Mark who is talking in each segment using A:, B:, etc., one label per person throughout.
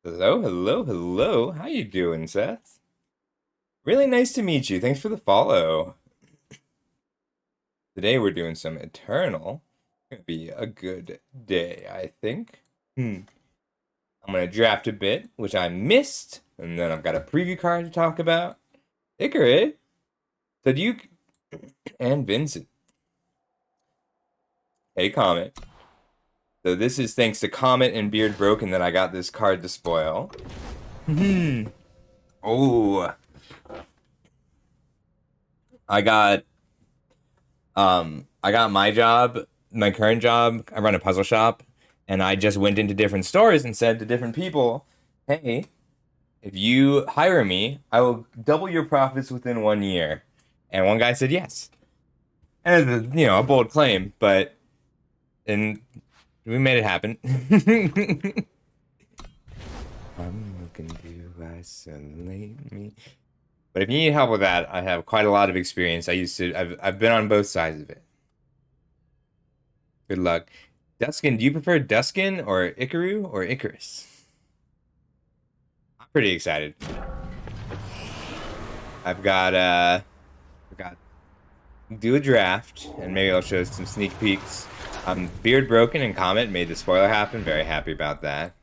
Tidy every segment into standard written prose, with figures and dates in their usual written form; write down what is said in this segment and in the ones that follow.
A: Hello, hello, hello. How you doing, Seth? Really nice to meet you. Thanks for the follow. Today we're doing some Eternal. Gonna be a good day, I think. I'm gonna draft a bit, which I missed, and then I've got a preview card to talk about. Icarus, so do you and Vincent. Hey, Comet. So this is thanks to Comet and Beard Broken that I got this card to spoil. Oh, I got I got my job, my current job. I run a puzzle shop, and I just went into different stores and said to different people, "Hey, if you hire me, I will double your profits within 1 year." And one guy said yes. And it's a bold claim, but and we made it happen. I'm looking to isolate me. But if you need help with that, I have quite a lot of experience. I've been on both sides of it. Good luck. Duskin, do you prefer Duskin or Ikaru or Icarus? I'm pretty excited. I've got do a draft and maybe I'll show some sneak peeks. Beard Broken and Comet made the spoiler happen. Very happy about that.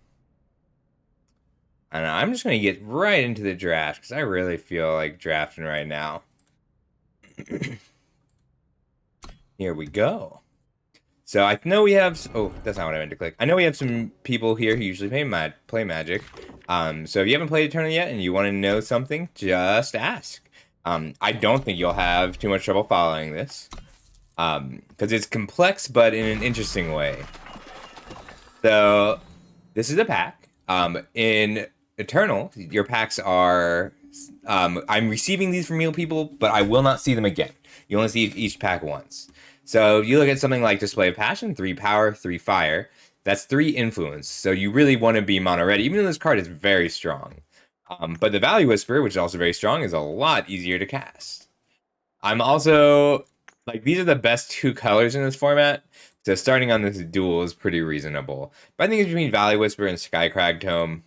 A: And I'm just gonna get right into the draft because I really feel like drafting right now. Here we go. So I know we have. Oh, that's not what I meant to click. I know we have some people here who usually play Magic. So if you haven't played Eternal yet and you want to know something, just ask. I don't think you'll have too much trouble following this, because it's complex but in an interesting way. So this is a pack. In Eternal, your packs are. I'm receiving these from real people, but I will not see them again. You only see each pack once. So you look at something like Display of Passion, 3 power, 3 fire. That's 3 influence. So you really want to be mono red, even though this card is very strong. But the Value Whisper, which is also very strong, is a lot easier to cast. I'm also like, these are the best 2 colors in this format. So starting on this duel is pretty reasonable. But I think it's between Value Whisper and Skycrag Tome.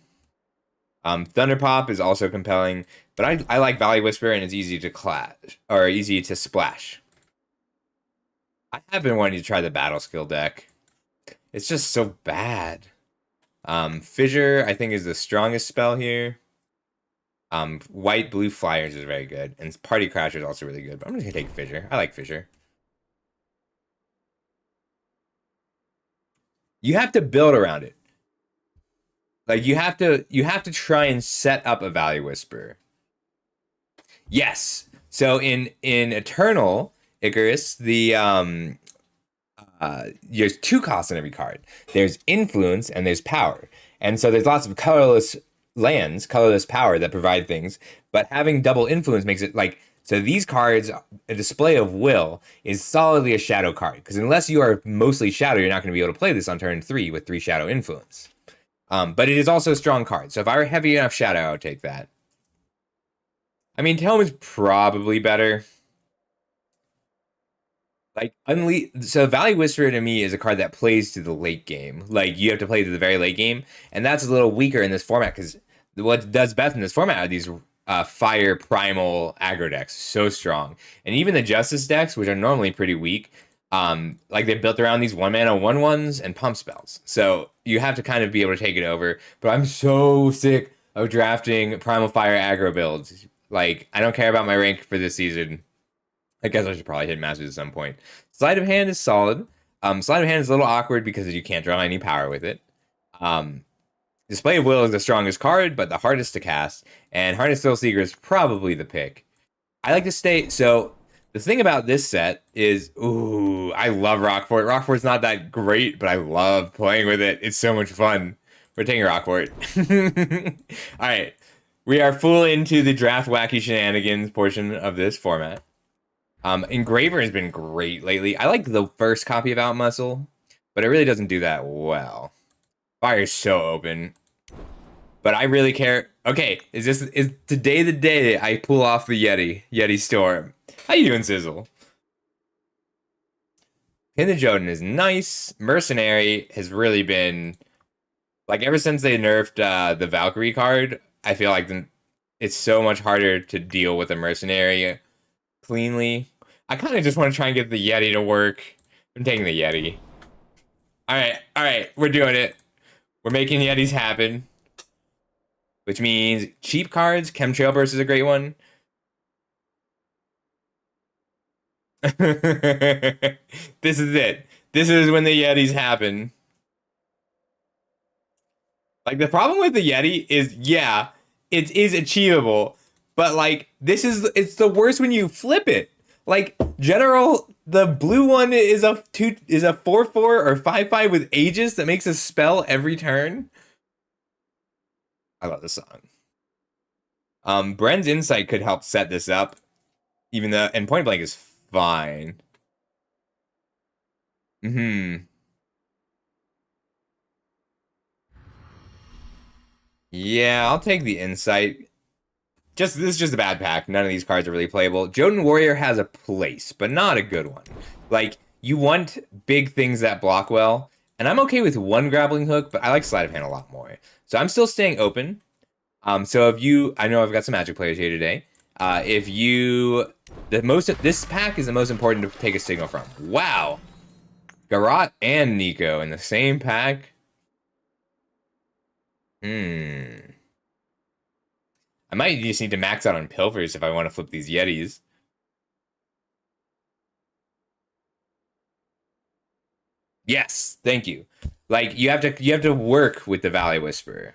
A: Thunderpop is also compelling, but I like Value Whisper and it's easy to clash or easy to splash. I have been wanting to try the Battle Skill deck. It's just so bad. Fissure, I think, is the strongest spell here. White Blue Flyers is very good, and Party Crasher is also really good. But I'm just gonna take Fissure. I like Fissure. You have to build around it. Like you have to try and set up a Value Whisper. Yes. So in Eternal Icarus, there's 2 costs in every card. There's influence and there's power. And so there's lots of colorless lands, colorless power that provide things, but having double influence makes it like, so these cards, a Display of Will is solidly a shadow card, because unless you are mostly shadow, you're not going to be able to play this on turn 3 with 3 shadow influence. But it is also a strong card, so if I were heavy enough shadow, I would take that. I mean, Tome is probably better. Like so Value Whisperer to me is a card that plays to the late game. Like you have to play to the very late game, and that's a little weaker in this format because what does best in this format are these fire primal aggro decks, so strong, and even the Justice decks, which are normally pretty weak, like they're built around these 1-mana 1/1s and pump spells. So you have to kind of be able to take it over. But I'm so sick of drafting primal fire aggro builds. Like I don't care about my rank for this season. I guess I should probably hit Masters at some point. Sleight of Hand is solid. Sleight of Hand is a little awkward because you can't draw any power with it. Um, Display of Will is the strongest card, but the hardest to cast. And Harness Thrill Seeker is probably the pick. I like to stay. So the thing about this set is, ooh, I love Rockfort. Rockfort's not that great, but I love playing with it. It's so much fun. We're taking Rockfort. All right. We are full into the draft wacky shenanigans portion of this format. Engraver has been great lately. I like the first copy of Outmuscle, but it really doesn't do that well. Fire is so open. But I really care. Okay, is today the day I pull off the Yeti Storm? How you doing, Sizzle? Pin the Jotun is nice. Mercenary has really been Like ever since they nerfed the Valkyrie card, I feel like it's so much harder to deal with a mercenary cleanly. I kind of just want to try and get the Yeti to work. I'm taking the Yeti. All right, we're doing it. We're making Yetis happen, which means cheap cards. Chemtrail Burst is a great one. This is it. This is when the Yetis happen. Like the problem with the Yeti is, yeah, it is achievable, but like it's the worst when you flip it. Like general, the blue one is a 4/4 or 5/5 with Aegis that makes a spell every turn. I love this song. Bren's Insight could help set this up, even though and Point Blank is fine. Yeah, I'll take the Insight. This is just a bad pack. None of these cards are really playable. Jotun Warrior has a place, but not a good one. Like, you want big things that block well, and I'm okay with one grappling hook, but I like sleight of hand a lot more. So I'm still staying open. So if you, I know I've got some Magic players here today. If you, this pack is the most important to take a signal from. Wow, Garrote and Nico in the same pack. I might just need to max out on Pilfers if I want to flip these Yetis. Yes, thank you. Like you have to work with the Valley Whisperer.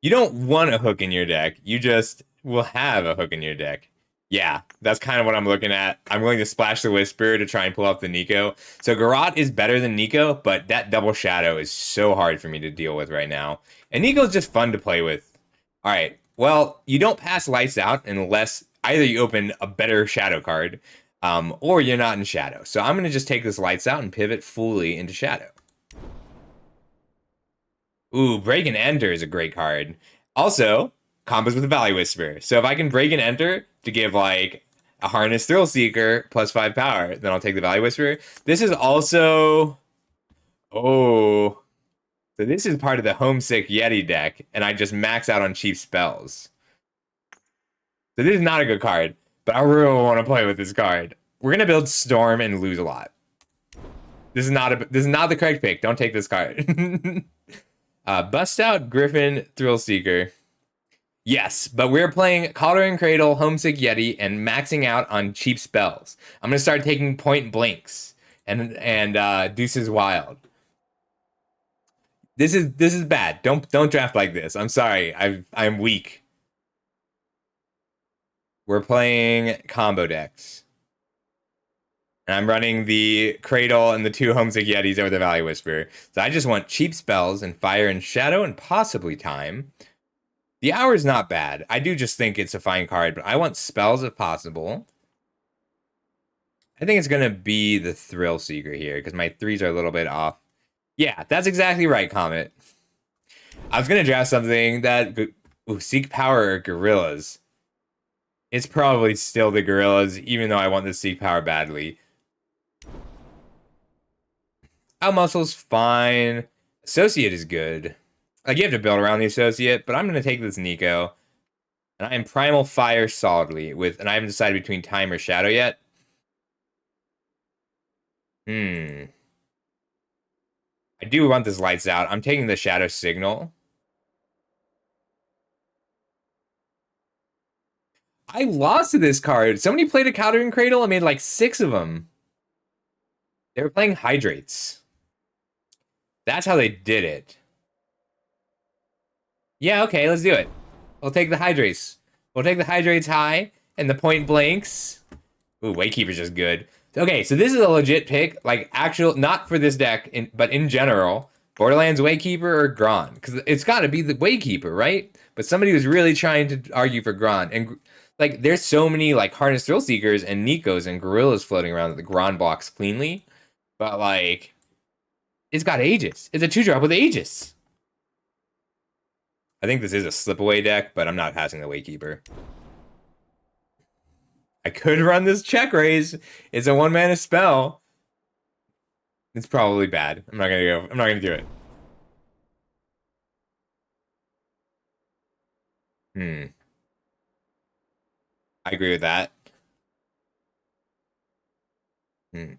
A: You don't want a hook in your deck. You just will have a hook in your deck. Yeah, that's kind of what I'm looking at. I'm going to splash the Whisperer to try and pull up the Nico. So Garrote is better than Nico, but that double shadow is so hard for me to deal with right now. And Nico's just fun to play with. All right, well, you don't pass Lights Out unless either you open a better shadow card, or you're not in shadow. So I'm going to just take this Lights Out and pivot fully into shadow. Ooh, Break and Enter is a great card. Also, combos with the Valley Whisperer. So if I can Break and Enter to give like a Harness Thrill Seeker plus 5 power, then I'll take the Valley Whisperer. This is also... Oh... So this is part of the Homesick Yeti deck, and I just max out on cheap spells. So this is not a good card, but I really want to play with this card. We're gonna build Storm and lose a lot. This is not the correct pick. Don't take this card. Bust Out Griffin Thrill Seeker. Yes, but we're playing Cauldron Cradle, Homesick Yeti, and maxing out on cheap spells. I'm gonna start taking Point Blanks and Deuces Wild. This is bad. Don't draft like this. I'm sorry. I'm weak. We're playing combo decks. And I'm running the Cradle and the 2 Homesick Yetis over the Valley Whisperer. So I just want cheap spells and Fire and Shadow and possibly Time. The Hour is not bad. I do just think it's a fine card, but I want spells if possible. I think it's going to be the Thrill Seeker here because my 3s are a little bit off. Yeah, that's exactly right, Comet. I was going to draft something that... Ooh, Seek Power or Gorillas. It's probably still the Gorillas, even though I want the Seek Power badly. Out Muscle's fine. Associate is good. Like, you have to build around the Associate, but I'm going to take this Nico. And I am Primal Fire solidly with... And I haven't decided between Time or Shadow yet. I do want this Lights Out. I'm taking the Shadow Signal. I lost to this card. Somebody played a Cauldron Cradle and made like 6 of them. They were playing Hydrates. That's how they did it. Yeah, okay, let's do it. We'll take the Hydrates. We'll take the Hydrates high and the Point Blanks. Ooh, Waykeeper's just good. Okay, so this is a legit pick. Like, actual, not for this deck, but in general. Borderlands Waykeeper or Gron? Because it's got to be the Waykeeper, right? But somebody was really trying to argue for Gron. And, like, there's so many, like, Harness Thrill Seekers and Nikos and Gorillas floating around that the Gron blocks cleanly. But, like, it's got Aegis. It's a 2-drop with Aegis. I think this is a slip-away deck, but I'm not passing the Waykeeper. I could run this Check Raise. It's a 1-mana spell. It's probably bad. I'm not gonna go. I'm not gonna do it. Hmm. I agree with that. Hmm.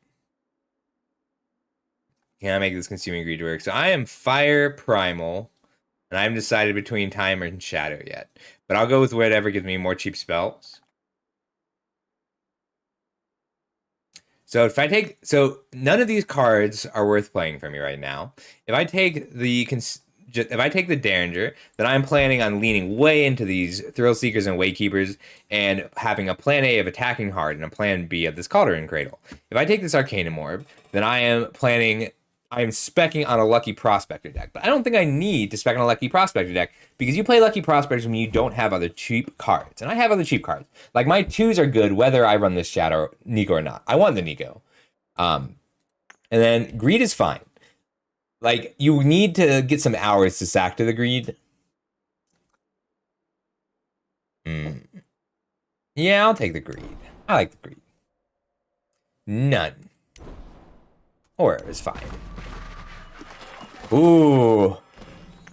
A: Can I make this consuming greed work? So I am fire primal, and I haven't decided between time and shadow yet. But I'll go with whatever gives me more cheap spells. So if I take, so none of these cards are worth playing for me right now. If I take if I take the Derringer, then I'm planning on leaning way into these Thrill Seekers and Waykeepers and having a plan A of attacking hard and a plan B of this Cauldron Cradle. If I take this Arcanum Orb, then I'm specking on a Lucky Prospector deck. But I don't think I need to spec on a Lucky Prospector deck because you play Lucky Prospectors when you don't have other cheap cards. And I have other cheap cards. Like my twos are good whether I run this Shadow Nico or not. I want the Nico. And then Greed is fine. Like you need to get some hours to sack to the Greed. Yeah, I'll take the Greed. I like the Greed. None. Or it's fine. Ooh.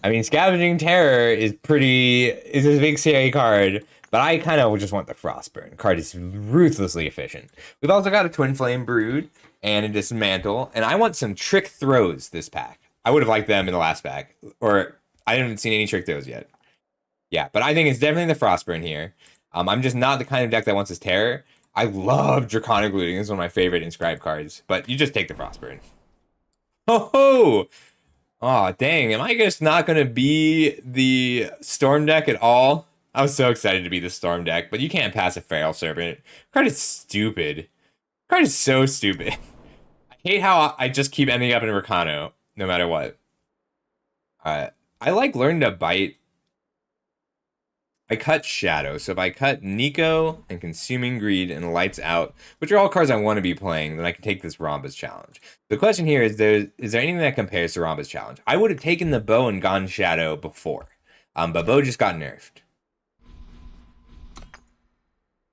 A: I mean, Scavenging Terror is a big scary card, but I kind of just want the Frostburn. Card is ruthlessly efficient. We've also got a Twin Flame Brood and a Dismantle, and I want some Trick Throws this pack. I would have liked them in the last pack, or I haven't seen any Trick Throws yet. Yeah, but I think it's definitely the Frostburn here. I'm just not the kind of deck that wants this Terror. I love Draconic Looting. This is one of my favorite inscribed cards, but you just take the Frostburn. Ho ho! Oh, dang. Am I just not going to be the Storm deck at all? I was so excited to be the Storm deck, but you can't pass a Feral Serpent. Card is stupid. Card is so stupid. I hate how I just keep ending up in Rakano, no matter what. I like Learn to Bite. I cut Shadow, so if I cut Nico and Consuming Greed and Lights Out, which are all cards I want to be playing, then I can take this Rhombus Challenge. The question here is there anything that compares to Rhombus Challenge? I would have taken the Bow and gone Shadow before, but Bow just got nerfed.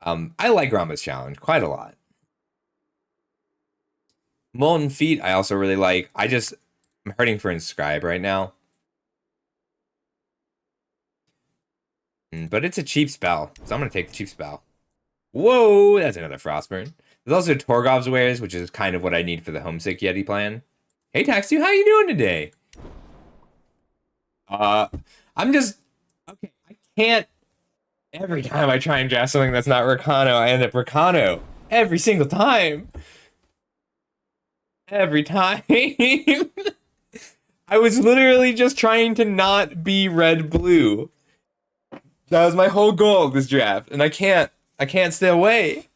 A: I like Rhombus Challenge quite a lot. Molten Feet I also really like. I'm hurting for Inscribe right now. But it's a cheap spell, so I'm going to take the cheap spell. Whoa, that's another Frostburn. There's also Torgov's Wares, which is kind of what I need for the Homesick Yeti plan. Hey, Taxu, how you doing today? I'm just... Okay, I can't... Every time I try and draft something that's not Rakano, I end up Rakano. Every single time. Every time. I was literally just trying to not be red-blue. That was my whole goal of this draft, and I can't stay away.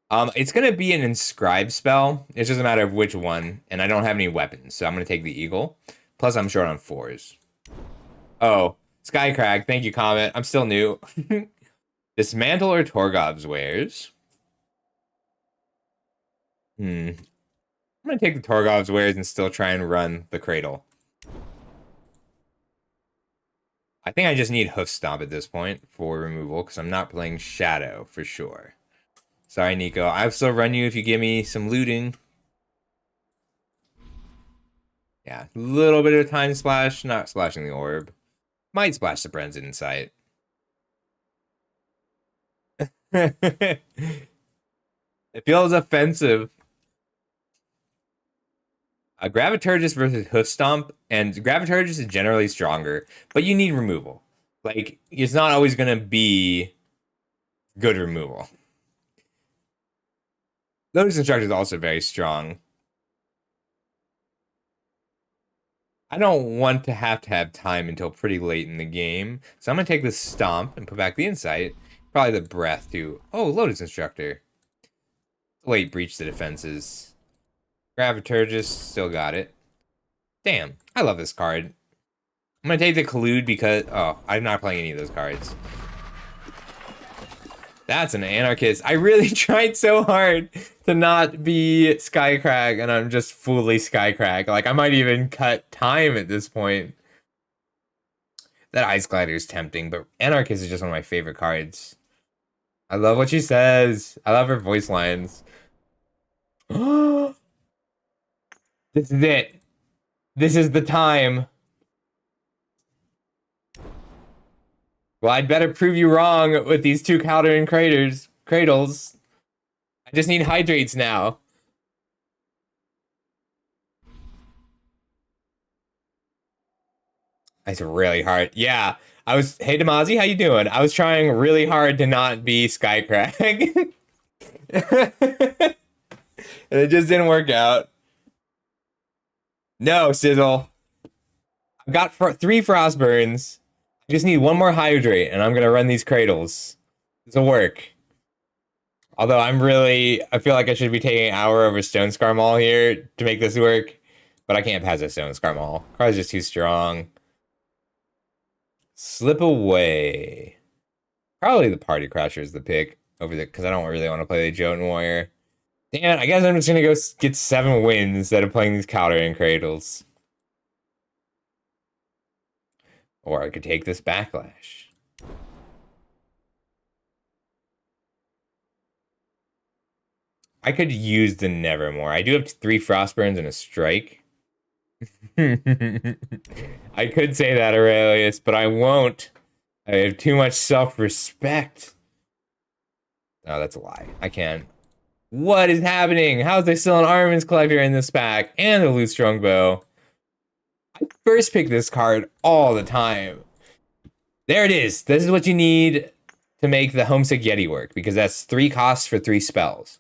A: It's gonna be an Inscribe spell. It's just a matter of which one, and I don't have any weapons, so I'm gonna take the Eagle. Plus, I'm short on 4s. Oh, Skycrag, thank you, Comet. I'm still new. Dismantle or Torgov's Wares? I'm gonna take the Torgov's Wares and still try and run the Cradle. I think I just need Hoof Stomp at this point for removal, because I'm not playing Shadow for sure. Sorry, Nico. I'll still run you if you give me some looting. Yeah, a little bit of Time Splash, not splashing the orb. Might splash the Bren's Insight. It feels offensive. Graviturgis versus Hoof Stomp, and Graviturgis is generally stronger, but you need removal. Like, it's not always going to be good removal. Lotus Instructor is also very strong. I don't want to have time until pretty late in the game, so I'm going to take this Stomp and put back the Insight. Probably the Breath, too. Oh, Lotus Instructor. Wait, breach the defenses. Graviturgis, still got it. Damn, I love this card. I'm going to take the Collude because... Oh, I'm not playing any of those cards. That's an Anarchist. I really tried so hard to not be Skycrag, and I'm just fully Skycrag. Like, I might even cut time at this point. That Ice Glider is tempting, but Anarchist is just one of my favorite cards. I love what she says. I love her voice lines. This is it. This is the time. Well, I'd better prove you wrong with these two Caldron cradles. I just need hydrates now. It's really hard. Yeah. Hey Damazi, how you doing? I was trying really hard to not be Skycrag. And it just didn't work out. No, Sizzle. I've got 3 Frostburns. I just need 1 more Hydrate, and I'm gonna run these cradles. This'll work. Although I feel like I should be taking an hour over Stone Scar Maul here to make this work. But I can't pass a Stone Scar Maul. Car's just too strong. Slip Away. Probably the Party Crasher is the pick over there, because I don't really want to play the Jotun Warrior. Damn, I guess I'm just gonna go get 7 wins instead of playing these Caldron cradles. Or I could take this Backlash. I could use the Nevermore. I do have 3 Frostburns and a Strike. I could say that, Aurelius, but I won't. I have too much self-respect. Oh, that's a lie. I can't. What is happening? How is there still an Armaments Collector in this pack? And a Loot Strongbow. I first pick this card all the time. There it is. This is what you need to make the Homesick Yeti work, because that's 3 costs for 3 spells.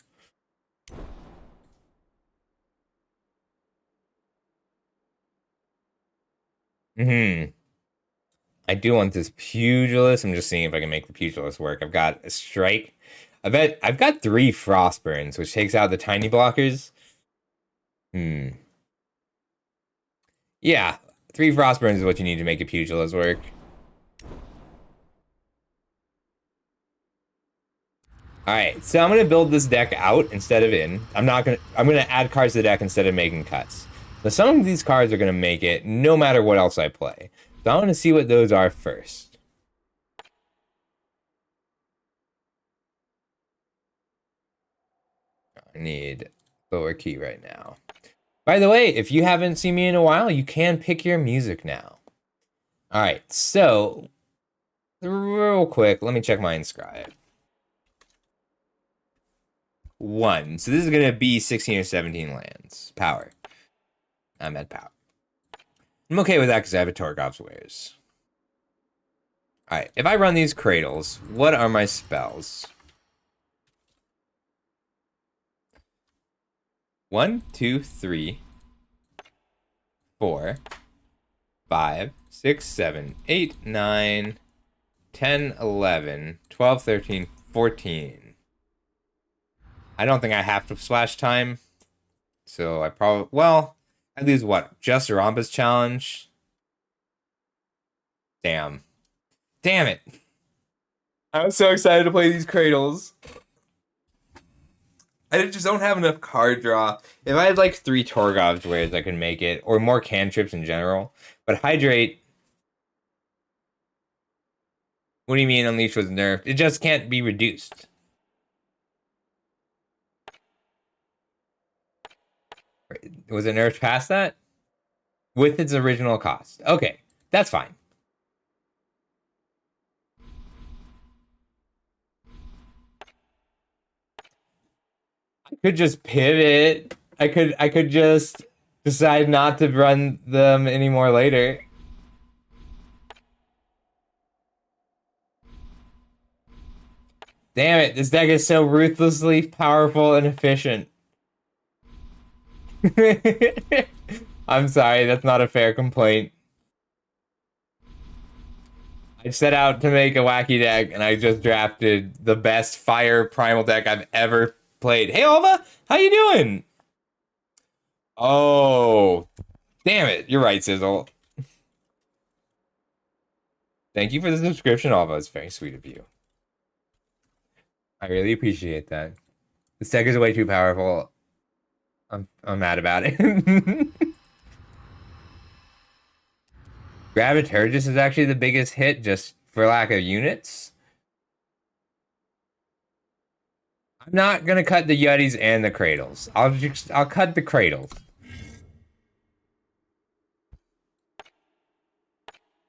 A: I do want this Pugilist. I'm just seeing if I can make the Pugilist work. I've got a Strike. I've got 3 Frostburns, which takes out the tiny blockers. Yeah, 3 Frostburns is what you need to make a Pugilist work. Alright, so I'm gonna build this deck out instead of in. I'm gonna add cards to the deck instead of making cuts. So some of these cards are gonna make it no matter what else I play. So I want to see what those are first. I need lower key right now. By the way, if you haven't seen me in a while, you can pick your music now. All right, so real quick, let me check my inscribe. 1. So this is going to be 16 or 17 lands. Power. I'm at power. I'm okay with that because I have a Torgov's Wares. Alright, if I run these cradles, what are my spells? 1, 2, 3, 4, 5, 6, 7, 8, 9, 10, 11, 12, 13, 14. I don't think I have to splash time. So I probably, well, I lose what? Just Rampa's challenge? Damn. Damn it. I was so excited to play these cradles. I just don't have enough card draw. If I had like 3 Torgov's Wares, I could make it, or more cantrips in general. But Hydrate. What do you mean Unleash was nerfed? It just can't be reduced. Was it nerfed past that? With its original cost. Okay, that's fine. I could just pivot. I could just decide not to run them anymore later. Damn it, this deck is so ruthlessly powerful and efficient. I'm sorry, that's not a fair complaint. I set out to make a wacky deck, and I just drafted the best fire primal deck I've ever played. Hey, Alva, how you doing? Oh, damn it. You're right, Sizzle. Thank you for the subscription, Alva. It's very sweet of you. I really appreciate that. This deck is way too powerful. I'm mad about it. Graviturgus is actually the biggest hit just for lack of units. I'm not gonna cut the Yutties and the Cradles. I'll cut the Cradles.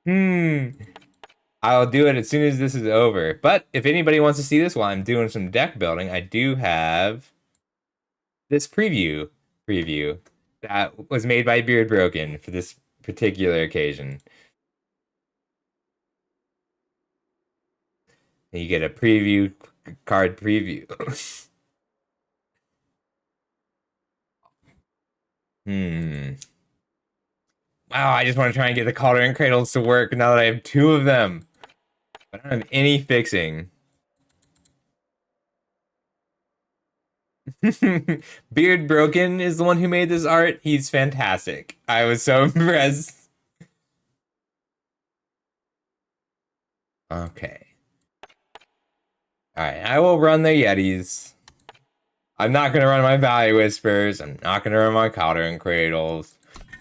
A: Hmm. I'll do it as soon as this is over. But if anybody wants to see this while I'm doing some deck building, I do have this preview that was made by Beard Broken for this particular occasion. And you get a preview card preview. Hmm. Wow, I just want to try and get the Cauldron Cradles to work now that I have two of them. I don't have any fixing. Beard Broken is the one who made this art. He's fantastic. I was so impressed. Okay. Alright, I will run the Yetis. I'm not gonna run my Valley Whispers. I'm not gonna run my Cauldron Cradles.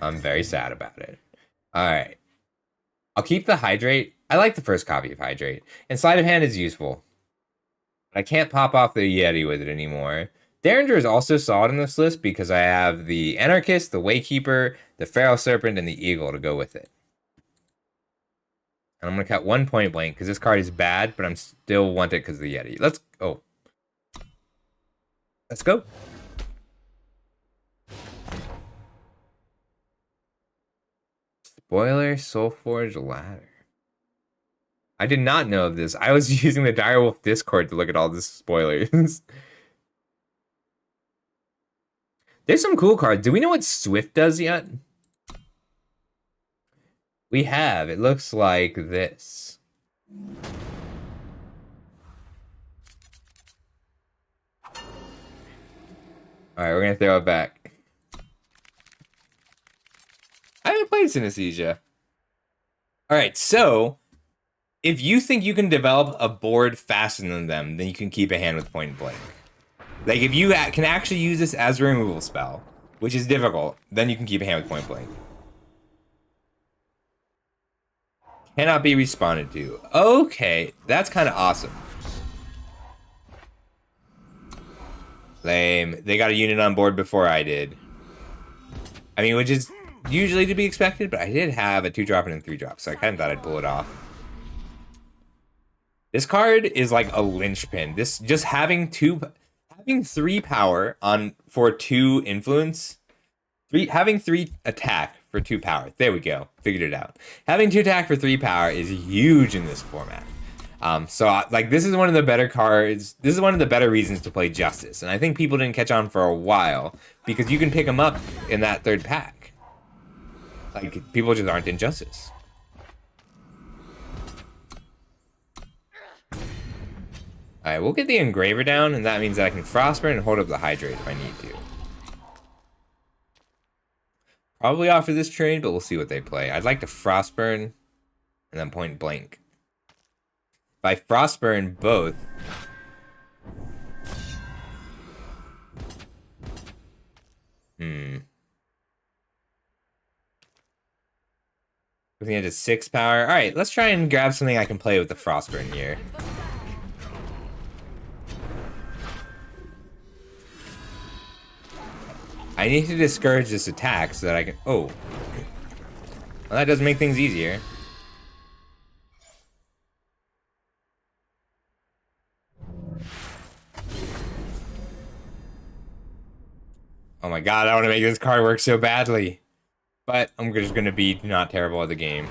A: I'm very sad about it. Alright. I'll keep the Hydrate. I like the first copy of Hydrate. And Sleight of Hand is useful. I can't pop off the Yeti with it anymore. Derringer is also solid in this list because I have the Anarchist, the Waykeeper, the Feral Serpent, and the Eagle to go with it. And I'm going to cut one Point Blank because this card is bad, but I'm still want it because of the Yeti. Let's go. Spoiler, Soulforge Ladder. I did not know of this. I was using the Direwolf Discord to look at all the spoilers. There's some cool cards. Do we know what Swift does yet? We have. It looks like this. Alright, we're gonna throw it back. I haven't played Synesthesia. Alright, so if you think you can develop a board faster than them, then you can keep a hand with Point Blank. Like, if you can actually use this as a removal spell, which is difficult, then you can keep a hand with Point Blank. Cannot be responded to. Okay, that's kind of awesome. Lame. They got a unit on board before I did. I mean, which is usually to be expected, but I did have a 2-drop and a 3-drop, so I kind of thought I'd pull it off. This card is like a linchpin. This just having 3 power on for 2 influence, having 3 attack for 2 power. There we go. Figured it out. Having 2 attack for 3 power is huge in this format. Like, this is one of the better cards. This is one of the better reasons to play Justice. And I think people didn't catch on for a while because you can pick them up in that 3rd pack. Like, people just aren't in Justice. Alright, we'll get the Engraver down, and that means that I can Frostburn and hold up the Hydrate if I need to. Probably offer this trade, but we'll see what they play. I'd like to Frostburn and then Point Blank. If I Frostburn both... Looking at a 6 power. Alright, let's try and grab something I can play with the Frostburn here. I need to discourage this attack so that I can... Oh. Well, that does make things easier. Oh my god, I want to make this card work so badly. But I'm just going to be not terrible at the game.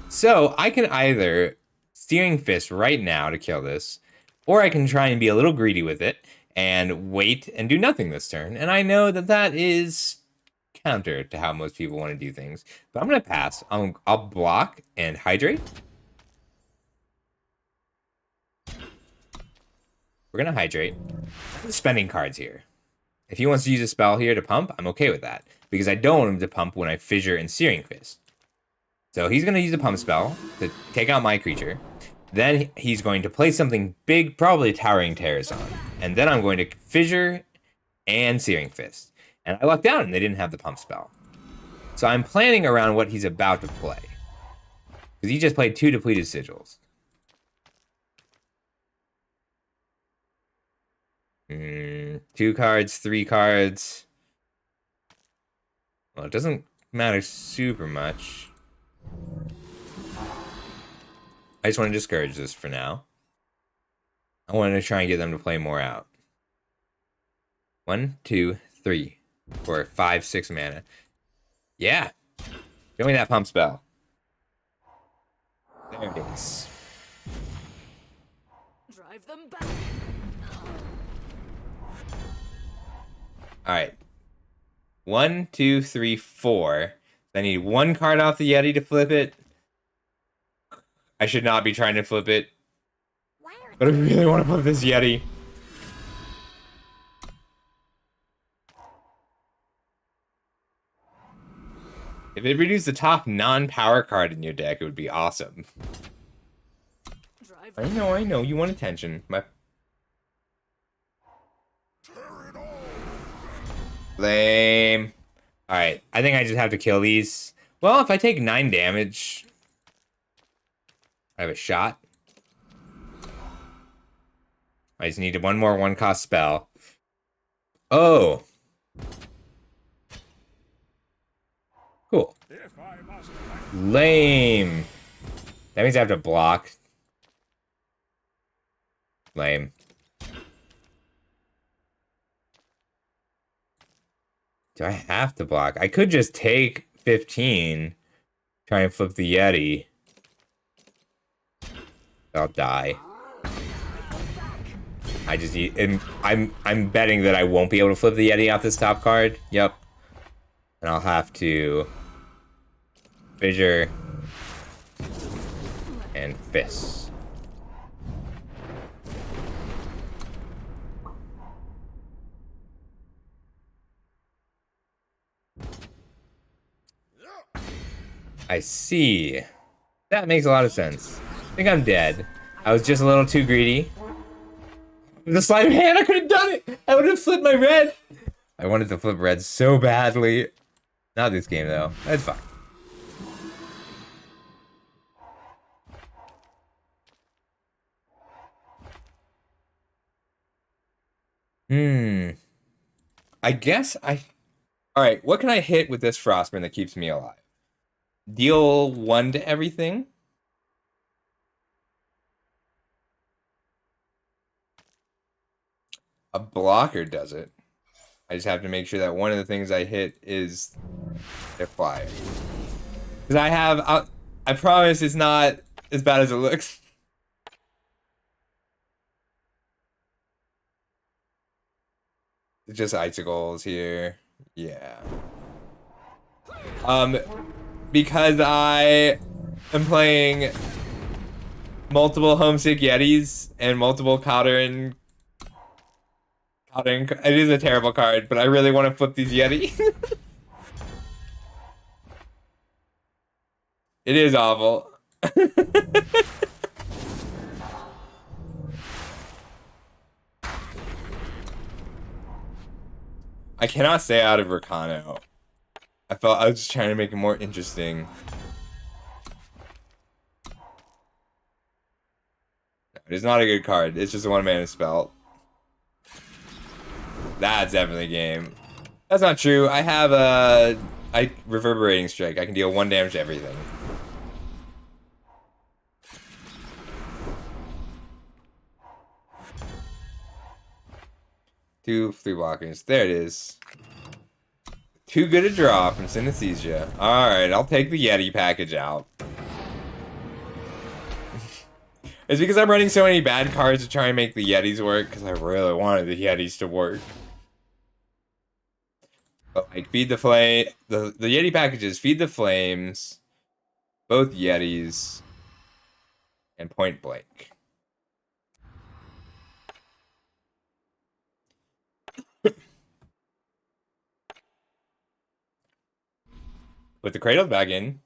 A: So, I can either Searing Fist right now to kill this, or I can try and be a little greedy with it and wait and do nothing this turn. And I know that that is counter to how most people want to do things. But I'm going to pass. I'll block and Hydrate. We're going to Hydrate. Spending cards here. If he wants to use a spell here to pump, I'm okay with that. Because I don't want him to pump when I Fissure and Searing Fist. So he's going to use a pump spell to take out my creature. Then he's going to play something big, probably Towering Terrazon. And then I'm going to Fissure and Searing Fist. And I lucked out and they didn't have the pump spell. So I'm planning around what he's about to play. Because he just played 2 depleted sigils. 2 cards, 3 cards. Well, it doesn't matter super much. I just want to discourage this for now. I wanted to try and get them to play more out. 1, 2, 3, 4, 5, 6 mana. Yeah. Show me that pump spell. There it is.
B: Drive them back.
A: Alright. 1, 2, 3, 4. I need one card off the Yeti to flip it. I should not be trying to flip it. But I really want to flip this Yeti. If it reduced the top non-power card in your deck, it would be awesome. I know. You want attention. Lame. Alright, I think I just have to kill these. Well, if I take 9 damage, I have a shot. I just need one more one-cost spell. Oh. Cool. Lame. That means I have to block. Lame. Do I have to block? I could just take 15, try and flip the Yeti. I'll die. I just need. I'm betting that I won't be able to flip the Yeti off this top card. Yep. And I'll have to fissure and fist. I see. That makes a lot of sense. I think I'm dead. I was just a little too greedy. With a sleight of hand, I could have done it! I would have flipped my red! I wanted to flip red so badly. Not this game, though. That's fine. I guess I... Alright, what can I hit with this Frostburn that keeps me alive? Deal 1 to everything? A blocker does it. I just have to make sure that one of the things I hit is their flyer. Because I promise it's not as bad as it looks. It's just icicles here. Yeah. Because I am playing multiple Homesick Yetis and multiple Caldern. It is a terrible card, but I really want to flip these Yeti. It is awful. I cannot stay out of Rakano. I felt I was just trying to make it more interesting. It is not a good card. It's just a 1-mana spell. That's definitely game. That's not true. I have a Reverberating Strike. I can deal 1 damage to everything. Two, 3 blockers. There it is. Too good a draw from Synesthesia. Alright, I'll take the Yeti package out. It's because I'm running so many bad cards to try and make the Yetis work, because I really wanted the Yetis to work. But like, feed the flame. The Yeti packages feed the flames, both Yetis, and point blank. Put the cradles back in.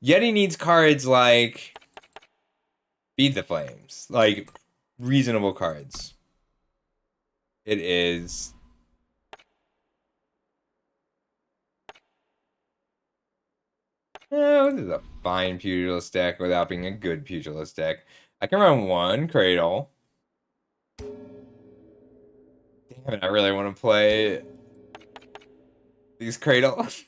A: Yeti needs cards like Feed the Flames, like reasonable cards. It is. Oh, this is a fine Pugilist deck without being a good Pugilist deck. I can run 1 Cradle. Damn Damn it, I really want to play these cradles.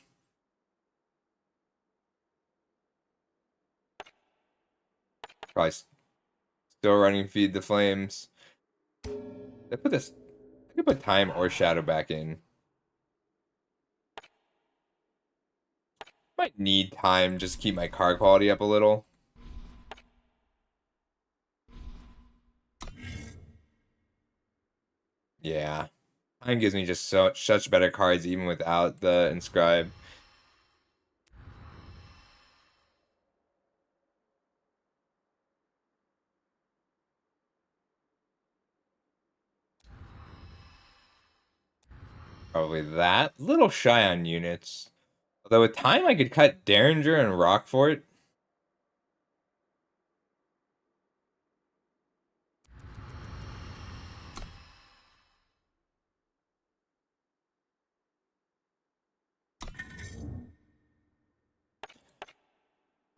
A: Probably still running Feed the Flames. I put this. I could put Time or Shadow back in. Might need Time just to keep my card quality up a little. Yeah. Time gives me just such better cards even without the Inscribe. Probably that. Little shy on units. Although with Time I could cut Derringer and Rockfort.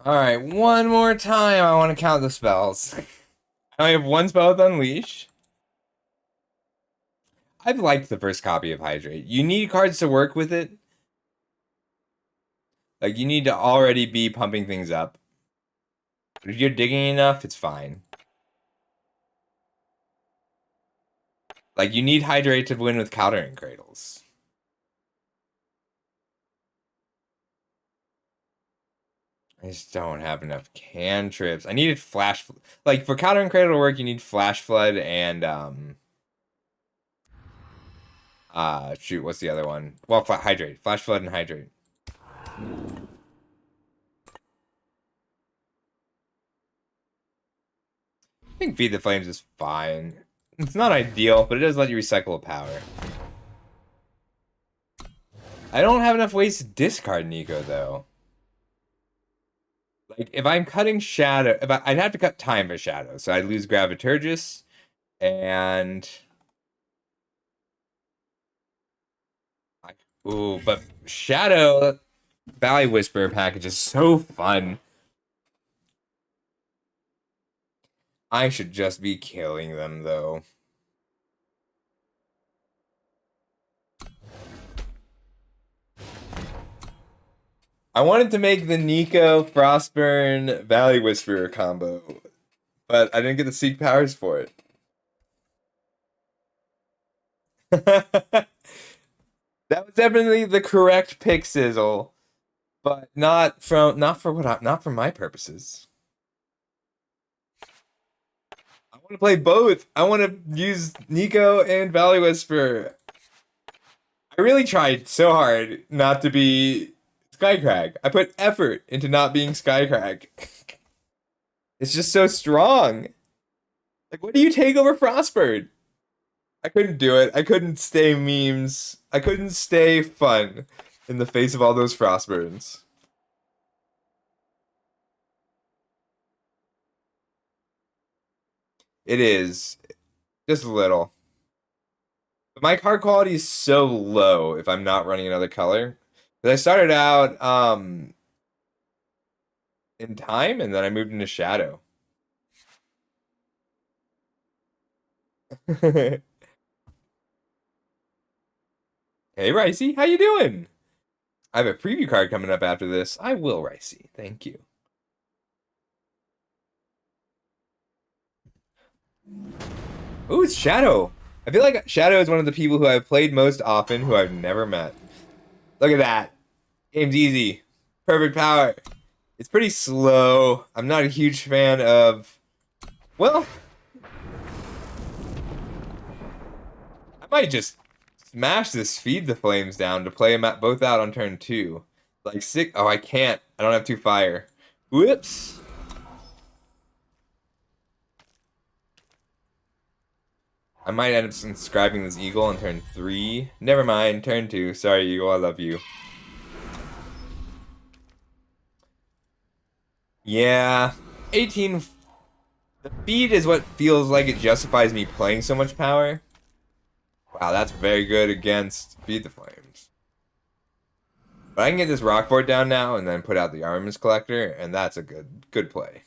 A: Alright, one more time I want to count the spells. I only have one spell with Unleash. I've liked the first copy of Hydrate. You need cards to work with it. Like, you need to already be pumping things up. But if you're digging enough, it's fine. Like, you need Hydrate to win with countering Cradles. I just don't have enough cantrips. I needed Flash... Like, for countering Cradle to work, you need Flash Flood and, shoot, what's the other one? Well, Hydrate. Flash Flood and Hydrate. I think Feed the Flames is fine. It's not ideal, but it does let you recycle a power. I don't have enough ways to discard Nico, though. Like, if I'm cutting Shadow... I'd have to cut Time for Shadow, so I'd lose Graviturgus, and... Ooh, but Shadow Valley Whisperer package is so fun. I should just be killing them, though. I wanted to make the Nico Frostburn Valley Whisperer combo, but I didn't get the Seek powers for it. That was definitely the correct pick, Sizzle, but not for my purposes. I want to play both. I want to use Nico and Valley Whisperer. I really tried so hard not to be Skycrag. I put effort into not being Skycrag. It's just so strong. Like, what do you take over Frostbird? I couldn't do it. I couldn't stay memes. I couldn't stay fun in the face of all those Frostburns. It is. Just a little. But my card quality is so low if I'm not running another color. But I started out in Time, and then I moved into Shadow. Hey, Ricey, how you doing? I have a preview card coming up after this. I will, Ricey. Thank you. Ooh, it's Shadow. I feel like Shadow is one of the people who I've played most often who I've never met. Look at that. Game's easy. Perfect power. It's pretty slow. I'm not a huge fan of... Well... I might just smash this Feed the Flames down to play them both out on turn 2. Like 6... Oh, I can't. I don't have 2 fire. Whoops. I might end up inscribing this Eagle on turn 3. Never mind. Turn 2. Sorry, Eagle. I love you. Yeah. 18... The Feed is what feels like it justifies me playing so much power. Wow, that's very good against Feed the Flames. But I can get this Rockfort down now and then put out the Armaments Collector, and that's a good play.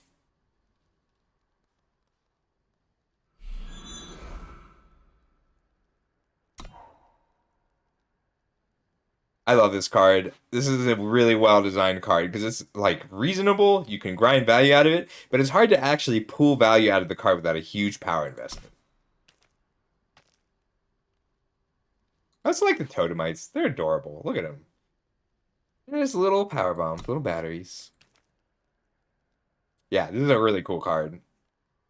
A: I love this card. This is a really well-designed card because it's like reasonable. You can grind value out of it, but it's hard to actually pull value out of the card without a huge power investment. I also like the Totemites. They're adorable. Look at them. They're just little power bombs, little batteries. Yeah, this is a really cool card.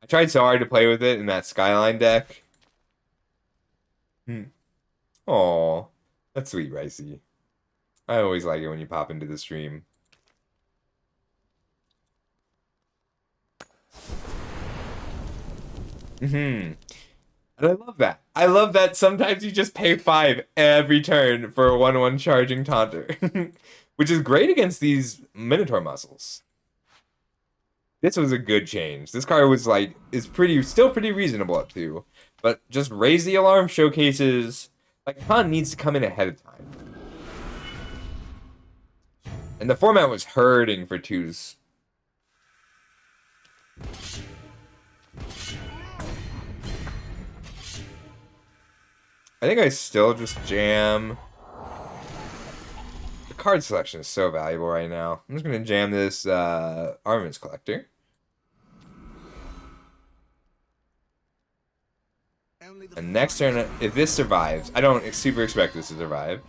A: I tried so hard to play with it in that Skyline deck. Hmm. Aw, that's sweet, Ricey. I always like it when you pop into the stream. And I love that. I love that sometimes you just pay 5 every turn for a 1/1 charging taunter. Which is great against these Minotaur muscles. This was a good change. This card was like still pretty reasonable up to. But just Raise the Alarm showcases like Khan needs to come in ahead of time. And the format was hurting for twos. I think I still just jam. The card selection is so valuable right now. I'm just gonna jam this Armaments Collector. And next turn, if this survives, I don't super expect this to survive.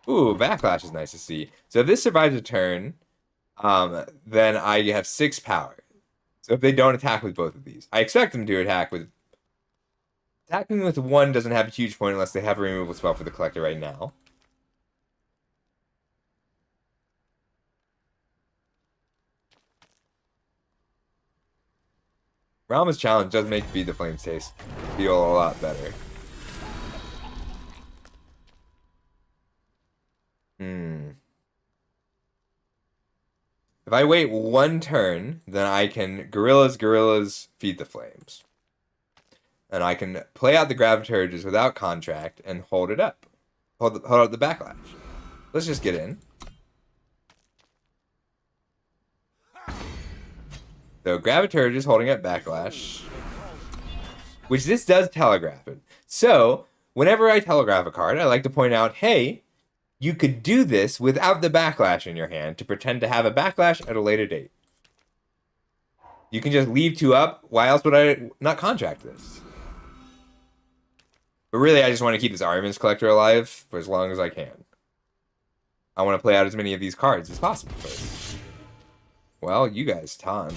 A: Ooh, Backlash is nice to see. So if this survives a turn, then I have 6 power. So if they don't attack with both of these, I expect them to attack with... Attacking with one doesn't have a huge point unless they have a removal spell for the collector right now. Realm's Challenge does make Feed the Flames taste feel a lot better. If I wait 1 turn, then I can Gorillas, Feed the Flames. And I can play out the Graviturges without contract and hold it up. Hold up the Backlash. Let's just get in. So Graviturge holding up Backlash. Which this does telegraph it. So, whenever I telegraph a card, I like to point out, hey, you could do this without the Backlash in your hand to pretend to have a Backlash at a later date. You can just leave 2 up. Why else would I not contract this? But really, I just want to keep this Armaments Collector alive for as long as I can. I want to play out as many of these cards as possible first. Well, you guys taunt.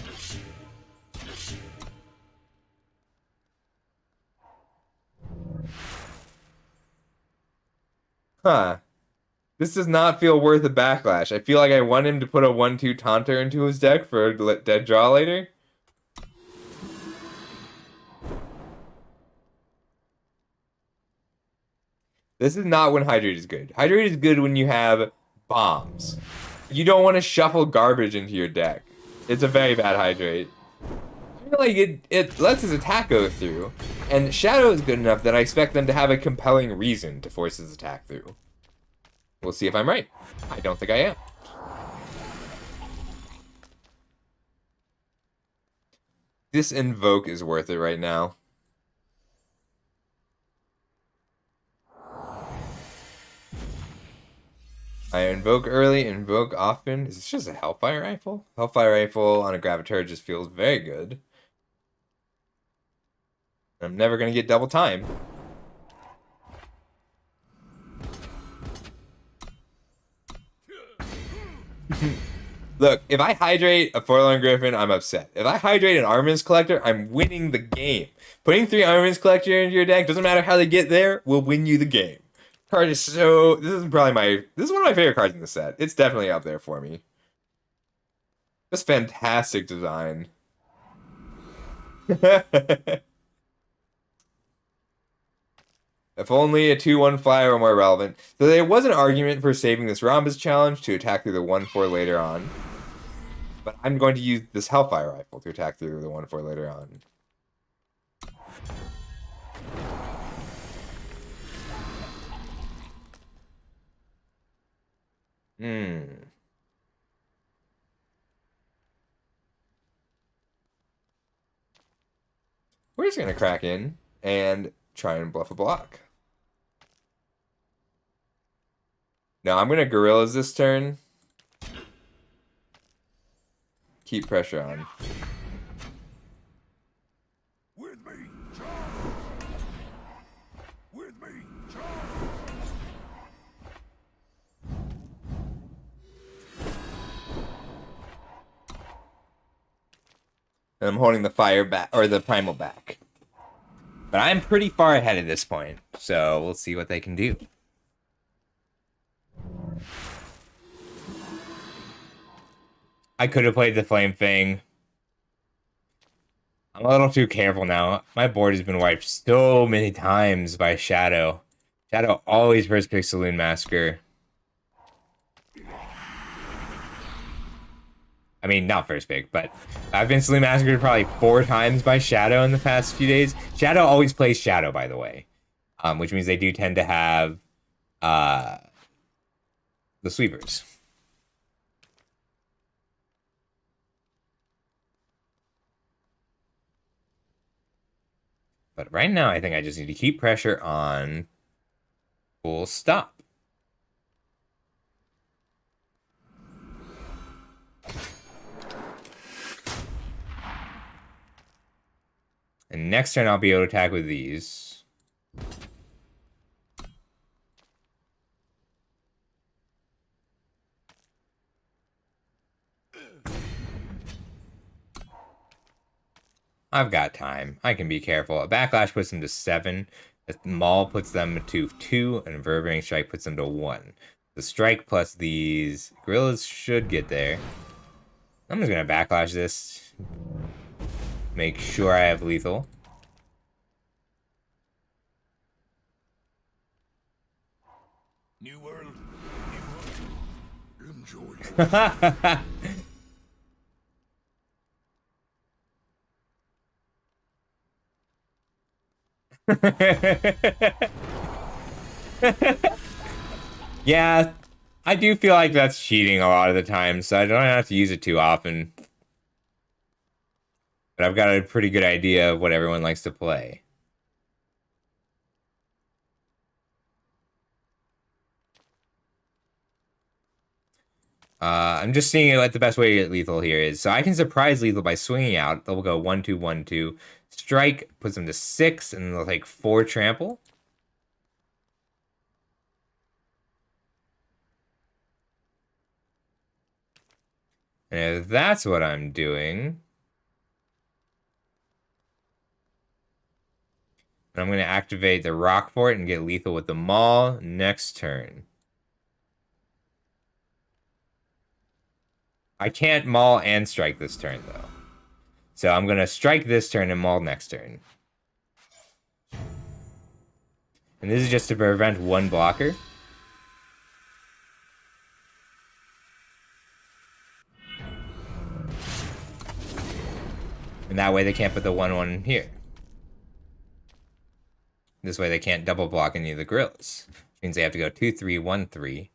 A: Huh. This does not feel worth a Backlash. I feel like I want him to put a 1/2 Taunter into his deck for a dead draw later. This is not when Hydrate is good. Hydrate is good when you have bombs. You don't want to shuffle garbage into your deck. It's a very bad Hydrate. I feel like it lets his attack go through, and Shadow is good enough that I expect them to have a compelling reason to force his attack through. We'll see if I'm right. I don't think I am. This Invoke is worth it right now. I invoke early, invoke often. Is this just a Hellfire Rifle? Hellfire Rifle on a Gravitar just feels very good. I'm never going to get double time. Look, if I hydrate a Forlorn Griffin, I'm upset. If I hydrate an Armaments Collector, I'm winning the game. Putting 3 Armaments Collector into your deck, doesn't matter how they get there, will win you the game. Card is so... This is one of my favorite cards in the set. It's definitely up there for me. Just fantastic design. If only a 2/1 flyer were more relevant. So there was an argument for saving this Rhombus challenge to attack through the 1/4 later on. But I'm going to use this Hellfire Rifle to attack through the 1/4 later on. We're just gonna crack in and try and bluff a block. No, I'm gonna Gorillas this turn. Keep pressure on.
B: With me, John. With me, John.
A: And I'm holding the fire back, or the primal back. But I'm pretty far ahead at this point, so we'll see what they can do. I could have played the Flame Fang. I'm a little too careful now. My board has been wiped so many times by Shadow. Shadow always first picks Saloon Massacre. I mean, not first pick, but I've been Saloon Massacred probably 4 times by Shadow in the past few days. Shadow always plays Shadow, by the way. Which means they do tend to have the sweepers. But right now, I think I just need to keep pressure on full stop. And next turn, I'll be able to attack with these. I've got time. I can be careful. A Backlash puts them to 7. A Maul puts them to 2. And a Reverberating Strike puts them to 1. The Strike plus these Gorillas should get there. I'm just going to Backlash this. Make sure I have lethal.
B: New world. New world. Enjoy.
A: Yeah, I do feel like that's cheating a lot of the time, so I don't have to use it too often. But I've got a pretty good idea of what everyone likes to play. I'm just seeing what the best way to get lethal here is. So I can surprise lethal by swinging out. They'll go 1-2, 1-2. Strike puts them to 6, and they'll take 4 trample. And if that's what I'm doing, I'm going to activate the Rock Fort and get lethal with the Maul next turn. I can't Maul and strike this turn, though. So I'm going to strike this turn and Maul next turn. And this is just to prevent one blocker. And that way they can't put the 1-1 in here. This way they can't double block any of the Gorillas. Which means they have to go 2-3, 1-3.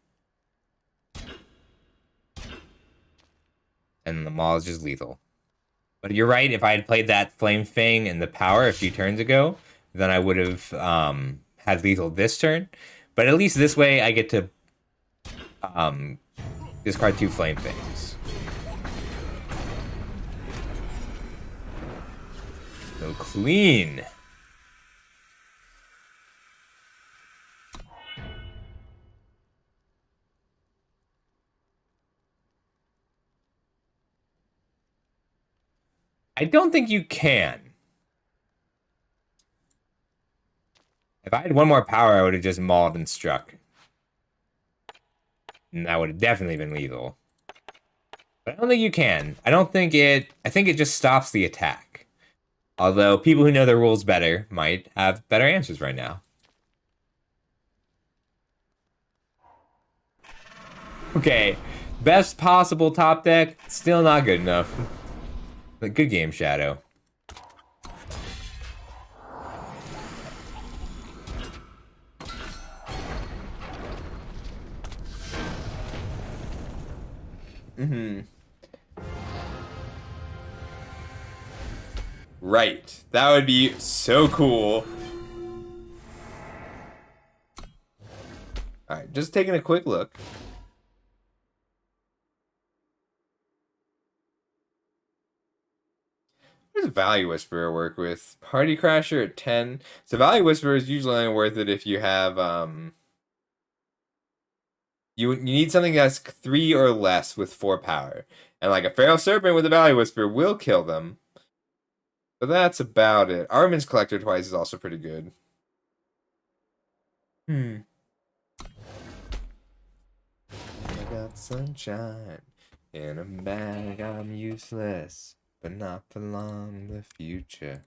A: And the Maul is just lethal. But you're right, if I had played that Flame Fang and the power a few turns ago, then I would have had lethal this turn. But at least this way I get to discard 2 Flame Fangs. So clean. I don't think you can. If I had one more power, I would have just mauled and struck. And that would have definitely been lethal. But I don't think you can. I think it just stops the attack. Although people who know the rules better might have better answers right now. Okay, best possible top deck, still not good enough. But good game, Shadow. Right. That would be so cool. All right, just taking a quick look. What does Value Whisperer work with? Party Crasher at 10. So Value Whisperer is usually only worth it if you have you need something that's 3 or less with 4 power. And like a Feral Serpent with a Value Whisperer will kill them. But that's about it. Armin's Collector twice is also pretty good. I got sunshine in a bag, I'm useless, but not for long, the future.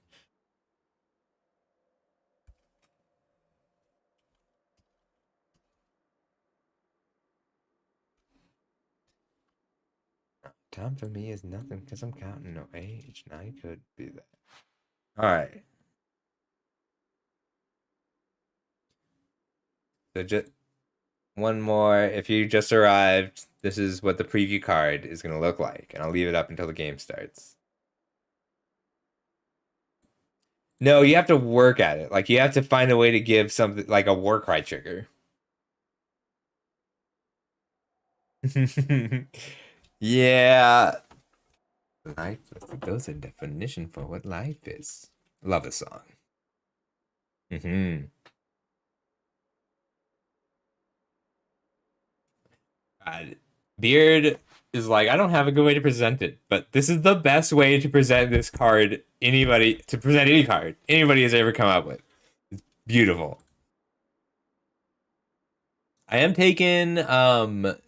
A: Time for me is nothing because I'm counting no age. Now you could be that. All right. So just one more. If you just arrived, this is what the preview card is going to look like. And I'll leave it up until the game starts. No, you have to work at it. Like, you have to find a way to give something like a war cry trigger. Yeah. Life, those are definition for what life is. Love this song. Beard is like, I don't have a good way to present it, but this is the best way to present this card to present any card anybody has ever come up with. It's beautiful. I am taking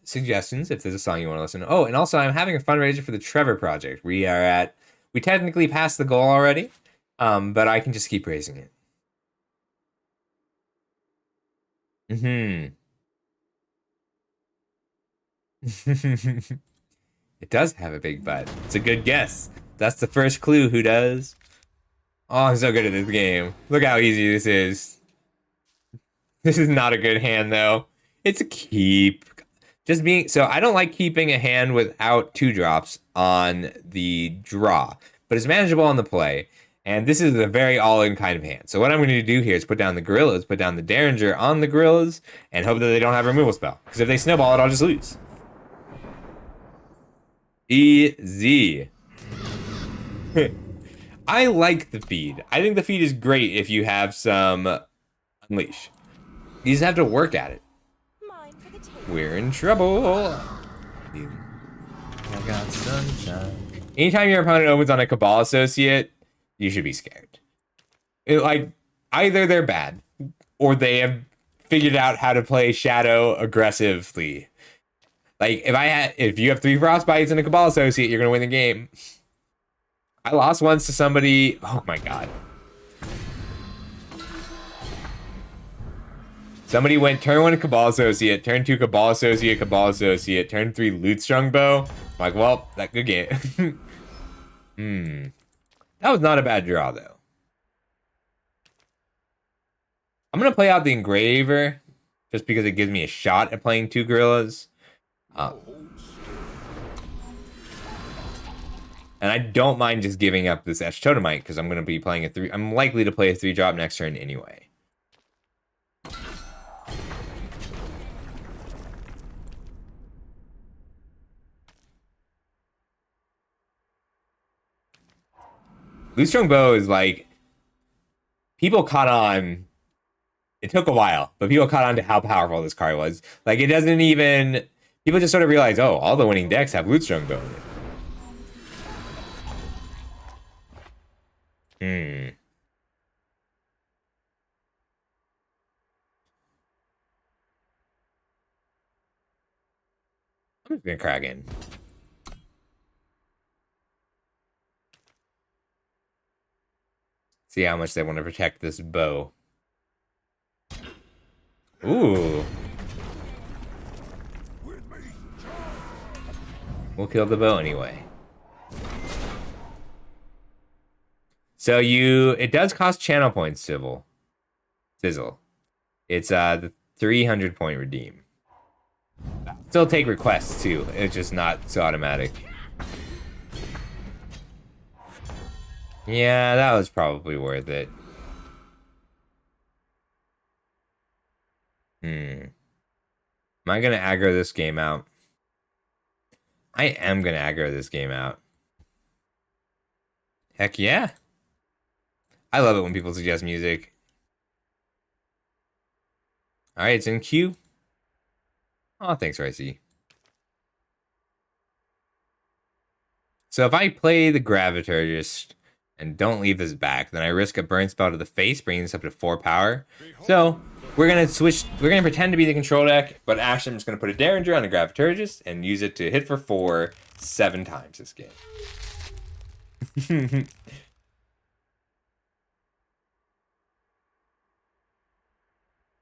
A: suggestions if there's a song you want to listen to. Oh, and also I'm having a fundraiser for the Trevor Project. We technically passed the goal already, but I can just keep raising it. It does have a big butt. It's a good guess. That's the first clue. Who does? Oh, I'm so good at this game. Look how easy this is. This is not a good hand, though. It's a keep. So I don't like keeping a hand without 2-drops on the draw, but it's manageable on the play. And this is a very all-in kind of hand. So what I'm going to do here is put down the Gorillas, put down the Derringer on the Gorillas, and hope that they don't have a removal spell. Because if they snowball it, I'll just lose. Easy. I like the feed. I think the feed is great if you have some Unleash. You just have to work at it. We're in trouble. I got sunshine. Anytime your opponent opens on a Cabal Associate, you should be scared. Either they're bad, or they have figured out how to play Shadow aggressively. Like, if you have 3 Frostbites and a Cabal Associate, you're gonna win the game. I lost once to somebody. Oh my god. Somebody went turn 1 Cabal Associate, turn 2 Cabal Associate, turn 3 Lootstrung Bow. I'm like, well, that good game. That was not a bad draw, though. I'm going to play out the Engraver, just because it gives me a shot at playing 2 Gorillas. And I don't mind just giving up this Esh Totemite, because I'm going to be playing a 3. I'm likely to play a 3-drop next turn anyway. Lootstrung Bow is like, people caught on. It took a while, but people caught on to how powerful this card was. Like, it doesn't even. People just sort of realize, oh, all the winning decks have Lootstrung Bow in it. I'm just gonna crack in. See how much they want to protect this bow. Ooh. We'll kill the bow anyway. So it does cost channel points, Sizzle. It's the 300 point redeem. Still take requests too. It's just not so automatic. Yeah, that was probably worth it. Am I gonna aggro this game out? I am gonna aggro this game out. Heck yeah. I love it when people suggest music. Alright, it's in queue. Oh, thanks, Ricey. So if I play the Graviturgist and don't leave this back, then I risk a burn spell to the face, bringing this up to 4 power. So we're gonna switch. We're gonna pretend to be the control deck, but Ashton's just gonna put a Derringer on the Graviturgist and use it to hit for 4 7 times this game.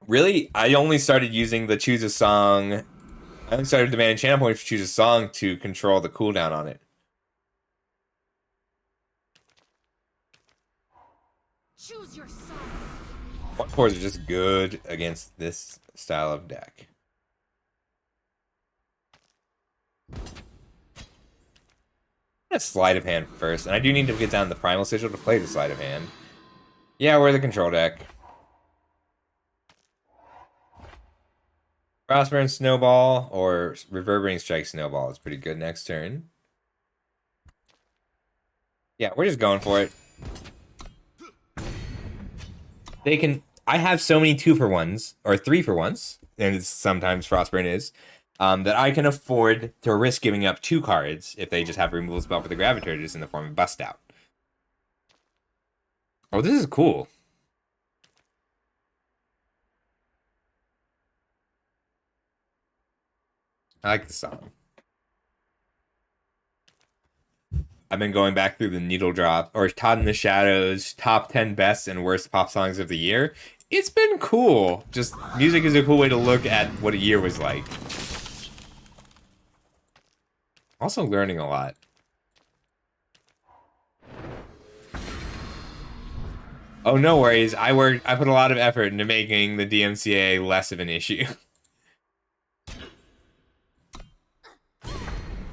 A: Really, I only started using the choose a song. I only started demanding channel points for choose a song to control the cooldown on it.
C: Choose your side.
A: What cores are just good against this style of deck. I'm gonna sleight of hand first, and I do need to get down the primal sigil to play the sleight of hand. Yeah, we're the control deck. Frostburn Snowball or Reverberating Strike Snowball is pretty good next turn. Yeah, we're just going for it. They can. I have so many 2-for-1s or 3-for-1s, and sometimes Frostburn is, that I can afford to risk giving up 2 cards if they just have a removal spell for the Graviturgist in the form of Bust Out. Oh, this is cool. I like the song. I've been going back through the Needle Drop or Todd in the Shadows top 10 best and worst pop songs of the year. It's been cool. Just music is a cool way to look at what a year was like. Also learning a lot. Oh, no worries. I put a lot of effort into making the DMCA less of an issue.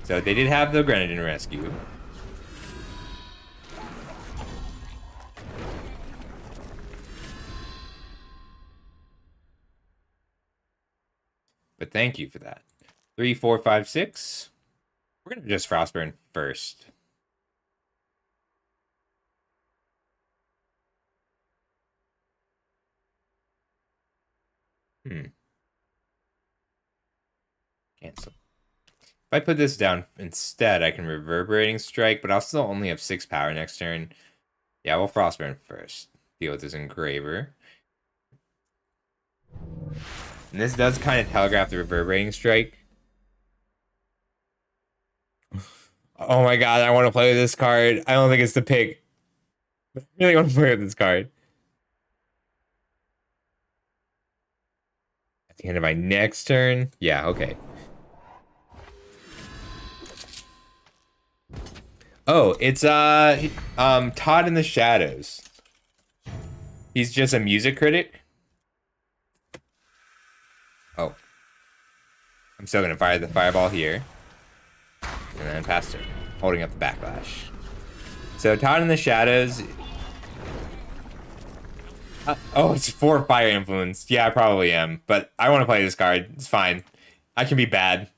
A: So they did have the Grenadin Rescue. But thank you for that. 3, 4, 5, 6. We're gonna just Frostburn first. Cancel. If I put this down instead, I can Reverberating Strike, but I'll still only have 6 power next turn. Yeah, we'll Frostburn first. Deal with this Engraver. And this does kind of telegraph the Reverberating Strike. Oh my god, I want to play with this card. I don't think it's the pick. I really want to play with this card. At the end of my next turn? Yeah, okay. Oh, it's Todd in the Shadows. He's just a music critic. Oh. I'm still gonna fire the fireball here. And then pass turn, holding up the backlash. So Todd in the Shadows. Oh, it's 4 fire influence. Yeah, I probably am, but I want to play this card. It's fine. I can be bad.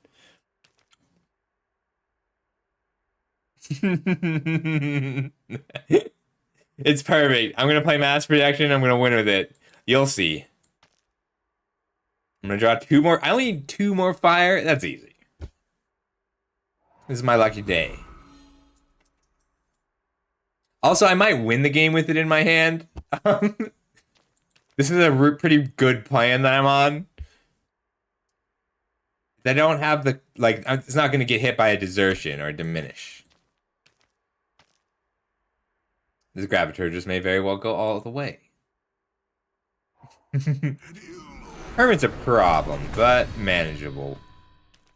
A: It's perfect. I'm gonna play Mass Protection. I'm gonna win with it. You'll see. I'm gonna draw 2 more. I only need 2 more fire. That's easy. This is my lucky day. Also, I might win the game with it in my hand. This is a pretty good plan that I'm on. I don't have the, like, it's not going to get hit by a Desertion or Diminish. This Graviturgist may very well go all the way. Hermit's a problem, but manageable.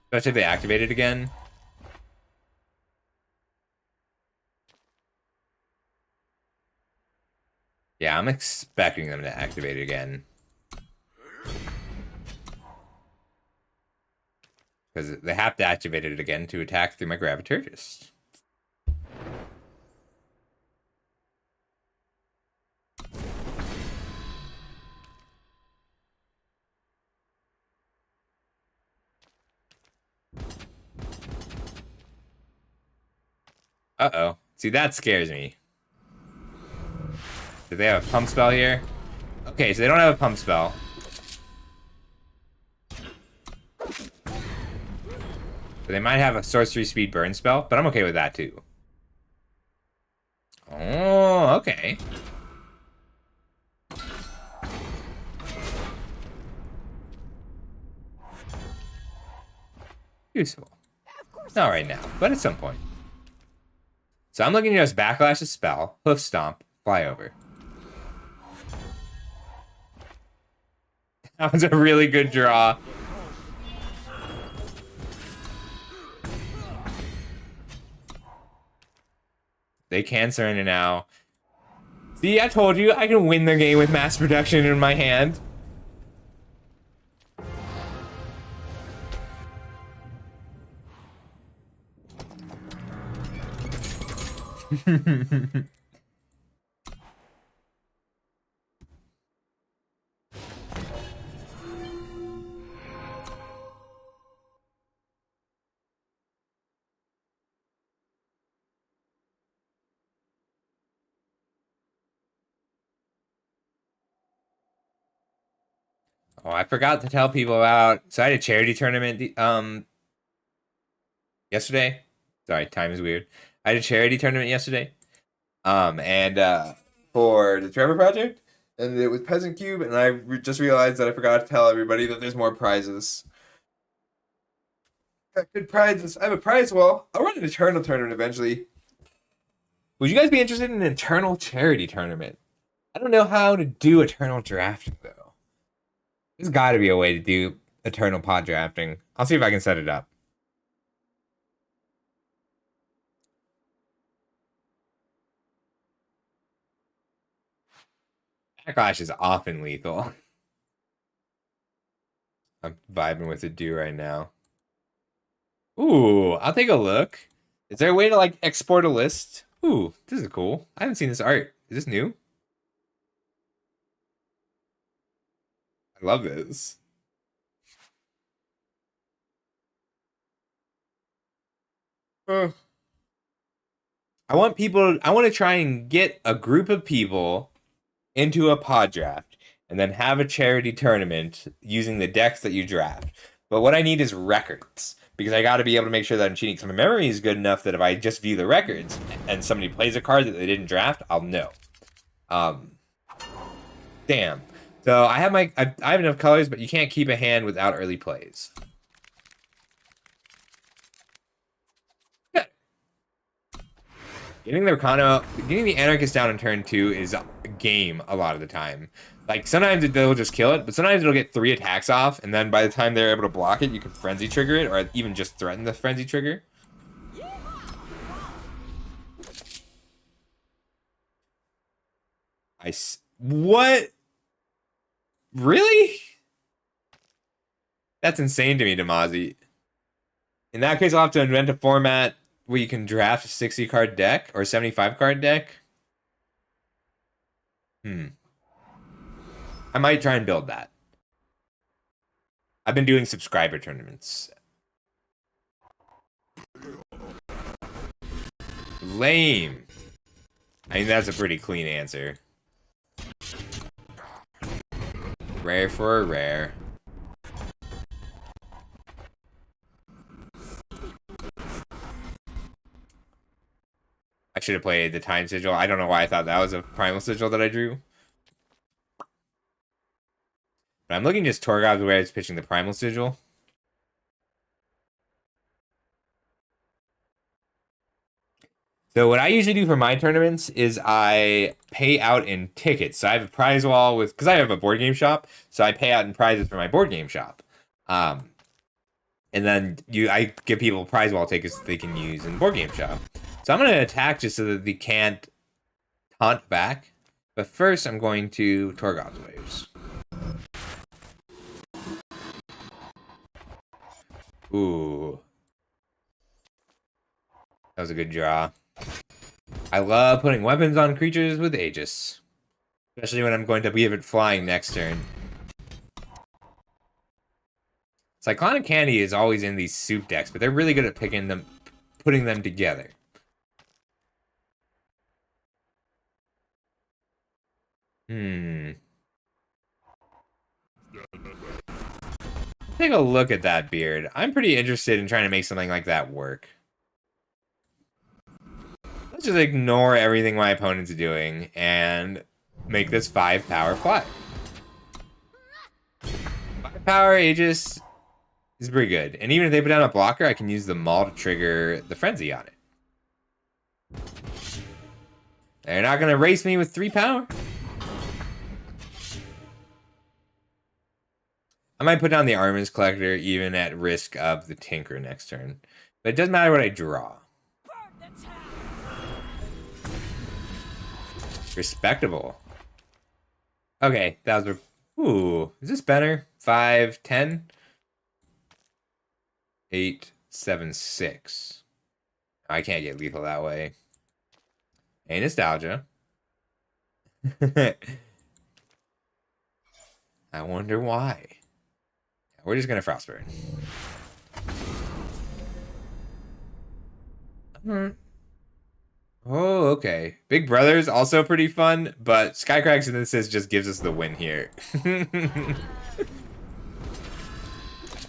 A: Especially if they activate it again. Yeah, I'm expecting them to activate it again. Because they have to activate it again to attack through my Graviturgist. Uh-oh. See, that scares me. Do they have a pump spell here? Okay, so they don't have a pump spell. But they might have a sorcery speed burn spell, but I'm okay with that too. Oh, okay. Useful. Not right now, but at some point. So I'm looking to just backlash a spell, hoof stomp, fly over. That was a really good draw. They can surrender now. See, I told you I can win the game with mass production in my hand. Oh, I forgot to tell people about. So I had a charity tournament yesterday. Sorry, time is weird. I had a charity tournament yesterday. And for the Trevor Project, and it was Peasant Cube, and I just realized that I forgot to tell everybody that there's more prizes. Got good prizes. I have a prize wall. I'll run an Eternal tournament eventually. Would you guys be interested in an Eternal charity tournament? I don't know how to do Eternal drafting though. There's got to be a way to do Eternal pod drafting. I'll see if I can set it up. Backlash is often lethal. I'm vibing with the do right now. Ooh, I'll take a look. Is there a way to like export a list? Ooh, this is cool. I haven't seen this art. Is this new? I love this. I want to try and get a group of people into a pod draft and then have a charity tournament using the decks that you draft. But what I need is records because I got to be able to make sure that I'm cheating. So my memory is good enough that if I just view the records and somebody plays a card that they didn't draft, I'll know. Damn. So I have I have enough colors, but you can't keep a hand without early plays. Getting the Anarchist down in turn 2 is a game a lot of the time. Like, sometimes they'll just kill it, but sometimes it'll get 3 attacks off, and then by the time they're able to block it, you can Frenzy trigger it, or even just threaten the Frenzy trigger. What? Really? That's insane to me, Damazi. In that case, I'll have to invent a format where you can draft a 60 card deck or 75 card deck. I might try and build that. I've been doing subscriber tournaments. Lame. I mean, that's a pretty clean answer. Rare for a rare. I should have played the Time Sigil. I don't know why I thought that was a Primal Sigil that I drew. But I'm looking just Torgob's the way I was pitching the Primal Sigil. So what I usually do for my tournaments is I pay out in tickets. So I have a prize wall because I have a board game shop. So I pay out in prizes for my board game shop. And then I give people prize wall tickets that they can use in the board game shop. So I'm going to attack just so that they can't taunt back. But first, I'm going to Torgob's Waves. Ooh. That was a good draw. I love putting weapons on creatures with Aegis. Especially when I'm going to give it flying next turn. Cyclonic Candy is always in these soup decks, but they're really good at putting them together. Hmm. Take a look at that beard. I'm pretty interested in trying to make something like that work. Let's just ignore everything my opponent's doing and make this 5 power fly. 5 power Aegis is pretty good. And even if they put down a blocker, I can use the Maul to trigger the Frenzy on it. They're not going to race me with 3 power. I might put down the Armors Collector even at risk of the Tinker next turn. But it doesn't matter what I draw. Respectable. Okay, that was... Ooh, is this better? 5, 10? 8, 7, 6. I can't get lethal that way. A nostalgia. I wonder why. We're just gonna Frostburn. Oh, okay. Big Brother's also pretty fun, but Skycrack Synthesis just gives us the win here.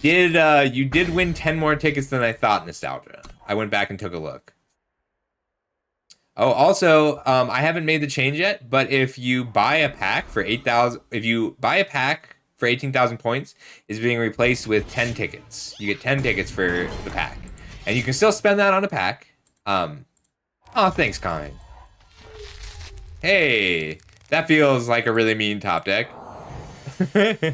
A: You did win 10 more tickets than I thought, Nostalgia. I went back and took a look. Oh, also, I haven't made the change yet, but if you buy a pack for 8,000, if you buy a pack for 18,000 points, is being replaced with 10 tickets. You get 10 tickets for the pack, and you can still spend that on a pack. Oh, thanks, Colin. Hey, that feels like a really mean top deck. Thank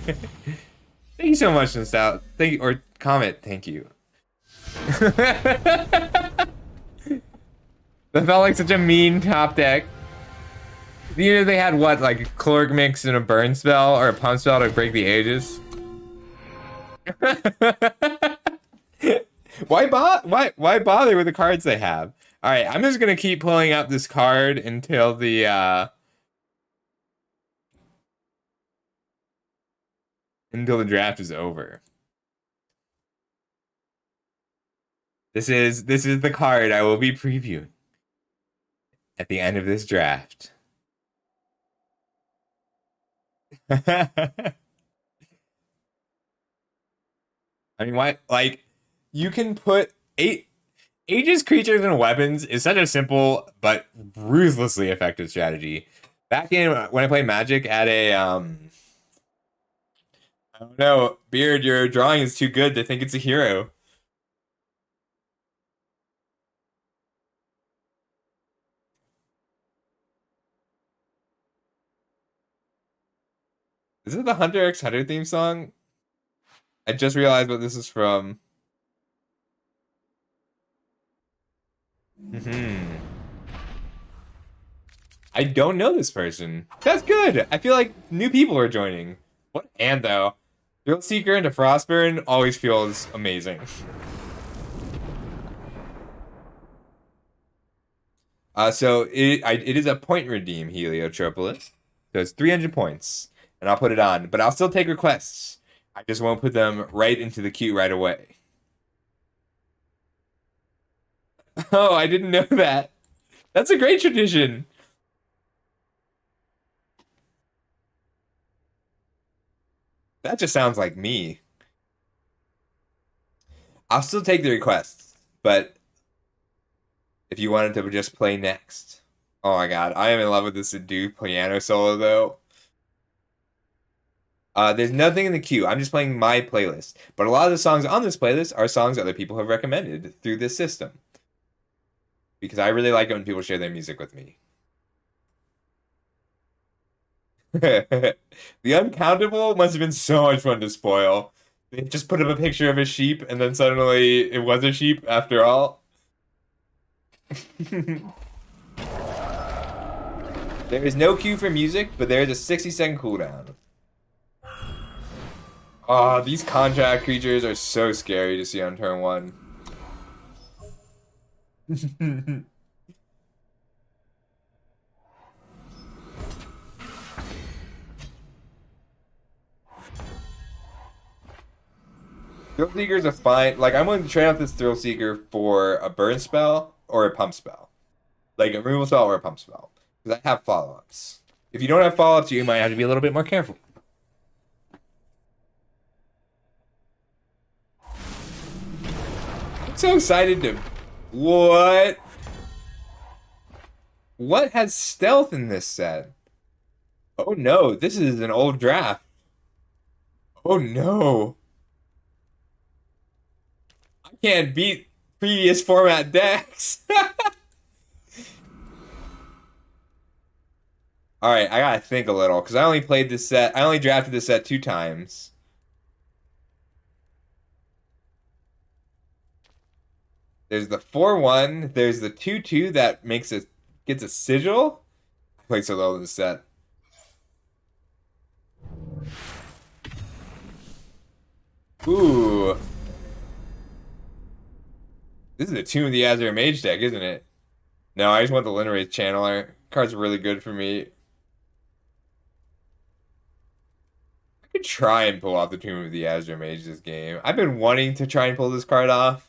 A: you so much, Nostalgia. Thank you, or Comet. Thank you. That felt like such a mean top deck. You know, they had what, like a Clorg Mix and a burn spell or a pump spell to break the Aegis? Why bother with the cards they have? Alright, I'm just gonna keep pulling up this card until the draft is over. This is the card I will be previewing at the end of this draft. I mean, why? Like, you can put Aegis creatures and weapons is such a simple but ruthlessly effective strategy. Back in when I played Magic at a I don't know, Beard, your drawing is too good to think it's a hero. Is it the Hunter x Hunter theme song? I just realized what this is from. I don't know this person. That's good. I feel like new people are joining. What hand though? Thrill Seeker into Frostburn always feels amazing. So it is a point redeem, Heliotropolis. So it's 300 points. And I'll put it on, but I'll still take requests. I just won't put them right into the queue right away. Oh, I didn't know that. That's a great tradition. That just sounds like me. I'll still take the requests, but if you wanted to just play next. Oh my god, I am in love with this Adu piano solo though. There's nothing in the queue. I'm just playing my playlist. But a lot of the songs on this playlist are songs other people have recommended through this system. Because I really like it when people share their music with me. The Uncountable must have been so much fun to spoil. They just put up a picture of a sheep and then suddenly it was a sheep after all. There is no queue for music, but there is a 60-second cooldown. Oh, these contract creatures are so scary to see on turn 1. Thrill Seekers are fine. Like, I'm willing to trade off this Thrill Seeker for a burn spell or a pump spell. Like, a removal spell or a pump spell. Because I have follow-ups. If you don't have follow-ups, you might have to be a little bit more careful. I'm so excited to... What? What has stealth in this set? Oh no, this is an old draft. Oh no. I can't beat previous format decks. Alright, I gotta think a little, because I only played this set, I only drafted this set 2 times. There's the 4-1, there's the 2-2 that gets a sigil. I played so low in this set. Ooh. This is a Tomb of the Azure Mage deck, isn't it? No, I just want the Linwraith Channeler. Card's really good for me. I could try and pull off the Tomb of the Azure Mage this game. I've been wanting to try and pull this card off.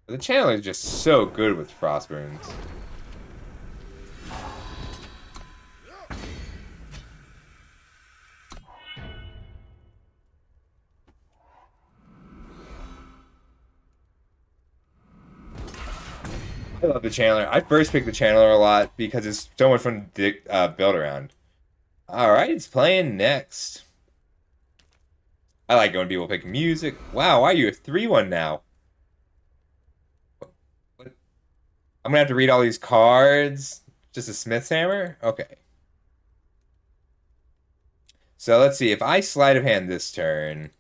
A: But the Channeler is just so good with Frostburns. I love the Channeler. I first picked the Channeler a lot because it's so much fun to build around. Alright, it's playing next. I like when people pick music. Wow, why are you a 3-1 now? What? I'm gonna have to read all these cards. Just a Smith's Hammer? Okay. So let's see. If I sleight of hand this turn,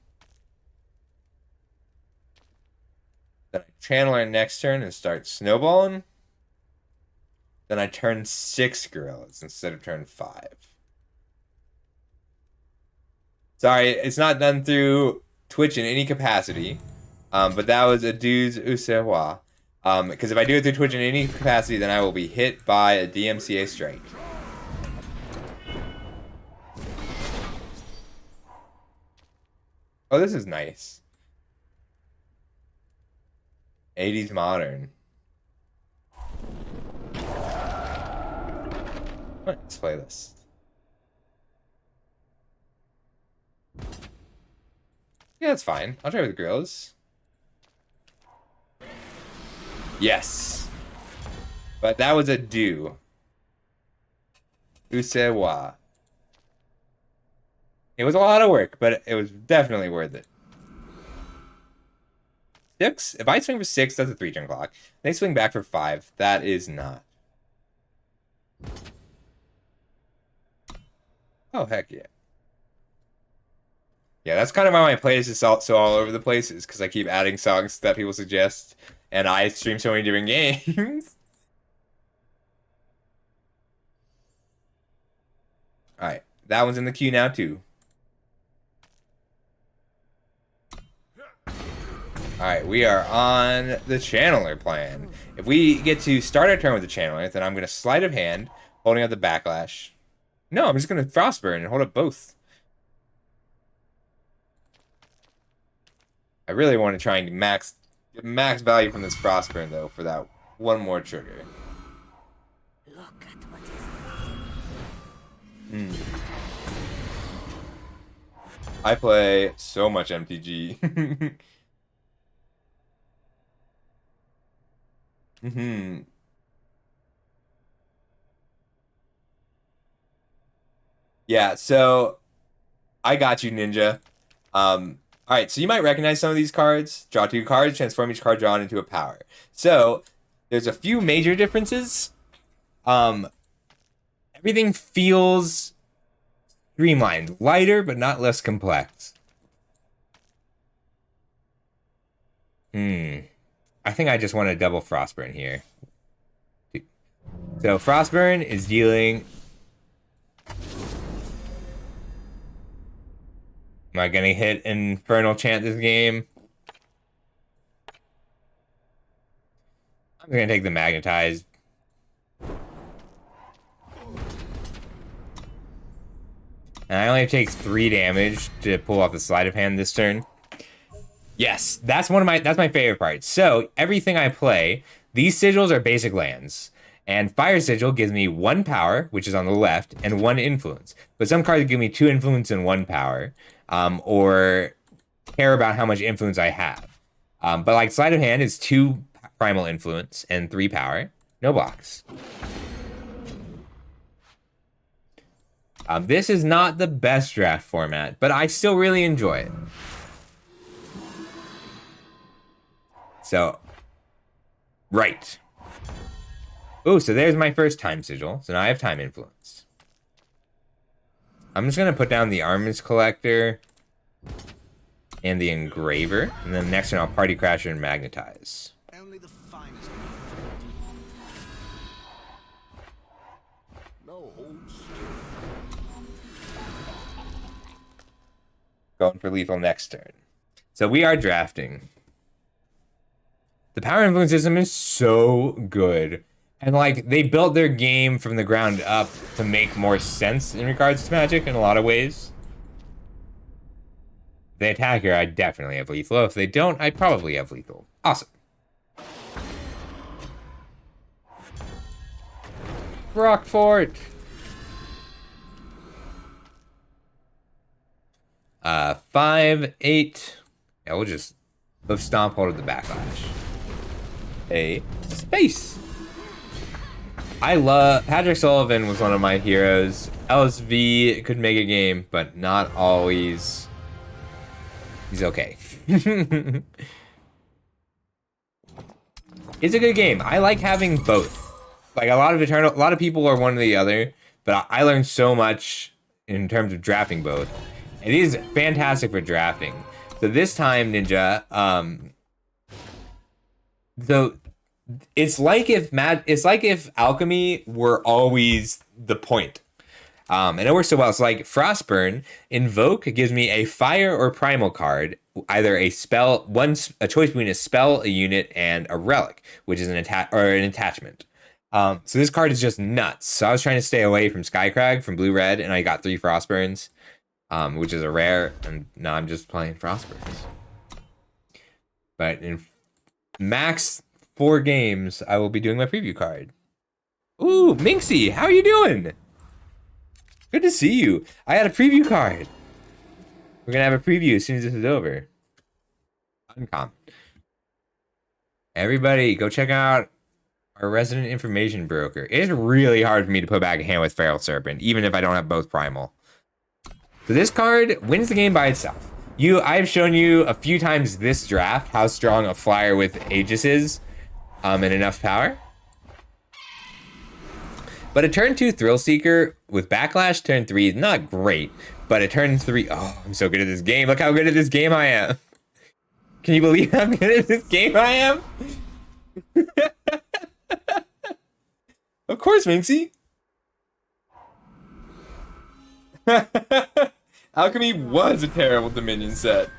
A: then I Channeler next turn and start snowballing. Then I turn 6 Gorillas instead of turn 5. Sorry, it's not done through Twitch in any capacity. But that was a Dues Usewa. Because if I do it through Twitch in any capacity, then I will be hit by a DMCA strike. Oh, this is nice. 80s modern. Let's play this. Yeah, that's fine. I'll try with the grills. Yes. But that was a do. Usewa. It was a lot of work, but it was definitely worth it. 6? If I swing for 6, that's a 3-turn clock. They swing back for 5. That is not. Oh, heck yeah. Yeah, that's kind of why my playlist is so all over the place, is because I keep adding songs that people suggest, and I stream so many different games. Alright, that one's in the queue now, too. Alright, we are on the Channeler plan. If we get to start our turn with the Channeler, then I'm going to sleight of hand, holding up the Backlash. No, I'm just going to Frostburn and hold up both. I really want to try and get max value from this Frostburn, though, for that one more trigger.
C: Look at what is
A: I play so much MTG. Yeah, so I got you, Ninja. Alright, so you might recognize some of these cards. Draw 2 cards, transform each card drawn into a power. So, there's a few major differences. Everything feels streamlined. Lighter, but not less complex. I think I just want to double Frostburn here. So, Frostburn is dealing... Am I gonna hit Infernal Chant this game? I'm gonna take the Magnetize. And I only take 3 damage to pull off the sleight of hand this turn. Yes, that's my favorite part. So everything I play, These sigils are basic lands. And Fire Sigil gives me 1 power, which is on the left, and 1 influence. But some cards give me 2 influence and 1 power, or care about how much influence I have. But like Sleight of Hand is 2 primal influence and 3 power. No blocks. This is not the best draft format, but I still really enjoy it. So, right. Oh, so there's my first time sigil. So now I have time influence. I'm just going to put down the Armaments Collector and the Engraver. And then the next one I'll Party Crasher and Magnetize.
B: Only the finest. No holds.
A: Going for lethal next turn. So we are drafting. The Power Influence system is so good. And, like, they built their game from the ground up to make more sense in regards to Magic in a lot of ways. If they attack here, I definitely have lethal. If they don't, I probably have lethal. Awesome. Rockfort! 5, 8. Yeah, we'll just Stomp Hold of the Backlash. A space! I love... Patrick Sullivan was one of my heroes. LSV could make a game, but not always. He's okay. It's a good game. I like having both. Like, a lot of people are one or the other, but I learned so much in terms of drafting both. It is fantastic for drafting. So this time, Ninja, so it's like if alchemy were always the point. And it works so well. It's like Frostburn. Invoke gives me a fire or primal card, either a spell, a choice between a spell, a unit, and a relic, which is an attachment. So this card is just nuts. So I was trying to stay away from Skycrag from blue-red, and I got 3 Frostburns, which is a rare, and now I'm just playing Frostburns. But in max 4 games, I will be doing my preview card. Ooh, Minxie, how are you doing? Good to see you. I had a preview card. We're gonna have a preview as soon as this is over. Uncommon. Everybody, go check out our resident information broker. It is really hard for me to put back a hand with Feral Serpent, even if I don't have both primal. So this card wins the game by itself. I've shown you a few times this draft how strong a flyer with Aegis is, and enough power. But a turn 2 Thrill Seeker with Backlash turn 3 is not great, but a turn 3, oh, I'm so good at this game. Look how good at this game I am. Can you believe how good at this game I am? Of course, Minxie. Alchemy was a terrible Dominion set.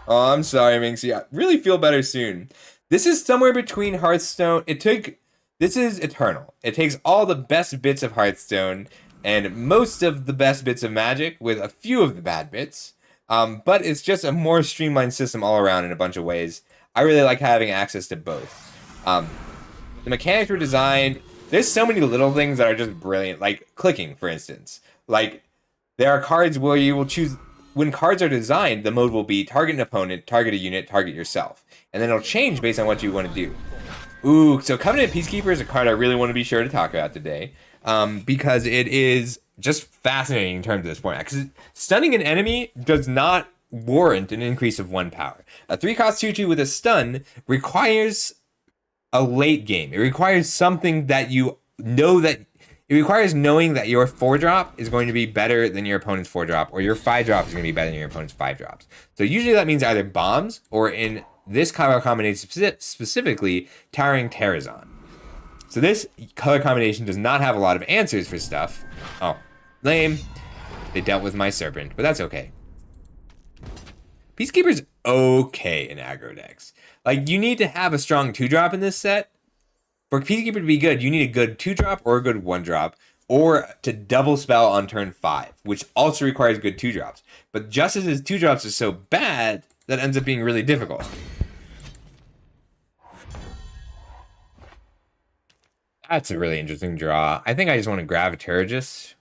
A: Oh, I'm sorry, Minxie. I really feel better soon. This is somewhere between Hearthstone. This is Eternal. It takes all the best bits of Hearthstone and most of the best bits of Magic with a few of the bad bits. But it's just a more streamlined system all around in a bunch of ways. I really like having access to both. The mechanics were designed. There's so many little things that are just brilliant. Like clicking, for instance. Like, there are cards where you will choose... When cards are designed, the mode will be target an opponent, target a unit, target yourself. And then it'll change based on what you want to do. Ooh, so Covenant Peacekeeper is a card I really want to be sure to talk about today. Because it is just fascinating in terms of this format. Because stunning an enemy does not warrant an increase of 1 power. A 3-cost 2/2 with a stun requires a late game. It requires something that you know that... It requires knowing that your 4-drop is going to be better than your opponent's 4-drop, or your 5-drop is going to be better than your opponent's 5-drops. So usually that means either bombs, or in this color combination specifically, Towering Terrazon. So this color combination does not have a lot of answers for stuff. Oh, lame. They dealt with my Serpent, but that's okay. Peacekeeper's okay in aggro decks. Like, you need to have a strong 2-drop in this set. For Peacekeeper to be good, you need a good 2-drop or a good 1-drop, or to double spell on turn 5, which also requires good 2-drops. But Justice's 2-drops are so bad that ends up being really difficult. That's a really interesting draw. I think I just want to Graviturgis.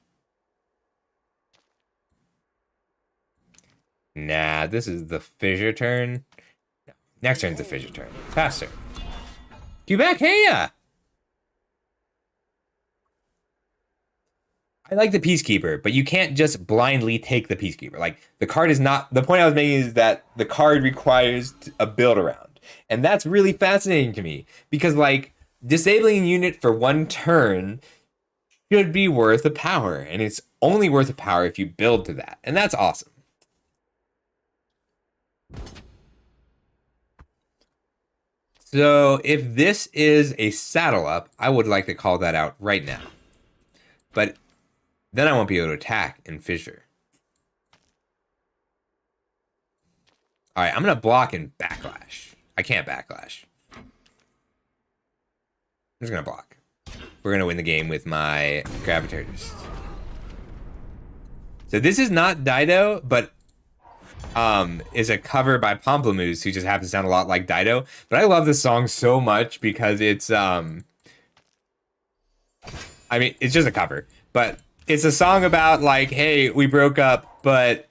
A: Nah, this is the Fissure turn. No, next turn's the Fissure turn. Pass turn. Quebec, hey ya! I like the Peacekeeper, but you can't just blindly take the Peacekeeper. Like, the card is not... The point I was making is that the card requires a build around. And that's really fascinating to me. Because, like, disabling a unit for one turn should be worth a power. And it's only worth a power if you build to that. And that's awesome. So, if this is a saddle up, I would like to call that out right now. But... then I won't be able to attack in Fissure. Alright, I'm going to block and backlash. I can't backlash. I'm just going to block. We're going to win the game with my Graviturgis. So this is not Dido, but is a cover by Pomplamoose, who just happens to sound a lot like Dido. But I love this song so much because it's... I mean, it's just a cover. But... it's a song about, like, hey, we broke up, but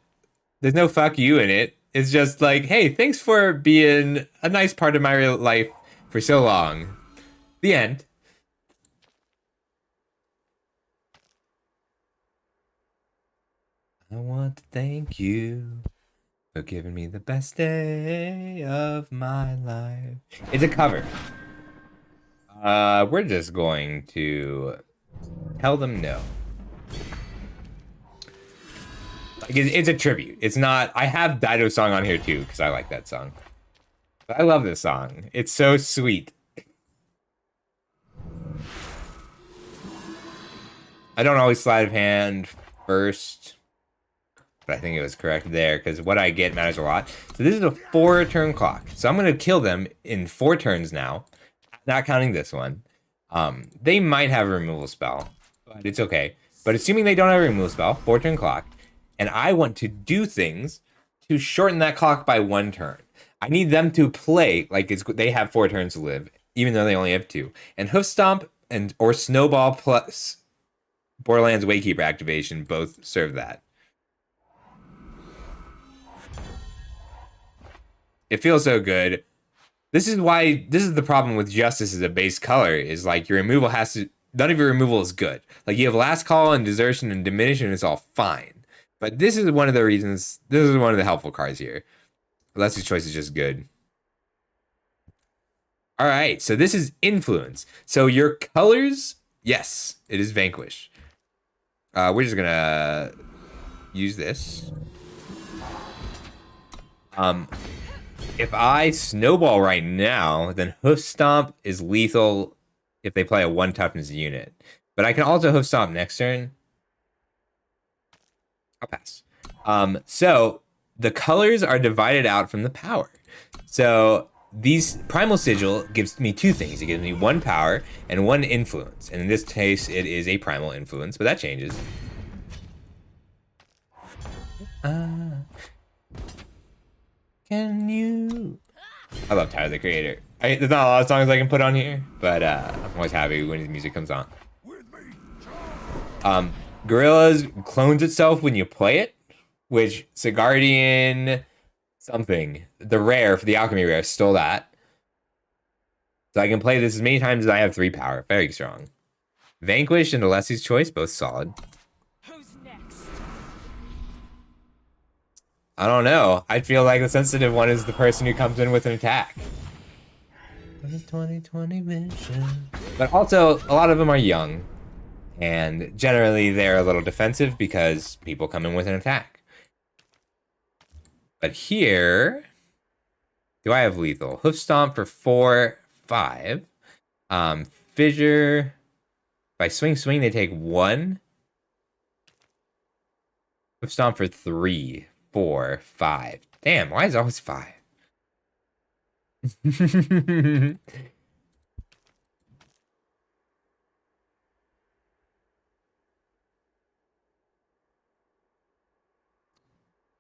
A: there's no fuck you in it. It's just like, hey, thanks for being a nice part of my real life for so long. The end. I want to thank you for giving me the best day of my life. It's a cover. We're just going to tell them no. Like, it's a tribute. It's not... I have Dido's song on here too, because I like that song. But I love this song. It's so sweet. I don't always sleight of hand first, but I think it was correct there, because what I get matters a lot. So this is a 4-turn clock. So I'm going to kill them in 4 turns now, not counting this one. They might have a removal spell, but it's okay. But assuming they don't have a removal spell, 4-turn clock, and I want to do things to shorten that clock by 1 turn. I need them to play like they have 4 turns to live, even though they only have 2. And Hoof Stomp or Snowball plus Borderlands Waykeeper activation both serve that. It feels so good. This is the problem with Justice as a base color, is like your removal has to... none of your removal is good. Like, you have Last Call and Desertion and Diminish, and it's all fine. But this is one of the reasons... this is one of the helpful cards here. Leslie's Choice is just good. Alright, so this is Influence. So your colors... yes, it is Vanquish. We're just gonna... use this. If I Snowball right now, then Hoof Stomp is lethal if they play a 1 toughness unit. But I can also Hoof Stomp next turn. I'll pass. So the colors are divided out from the power. So these Primal Sigil gives me 2 things. It gives me 1 power and 1 influence. And in this case, it is a Primal Influence, but that changes. Can you... I love Tyler, the Creator. There's not a lot of songs I can put on here, but I'm always happy when his music comes on. Gorillas clones itself when you play it, which Sigardian something, the rare for the Alchemy rare, stole that. So I can play this as many times as I have 3 power. Very strong. Vanquish and Leslie's Choice, both solid.
C: Who's next?
A: I don't know. I feel like the sensitive one is the person who comes in with an attack. 2020 vision. But also, a lot of them are young. And generally, they're a little defensive because people come in with an attack. But here... do I have lethal? Hoof Stomp for 4, 5. Fissure... if I swing, they take 1. Hoof Stomp for 3, 4, 5. Damn, why is it always 5?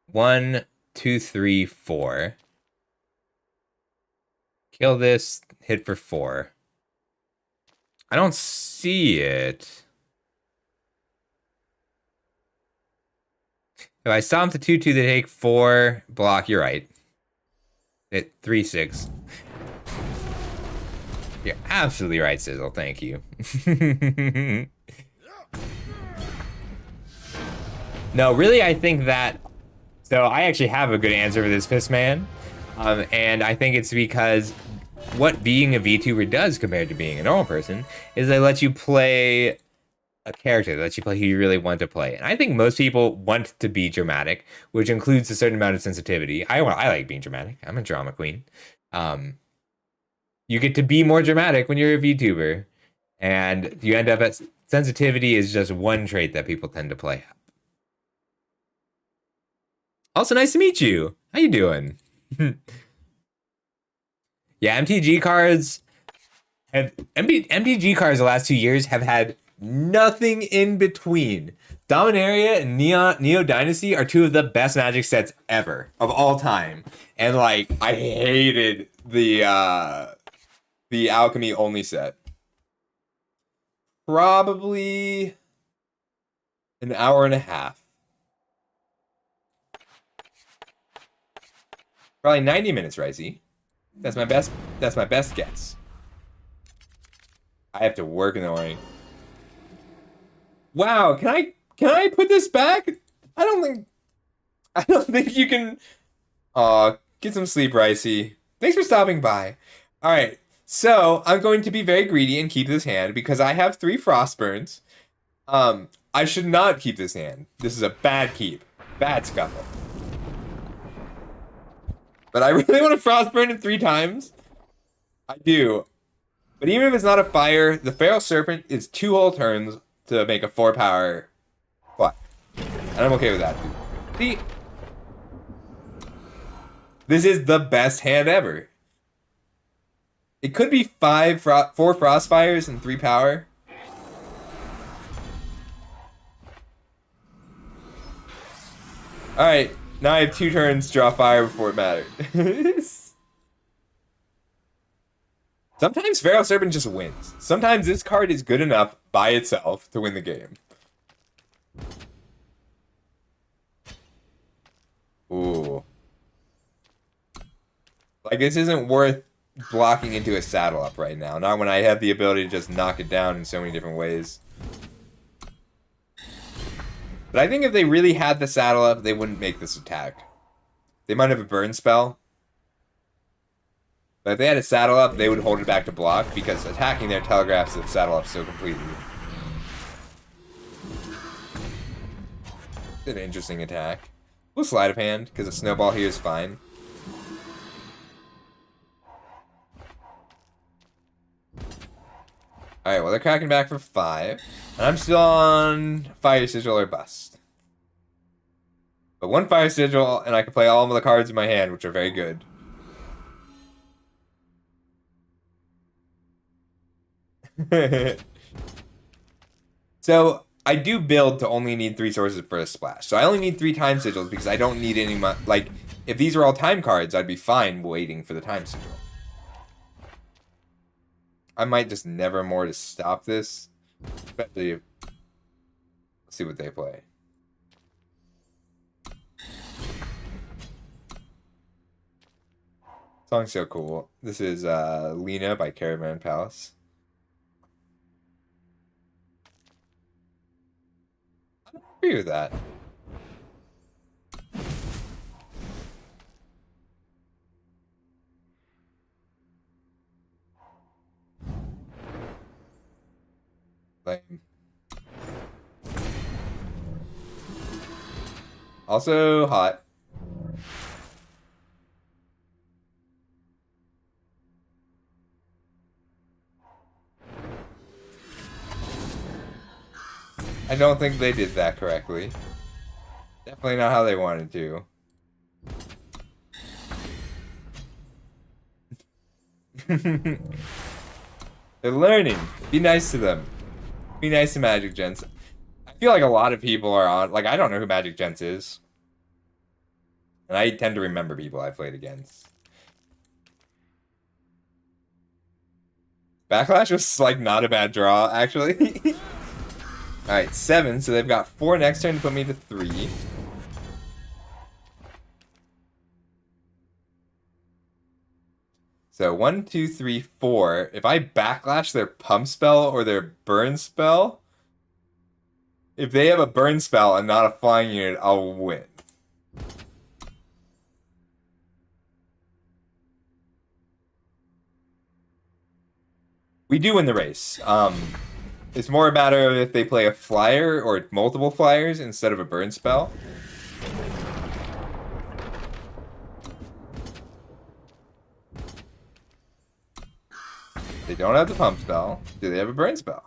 A: One, 2, 3, 4. Kill this, hit for 4. I don't see it. If I stomp the 2-2, they take 4 block. You're right. It 3-6. You're absolutely right, Sizzle. Thank you. No, really, I think that. So I actually have a good answer for this Fist Man, and I think it's because what being a VTuber does compared to being a normal person is they let you play a character, they let you play who you really want to play. And I think most people want to be dramatic, which includes a certain amount of sensitivity. I like being dramatic. I'm a drama queen. You get to be more dramatic when you're a VTuber, and you end up at sensitivity is just one trait that people tend to play up. Also, nice to meet you. How you doing? Yeah, MTG cards MTG cards the last 2 years have had nothing in between. Dominaria and Neo Dynasty are two of the best Magic sets ever of all time, and like I hated the Alchemy only set. Probably an hour and a half. Probably 90 minutes, Ricey. That's my best guess. I have to work in the morning. Wow, can I put this back? I don't think you can. Get some sleep, Ricey. Thanks for stopping by. All right, so I'm going to be very greedy and keep this hand because I have 3 Frostburns. I should not keep this hand. This is a bad keep. Bad scuffle. But I really want to Frostburn it 3 times. I do. But even if it's not a fire, the Feral Serpent is 2 whole turns to make a 4 power what? And I'm okay with that. See? This is the best hand ever. It could be 4 Frostfires and 3 power. Alright, now I have 2 turns to draw fire before it matters. Sometimes Feral Serpent just wins. Sometimes this card is good enough by itself to win the game. Ooh. Like, this isn't worth blocking into a saddle up right now. Not when I have the ability to just knock it down in so many different ways. But I think if they really had the saddle up, they wouldn't make this attack. They might have a burn spell. But if they had a saddle up, they would hold it back to block because attacking their telegraphs the saddle up so completely. It's an interesting attack. We'll sleight of hand because a snowball here is fine. Alright, well, they're cracking back for 5. And I'm still on Fire Sigil or Bust. But 1 Fire Sigil, and I can play all of the cards in my hand, which are very good. So, I do build to only need 3 sources for a splash. So I only need 3 time sigils because I don't need any... Like, if these were all time cards, I'd be fine waiting for the time sigil. I might just Nevermore to stop this. Especially if... Let's see what they play. Song's so cool. This is Lena by Caravan Palace. I don't agree with that. Lame. Also hot. I don't think they did that correctly. Definitely not how they wanted to. They're learning. Be nice to them. Be nice to Magic Gents. I feel like a lot of people are on... Like, I don't know who Magic Gents is. And I tend to remember people I played against. Backlash was like not a bad draw, actually. Alright, 7, so they've got 4 next turn to put me to 3. So 1, 2, 3, 4. If I backlash their pump spell or their burn spell, if they have a burn spell and not a flying unit, I'll win. We do win the race. It's more a matter of if they play a flyer or multiple flyers instead of a burn spell. They don't have the pump spell. Do they have a burn spell?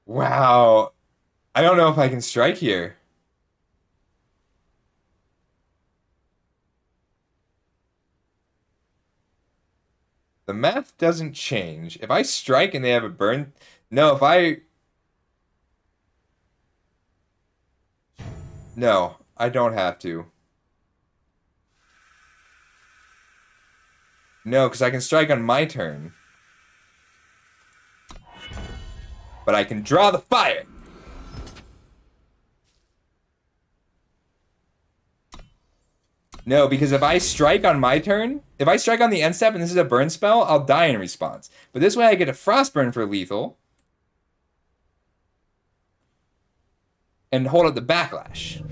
A: Wow. I don't know if I can strike here. The math doesn't change. If I strike and they have a burn... No, if I... No, I don't have to. No, because I can strike on my turn. But I can draw the fire! No, because if I strike on my turn, if I strike on the end step and this is a burn spell, I'll die in response. But this way I get a Frostburn for lethal. And hold up the backlash.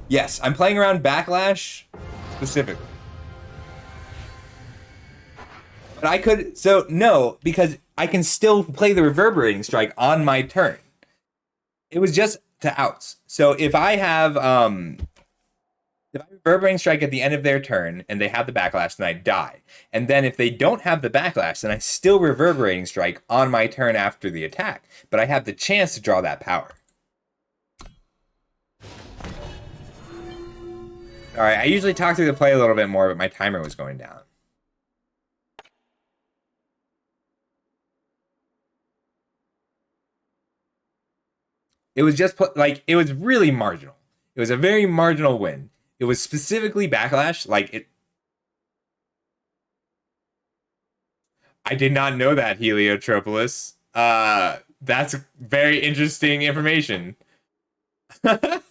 A: Yes, I'm playing around backlash specifically. But I could, so no, because I can still play the reverberating strike on my turn. It was just to outs. So if I have reverberating strike at the end of their turn and they have the backlash, then I die. And then if they don't have the backlash, then I still reverberating strike on my turn after the attack. But I have the chance to draw that power. Alright, I usually talk through the play a little bit more, but my timer was going down. It was just, like, it was really marginal. It was a very marginal win. It was specifically backlash, like, it... I did not know that, Heliotropolis. That's very interesting information. But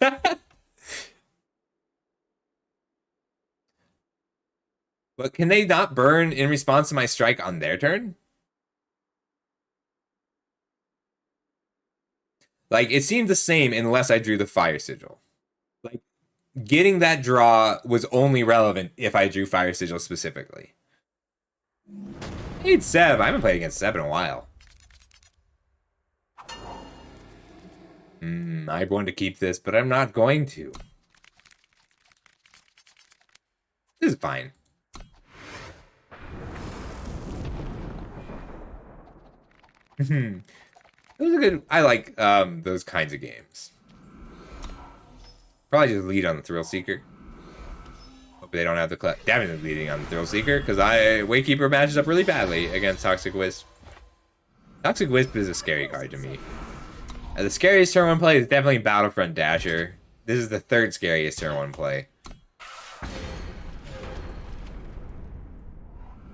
A: can they not burn in response to my strike on their turn? Like, it seemed the same unless I drew the Fire Sigil. Like, getting that draw was only relevant if I drew Fire Sigil specifically. Hey, Seb. I haven't played against Seb in a while. I want to keep this, but I'm not going to. This is fine. Those are good. I like those kinds of games. Probably just lead on the Thrill Seeker. Hope they don't have the definitely leading on the Thrill Seeker because Waykeeper matches up really badly against Toxic Wisp. Toxic Wisp is a scary card to me. The scariest turn 1 play is definitely Battlefront Dasher. This is the 3rd scariest turn 1 play.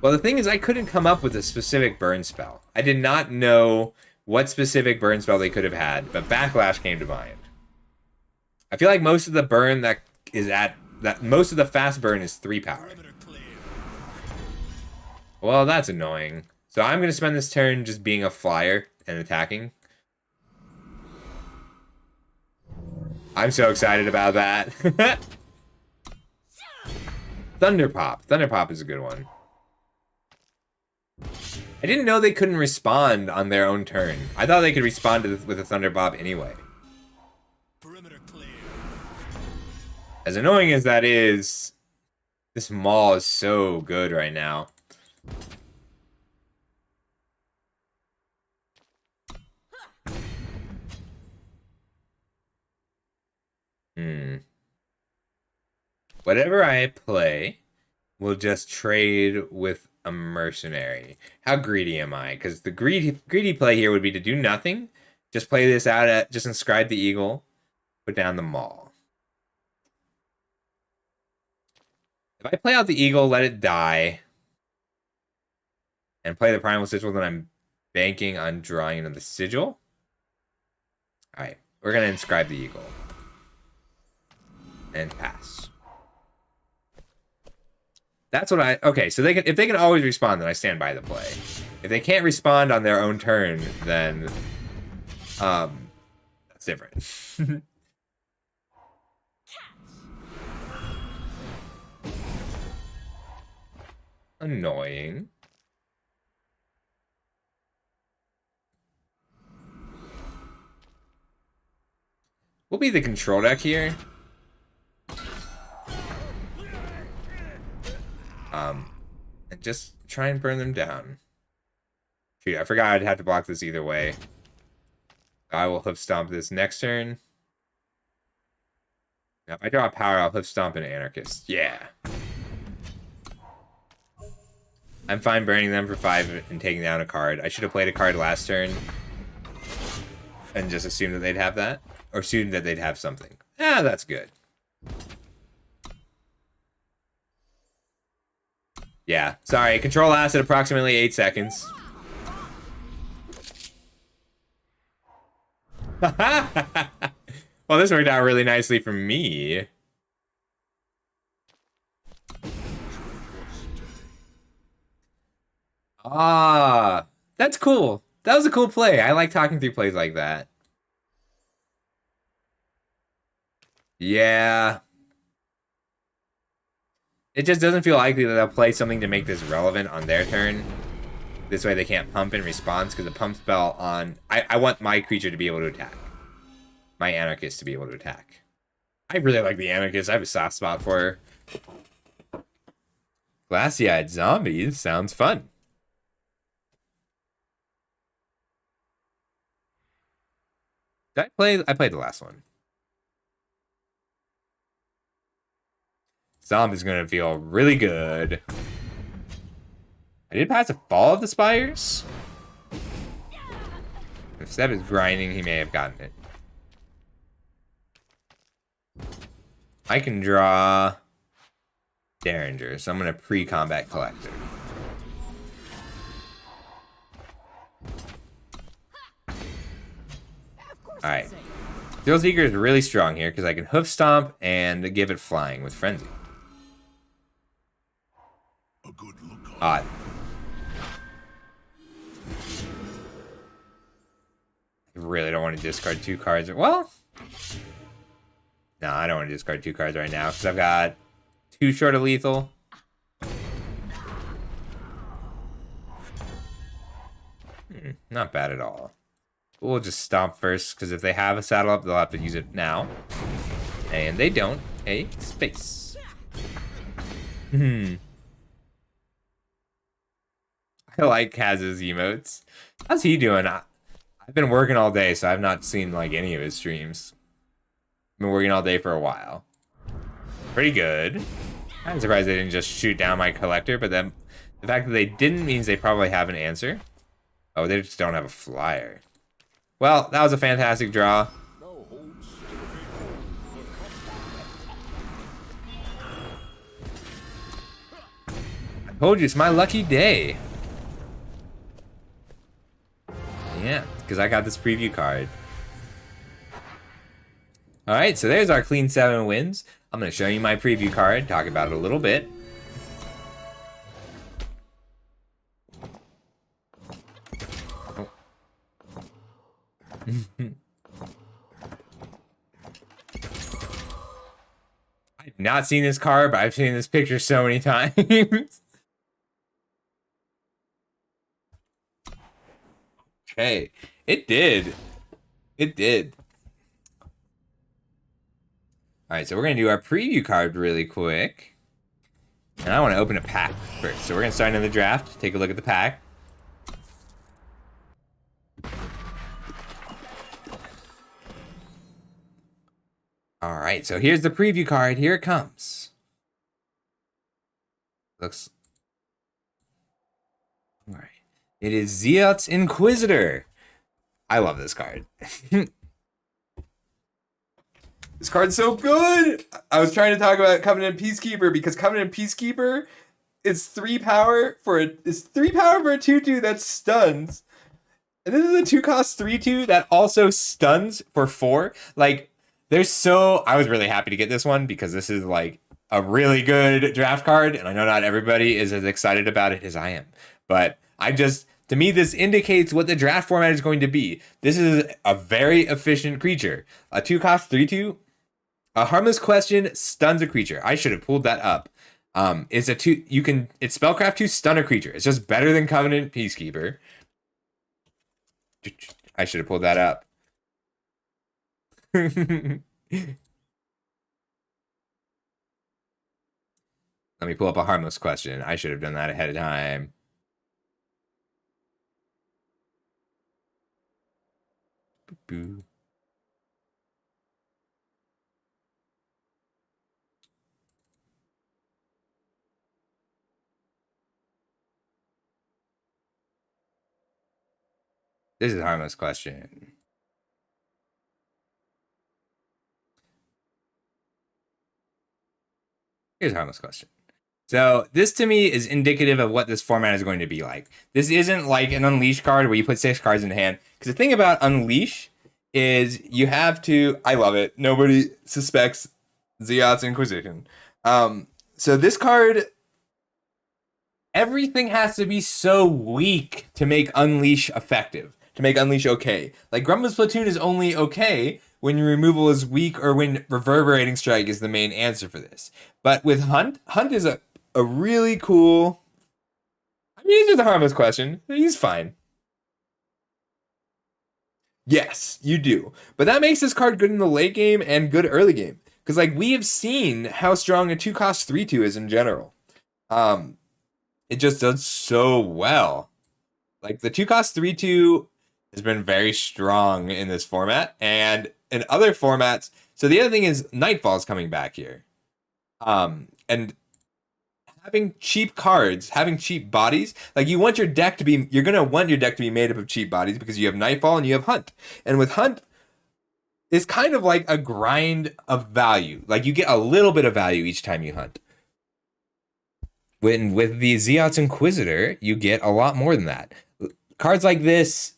A: Well, the thing is, I couldn't come up with a specific burn spell. I did not know what specific burn spell they could have had, but Backlash came to mind. I feel like most of the burn most of the fast burn is 3 power. Well, that's annoying. So I'm going to spend this turn just being a flyer and attacking. I'm so excited about that. Thunderpop. Thunderpop is a good one. I didn't know they couldn't respond on their own turn. I thought they could respond to with a Thunderpop anyway.
B: Perimeter clear.
A: As annoying as that is, this Maul is so good right now. Whatever I play will just trade with a mercenary. How greedy am I? Because the greedy play here would be to do nothing. Just play this out at, just inscribe the eagle, put down the maul. If I play out the eagle, let it die, and play the primal sigil, then I'm banking on drawing another sigil. Alright, we're going to inscribe the eagle. And pass. That's what I... Okay, so they can, if they can always respond, then I stand by the play. If they can't respond on their own turn, then... that's different. Annoying. We'll be the control deck here. And just try and burn them down. Shoot, I forgot I'd have to block this either way. I will hoof stomp this next turn. Now, if I draw a power, I'll hoof stomp an anarchist. Yeah. I'm fine burning them for 5 and taking down a card. I should have played a card last turn and just assumed that they'd have that. Or assumed that they'd have something. Yeah, that's good. Yeah, sorry. Control lasted approximately 8 seconds. Well, this worked out really nicely for me. Ah, that's cool. That was a cool play. I like talking through plays like that. Yeah. It just doesn't feel likely that they'll play something to make this relevant on their turn. This way they can't pump in response, because the pump spell on... I want my creature to be able to attack. My anarchist to be able to attack. I really like the anarchist. I have a soft spot for her. Glassy-eyed zombies sounds fun. Did I play? I played the last one. Zombie's gonna feel really good. I did pass a Fall of the Spires. If Seb is grinding, he may have gotten it. I can draw Derringer, so I'm gonna pre-combat Collector. Alright. Thrill Seeker is really strong here because I can Hoof Stomp and give it flying with Frenzy. Odd. I really don't want to discard 2 cards. Well, no, I don't want to discard 2 cards right now because I've got 2 short of lethal. Not bad at all. We'll just stomp first, because if they have a saddle up, they'll have to use it now. And they don't. A space. I like Kaz's emotes. How's he doing? I've been working all day, so I've not seen like any of his streams. Been working all day for a while. Pretty good. I'm surprised they didn't just shoot down my collector, but then the fact that they didn't means they probably have an answer. Oh, they just don't have a flyer. Well, that was a fantastic draw. I told you, it's my lucky day. Yeah, because I got this preview card. Alright, so there's our clean 7 wins. I'm going to show you my preview card, talk about it a little bit. I've not seen this card, but I've seen this picture so many times. Okay, it did. It did. Alright, so we're going to do our preview card really quick. And I want to open a pack first. So we're going to start in the draft, take a look at the pack. Alright, so here's the preview card. Here it comes. Looks All right. It is Zeot's Inquisitor. I love this card. This card's so good. I was trying to talk about Covenant Peacekeeper because Covenant Peacekeeper is 3 power for a 2/2 that stuns. And this is a 2-cost 3/2 that also stuns for 4. Like, I was really happy to get this one because this is like a really good draft card, and I know not everybody is as excited about it as I am. But to me, this indicates what the draft format is going to be. This is a very efficient creature. A 2-cost 3/2. A Harmless Question stuns a creature. I should have pulled that up. It's Spellcraft 2 stun a creature. It's just better than Covenant Peacekeeper. I should have pulled that up. Let me pull up a Harmless Question. I should have done that ahead of time. Boo. This is a Harmless Question. Here's a Harmless Question. So this to me is indicative of what this format is going to be like. This isn't like an Unleash card where you put 6 cards in hand. Because the thing about Unleash is you have to... I love it. Nobody suspects Zeot's Inquisition. So this card... Everything has to be so weak to make Unleash effective. To make Unleash okay. Like, Grumman's Platoon is only okay when your removal is weak or when Reverberating Strike is the main answer for this. But with Hunt is a really cool... I mean, it's just a Harmless Question. He's fine. Yes, you do. But that makes this card good in the late game and good early game. Because, like, we have seen how strong a 2-cost 3/2 is in general. It just does so well. Like, the 2-cost 3/2 has been very strong in this format and in other formats. So the other thing is Nightfall's coming back here. And having cheap cards, having cheap bodies, like you're going to want your deck to be made up of cheap bodies because you have Nightfall and you have Hunt. And with Hunt, it's kind of like a grind of value. Like you get a little bit of value each time you hunt. With the Zeot's Inquisitor, you get a lot more than that. Cards like this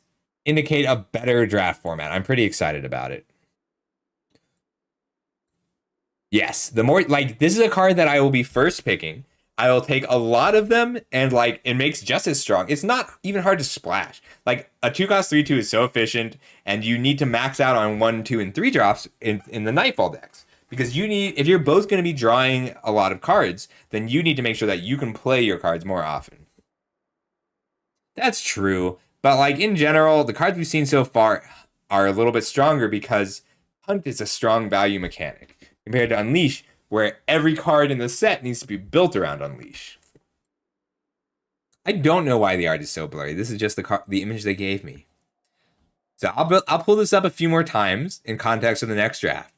A: indicate a better draft format. I'm pretty excited about it. Yes, this is a card that I will be first picking. I will take a lot of them, and like it makes just as strong. It's not even hard to splash. Like a 2-cost 3/2 is so efficient, and you need to max out on 1, 2, and 3 drops in the Nightfall decks. Because if you're both going to be drawing a lot of cards, then you need to make sure that you can play your cards more often. That's true. But like in general, the cards we've seen so far are a little bit stronger because Hunt is a strong value mechanic compared to Unleash, where every card in the set needs to be built around Unleash. I don't know why the art is so blurry. This is just the image they gave me. So I'll pull this up a few more times in context of the next draft.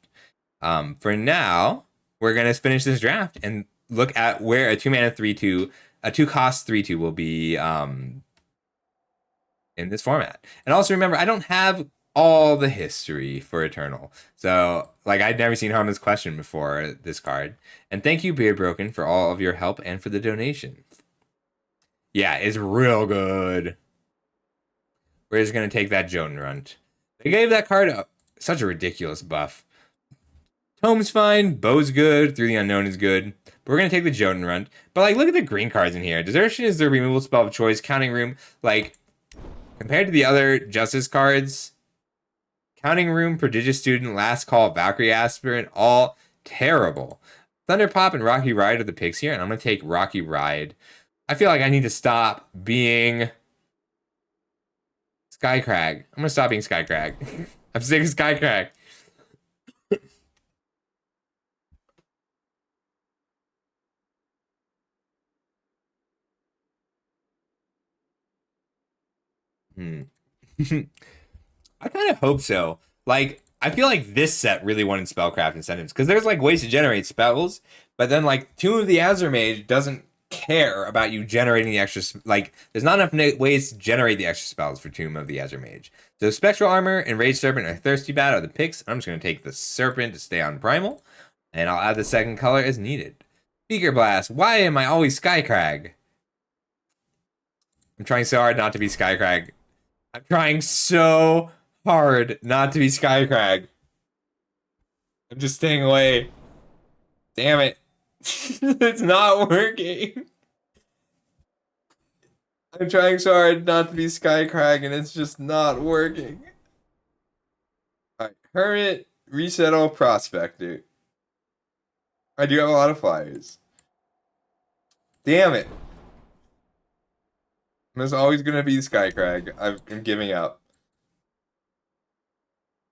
A: For now, we're going to finish this draft and look at where a 2-mana 3/2, a 2-cost 3/2 will be in this format. And also remember, I don't have all the history for Eternal. So, like, I'd never seen Harmless Question before this card. And thank you, Beard Broken, for all of your help and for the donation. Yeah, it's real good. We're just going to take that Jotun Runt. They gave that card such a ridiculous buff. Tome's fine, Bow's good, Through the Unknown is good. But we're going to take the Jotun Runt. But, like, look at the green cards in here. Desertion is the removal spell of choice. Counting Room, like, compared to the other Justice cards, Counting Room, Prodigious Student, Last Call, Valkyrie Aspirant, all terrible. Thunderpop and Rocky Ride are the picks here, and I'm going to take Rocky Ride. I feel like I need to stop being Skycrag. I'm going to stop being Skycrag. I'm sick of Skycrag. I kind of hope so. Like, I feel like this set really wanted spellcraft incentives because there's like ways to generate spells, but then like Tomb of the Azure Mage doesn't care about you generating the extra, like, there's not enough ways to generate the extra spells for Tomb of the Azure Mage. So Spectral Armor and Rage Serpent and Thirsty Bat are the picks. I'm just going to take the Serpent to stay on Primal, and I'll add the second color as needed. Beaker Blast. Why am I always Skycrag? I'm trying so hard not to be Skycrag. I'm trying so hard not to be Skycrag. I'm just staying away. Damn it. It's not working. I'm trying so hard not to be Skycrag, and it's just not working. Alright, Hermit, Resettle, Prospector. I do have a lot of flyers. Damn it. I'm always gonna be Skycrag. I'm giving up.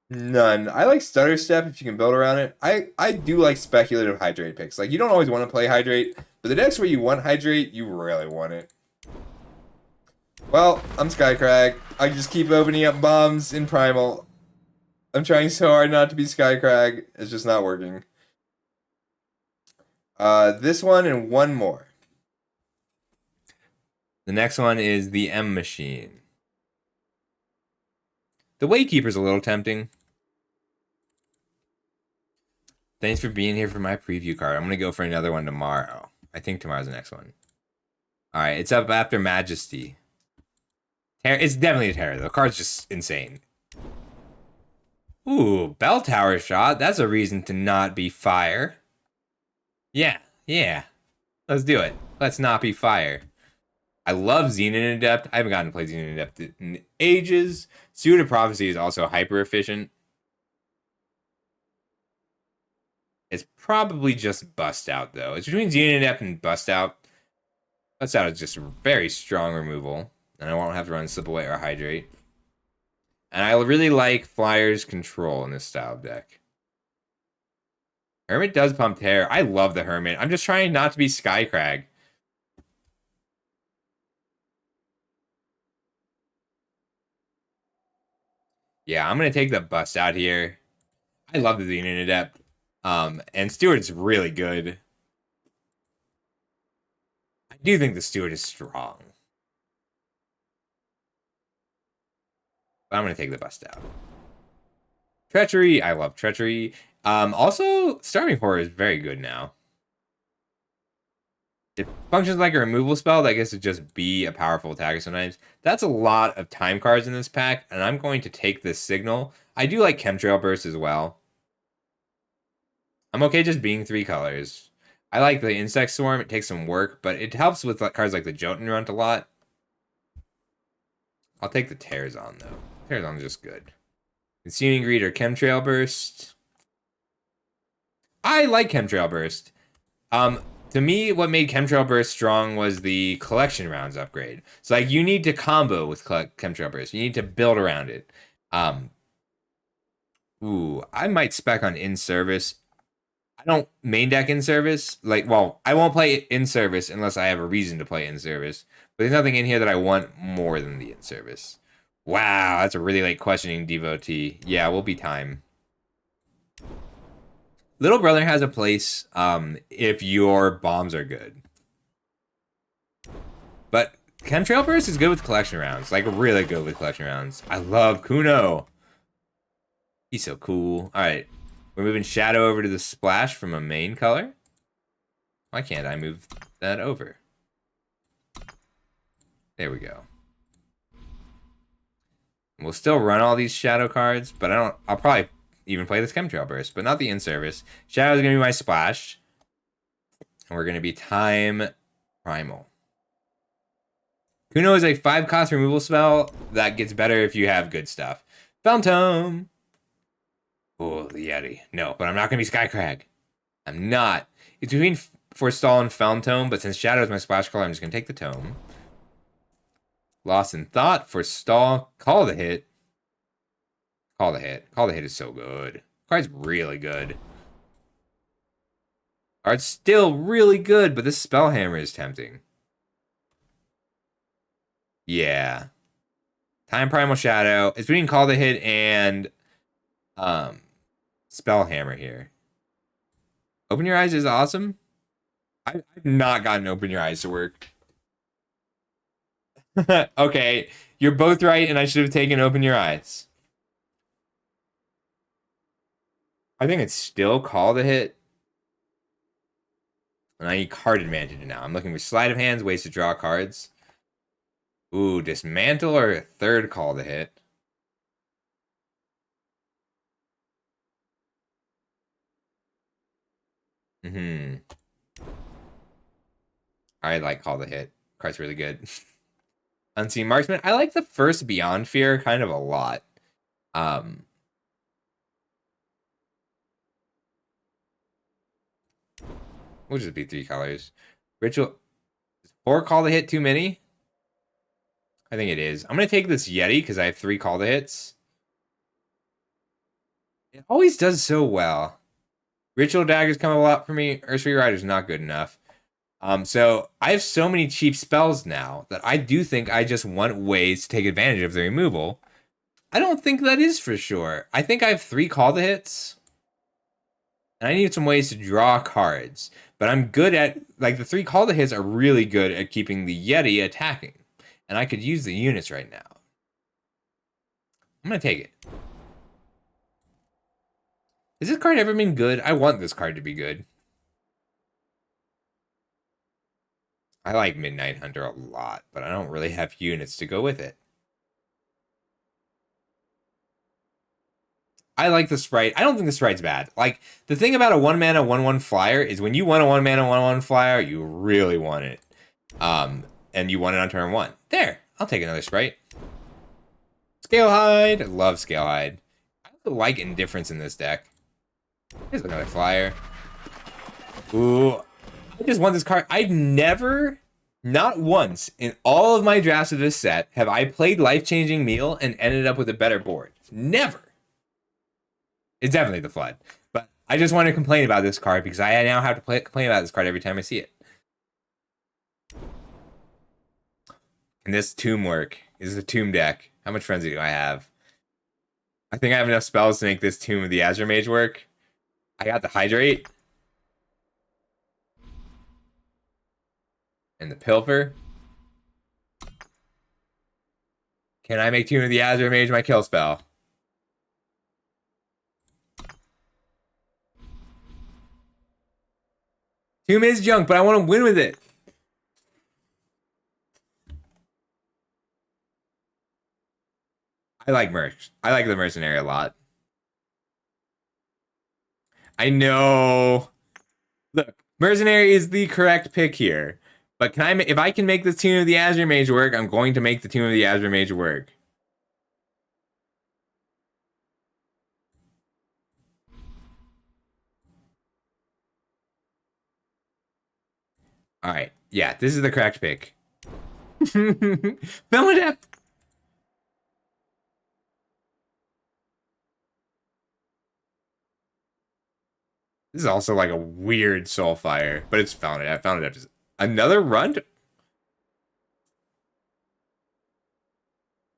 A: None. I like Stutter Step if you can build around it. I do like speculative Hydrate picks. Like, you don't always want to play Hydrate, but the decks where you want Hydrate, you really want it. Well, I'm Skycrag. I just keep opening up bombs in Primal. I'm trying so hard not to be Skycrag. It's just not working. This one and one more. The next one is the M Machine. The Waykeeper's a little tempting. Thanks for being here for my preview card. I'm going to go for another one tomorrow. I think tomorrow's the next one. Alright, it's up after Majesty. It's definitely a terror, though. The card's just insane. Ooh, Bell Tower Shot. That's a reason to not be fire. Yeah. Let's do it. Let's not be fire. I love Xenon Adept. I haven't gotten to play Xenon Adept in ages. Steward of Prophecy is also hyper efficient. It's probably just Bust Out, though. It's between Xenon Adept and Bust Out. Bust Out is just very strong removal. And I won't have to run Slip Away or Hydrate. And I really like Flyer's Control in this style of deck. Hermit does pump Terror. I love the Hermit. I'm just trying not to be Skycrag. Yeah, I'm going to take the Bust Out here. I love the Xenon Adept. And Steward's really good. I do think the Steward is strong. But I'm going to take the Bust Out. Treachery. I love Treachery. Also, Starving Horror is very good now. It functions like a removal spell that gets to just be a powerful attacker sometimes. That's a lot of time cards in this pack, and I'm going to take this Signal. I do like Chemtrail Burst as well. I'm okay just being 3 colors. I like the Insect Swarm. It takes some work, but it helps with cards like the Jotun Runt a lot. I'll take the Terrazon, though. Terrazon's just good. Consuming Greed or Chemtrail Burst. I like Chemtrail Burst. To me, what made Chemtrail Burst strong was the collection rounds upgrade. So, like, you need to combo with Chemtrail Burst. You need to build around it. Ooh, I might spec on In-Service. I don't main deck In-Service. Like, well, I won't play In-Service unless I have a reason to play In-Service. But there's nothing in here that I want more than the In-Service. Wow, that's a really late questioning, Devotee. Yeah, we'll be time. Little Brother has a place if your bombs are good. But Chemtrail Burst is good with collection rounds. Like, really good with collection rounds. I love Kuno. He's so cool. Alright. We're moving Shadow over to the Splash from a main color. Why can't I move that over? There we go. We'll still run all these Shadow cards, but I'll probably even play this Chemtrail Burst, but not the In-Service. Shadow is going to be my Splash. And we're going to be Time Primal. Kuno is a 5-cost removal spell that gets better if you have good stuff. Fountain. Oh, the Yeti. No, but I'm not going to be Skycrag. I'm not. It's between Forestall and Fountain, but since Shadow is my Splash color, I'm just going to take the Tome. Lost in Thought, Forestall, Call the Hit. Call the Hit. Call the Hit is so good. Card's really good. Card's still really good, but this Spellhammer is tempting. Yeah. Time Primal Shadow. It's between Call the Hit and Spellhammer here. Open Your Eyes is awesome. I've not gotten Open Your Eyes to work. Okay, you're both right, and I should have taken Open Your Eyes. I think it's still called a hit. And I need card advantage now. I'm looking for sleight of hands, ways to draw cards. Ooh, dismantle or a third call to hit. I like call to hit. Card's really good. Unseen Marksman. I like the first Beyond Fear kind of a lot. We'll just be 3 colors. Ritual. Is 4 call to hit too many? I think it is. I'm going to take this Yeti because I have 3 call to hits. It always does so well. Ritual Daggers come a lot for me. Earthspeed Rider's not good enough. So I have so many cheap spells now that I do think I just want ways to take advantage of the removal. I don't think that is for sure. I think I have 3 call to hits. And I need some ways to draw cards. But I'm good at, like, the 3 call to hits are really good at keeping the Yeti attacking. And I could use the units right now. I'm going to take it. Has this card ever been good? I want this card to be good. I like Midnight Hunter a lot, but I don't really have units to go with it. I like the sprite. I don't think the sprite's bad. Like, the thing about a 1-mana 1/1 flyer is when you want a 1-mana 1/1 flyer, you really want it. And you want it on turn 1. There, I'll take another sprite. Scalehide. I love Scalehide. I also like Indifference in this deck. Here's another flyer. Ooh, I just want this card. I've never, not once, in all of my drafts of this set, have I played Life-Changing Meal and ended up with a better board. Never. It's definitely the Flood. But I just want to complain about this card because I now have to complain about this card every time I see it. Can this Tomb work? Is this a Tomb deck? How much Frenzy do I have? I think I have enough spells to make this Tomb of the Azure Mage work. I got the Hydrate. And the Pilfer. Can I make Tomb of the Azure Mage my kill spell? Tomb is junk, but I want to win with it. I like Merc. I like the Mercenary a lot. I know. Look, Mercenary is the correct pick here. But can if I can make this Tomb of the Azure Mage work, I'm going to make the Tomb of the Azure Mage work. All right. Yeah, this is the correct pick. Melodep. This is also like a weird Soulfire, but it's Fountain. Fountain is another run.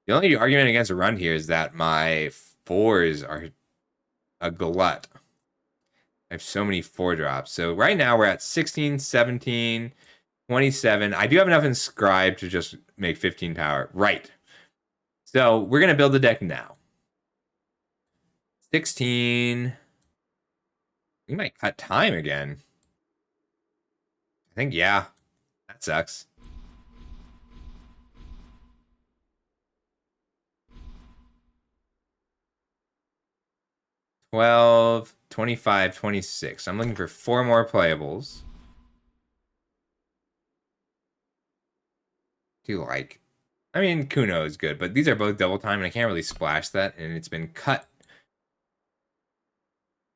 A: The only argument against a run here is that my 4s are a glut. I have so many 4 drops. So right now we're at 16, 17, 27. I do have enough Inscribe to just make 15 power. Right. So we're going to build the deck now. 16. We might cut time again. I think, yeah. That sucks. $12, $25, $26. I'm looking for 4 more playables. Do like... I mean, Kuno is good, but these are both double time, and I can't really splash that, and it's been cut.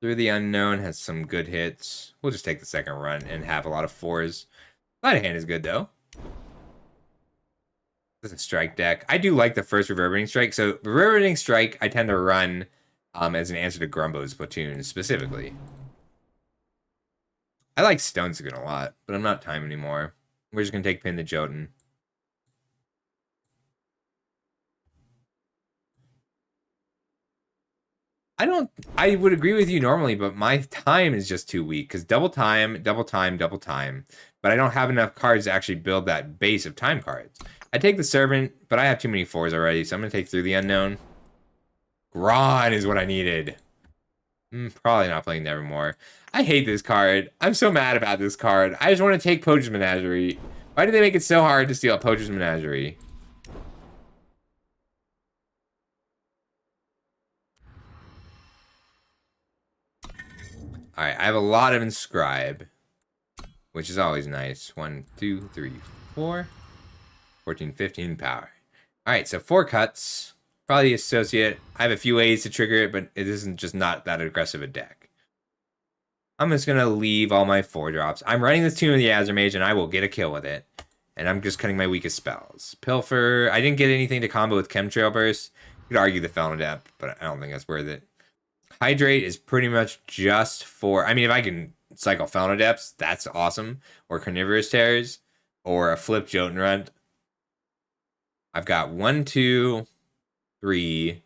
A: Through the Unknown has some good hits. We'll just take the second run and have a lot of 4s. Sleight of Hand is good, though. This is a strike deck. I do like the first Reverberating Strike. So Reverberating Strike, I tend to run as an answer to Grumbo's Platoon, specifically. I like Stoneskirt a lot, but I'm not time anymore. We're just going to take Pin the Jotun. I would agree with you normally, but my time is just too weak because double time, double time, double time. But I don't have enough cards to actually build that base of time cards. I take the Servant, but I have too many 4s already, so I'm going to take Through the Unknown. Gron is what I needed. Probably not playing Nevermore. I hate this card. I'm so mad about this card. I just want to take Poacher's Menagerie. Why do they make it so hard to steal Poacher's Menagerie? Alright, I have a lot of Inscribe, which is always nice. 1, 2, 3, 4. 14, 15 power. Alright, so 4 cuts. Probably Associate. I have a few ways to trigger it, but it isn't just not that aggressive a deck. I'm just going to leave all my 4 drops. I'm running this Tomb of the Azurmage, and I will get a kill with it. And I'm just cutting my weakest spells. Pilfer. I didn't get anything to combo with Chemtrail Burst. You could argue the Felon Adept, but I don't think that's worth it. Hydrate is pretty much just for... I mean, if I can cycle Felon Adepts, that's awesome. Or Carnivorous Tears. Or a Flip Jotun. I've got 1, 2, 3,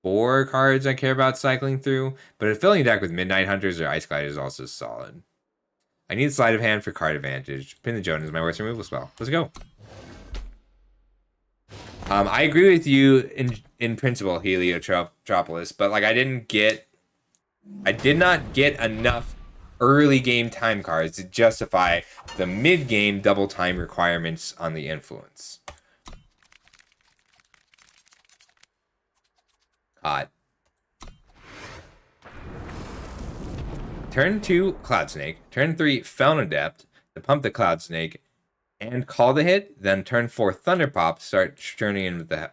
A: 4 cards I care about cycling through, but a filling deck with Midnight Hunters or Ice Glide is also solid. I need Sleight of Hand for card advantage. Pin the Jotun is my worst removal spell. Let's go. I agree with you in principle, Heliotropolis, but like I did not get enough early game time cards to justify the mid game double time requirements on the influence. Hot. Turn 2, Cloud Snake. Turn 3, Felon Adept to pump the Cloud Snake and call the hit. Then turn 4, Thunder Pop. Start churning in with the...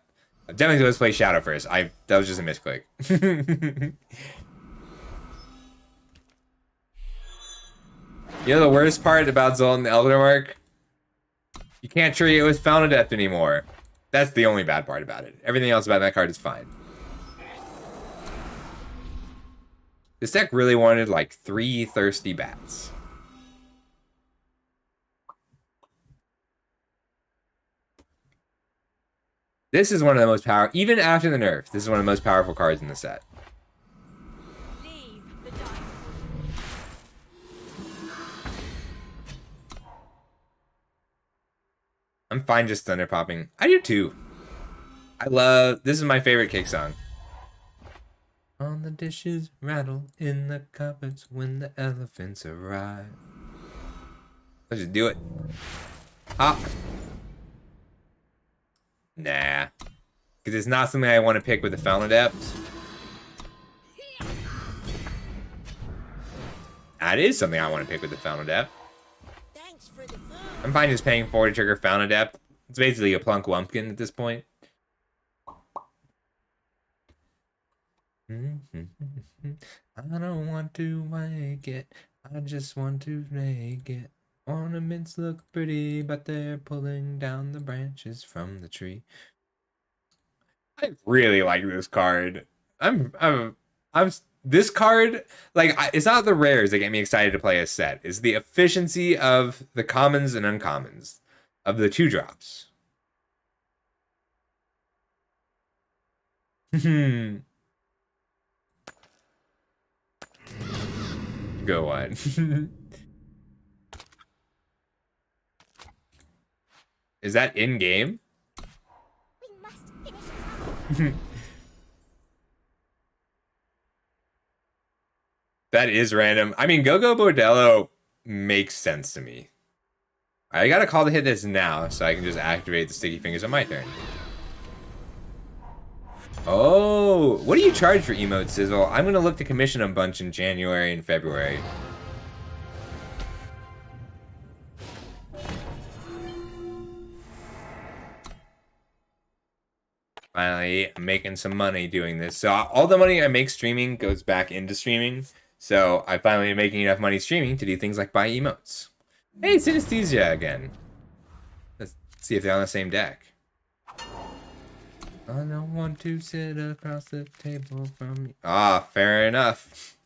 A: I'm definitely going to play Shadow first. That was just a misclick. You know the worst part about Zoltan Eldermark? You can't trigger it with Felon Adept anymore. That's the only bad part about it. Everything else about that card is fine. This deck really wanted like 3 Thirsty Bats. This is one of the most powerful, even after the nerf, this is one of the most powerful cards in the set.
C: Leave the diamond.
A: I'm fine just thunder popping. I do too. This is my favorite kick song. All the dishes rattle in the cupboards when the elephants arrive. Let's just do it. Hop. Nah. Because it's not something I want to pick with the Felon Adept. That is something I want to pick with the Felon Adept.
D: Thanks for the food.
A: I'm fine just paying 4 to trigger Felon Adept. It's basically a Plunk Wumpkin at this point. I don't want to wake it. I just want to make it. Ornaments look pretty, but they're pulling down the branches from the tree. I really like this card. This card, like, it's not the rares that get me excited to play a set. It's the efficiency of the commons and uncommons of the 2 drops. Go on. Is that in game?
D: We must finish it.
A: That is random. I mean, Go-Go Bordello makes sense to me. I gotta call the hit this now so I can just activate the Sticky Fingers on my turn. Oh, what do you charge for Emote Sizzle? I'm gonna look to commission a bunch in January and February. Finally, I'm making some money doing this. So all the money I make streaming goes back into streaming. So I finally am making enough money streaming to do things like buy emotes. Hey, Synesthesia again. Let's see if they're on the same deck. I don't want to sit across the table from you. Ah, fair enough.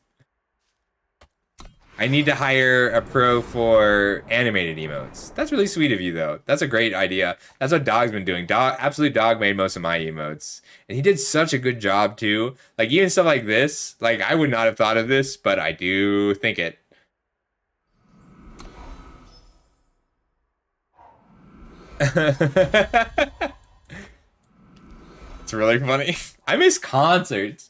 A: I need to hire a pro for animated emotes. That's really sweet of you, though. That's a great idea. That's what Dog's been doing. Absolute Dog made most of my emotes. And he did such a good job, too. Like, even stuff like this. Like, I would not have thought of this, but I do think it. It's really funny. I miss concerts.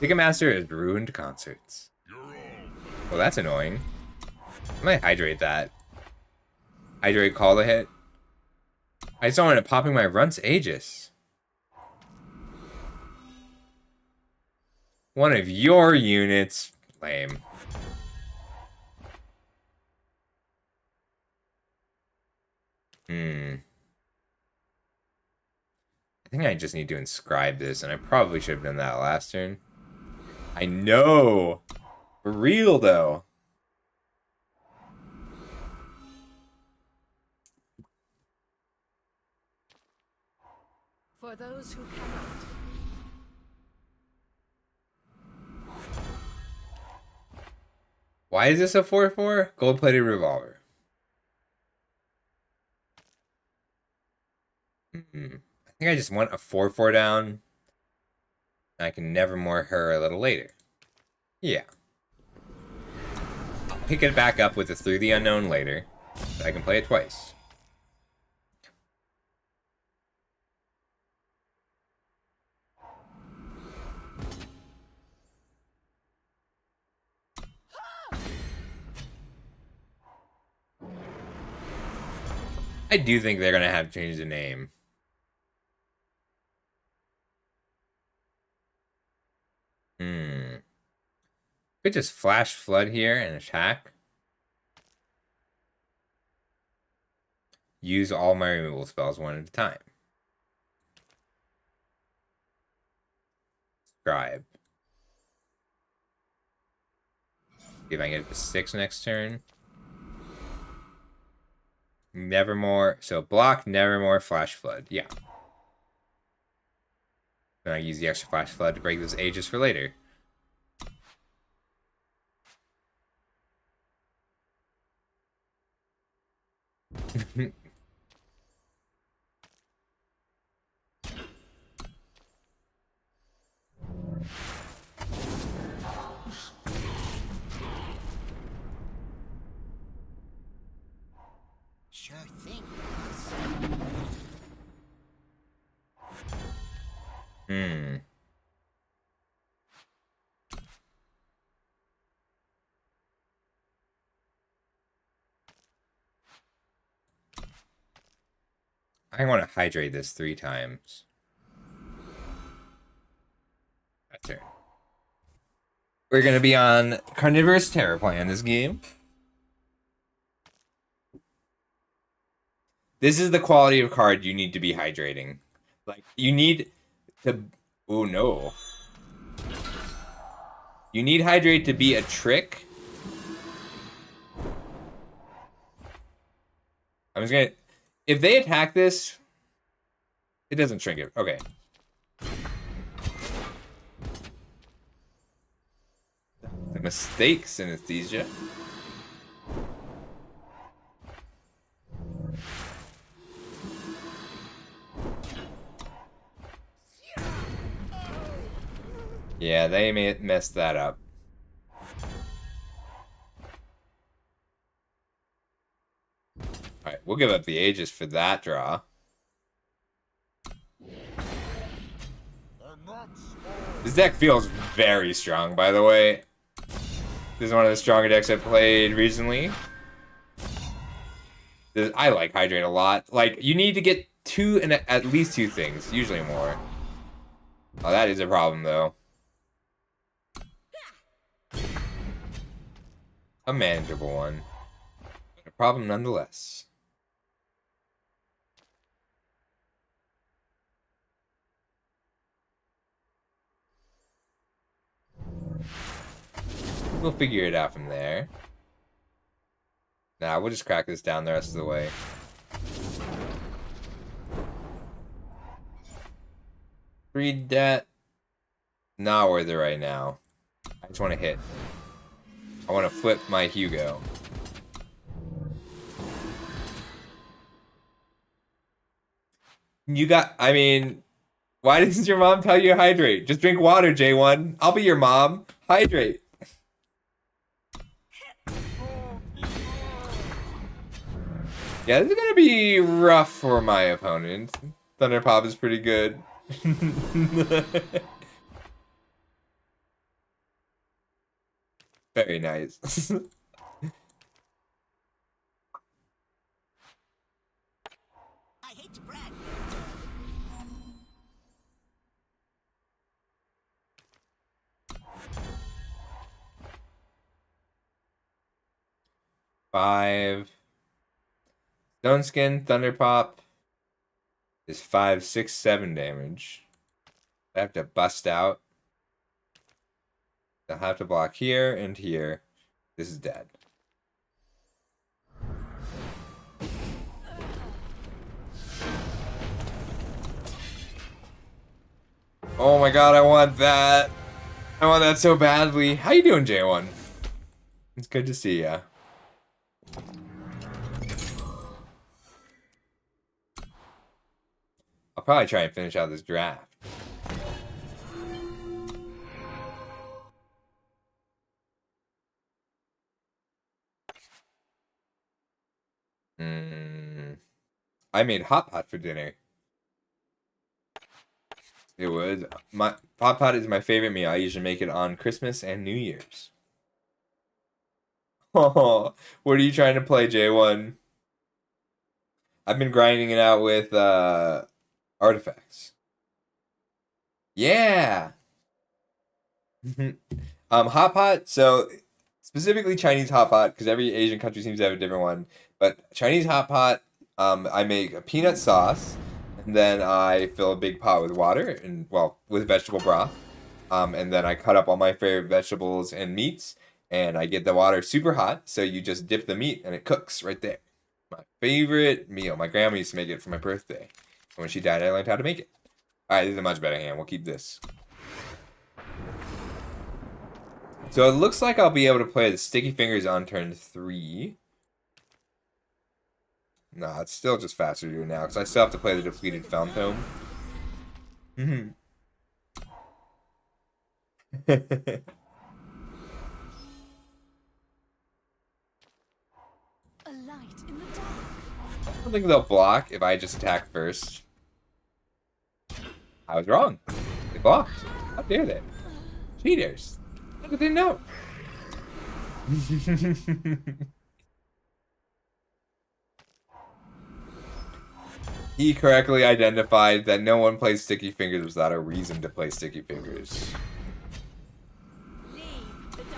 A: Ticketmaster has ruined concerts. Well, that's annoying. I might hydrate that. Hydrate, call the hit. I just don't want it popping my runts Aegis. One of your units. Lame. I think I just need to inscribe this, and I probably should have done that last turn. I know! For real, though.
C: For those who cannot.
A: Why is this a 4/4? Gold-plated revolver. I think I just want a 4/4 down. I can Nevermore her a little later. Yeah. I'll pick it back up with the Through the Unknown later. But I can play it twice. I do think they're gonna have to change the name. Could just flash flood here and attack. Use all my removal spells one at a time. Scribe. See if I can get it to 6 next turn. Nevermore. So block, Nevermore, Flash Flood. Yeah. Then I use the extra Flash Flood to break those Aegis for later.
D: Sure thing.
A: I want to hydrate this 3 times. That's it. We're going to be on Carnivorous Terror Plan this game. This is the quality of card you need to be hydrating. Like, you need to... Oh, no. You need Hydrate to be a trick. I'm just gonna... If they attack this, it doesn't shrink it. Okay. The mistakes, Synesthesia. Yeah, they may mess that up. Alright, we'll give up the Aegis for that draw. This deck feels very strong, by the way. This is one of the stronger decks I've played recently. I like Hydrate a lot. Like, you need to get at least two things, usually more. Oh, that is a problem, though. A manageable one. A problem nonetheless. We'll figure it out from there. Nah, we'll just crack this down the rest of the way. Read that. Not worth it right now. I just want to hit. I want to flip my Hugo. I mean, why doesn't your mom tell you to hydrate? Just drink water, J1. I'll be your mom. Hydrate. Yeah, this is gonna be rough for my opponent. Thunderpop is pretty good. Very nice.
D: I hate to brag.
A: Five. Stone Skin, Thunderpop is 5, 6, 7 damage. I have to bust out. I have to block here and here. This is dead. Oh my god, I want that. I want that so badly. How you doing, J1? It's good to see ya. I'll probably try and finish out this draft. I made hot pot for dinner. It was my hot pot is my favorite meal. I usually make it on Christmas and New Year's. Oh, what are you trying to play, J1? I've been grinding it out with artifacts. Yeah. Hot pot. So specifically Chinese hot pot, because every Asian country seems to have a different one. But Chinese hot pot, I make a peanut sauce, and then I fill a big pot with water and with vegetable broth. And then I cut up all my favorite vegetables and meats, and I get the water super hot, so you just dip the meat and it cooks right there. My favorite meal. My grandma used to make it for my birthday. And when she died, I learned how to make it. Alright, this is a much better hand. We'll keep this. So it looks like I'll be able to play the Sticky Fingers on turn 3. Nah, it's still just faster to do it now, because I still have to play the Depleted Fountain.
C: A light in the dark.
A: I don't think they'll block if I just attack first. I was wrong. They blocked. How dare they? Cheaters. How did they know? He correctly identified that no one plays Sticky Fingers without a reason to play Sticky Fingers.
C: Leave the diamond.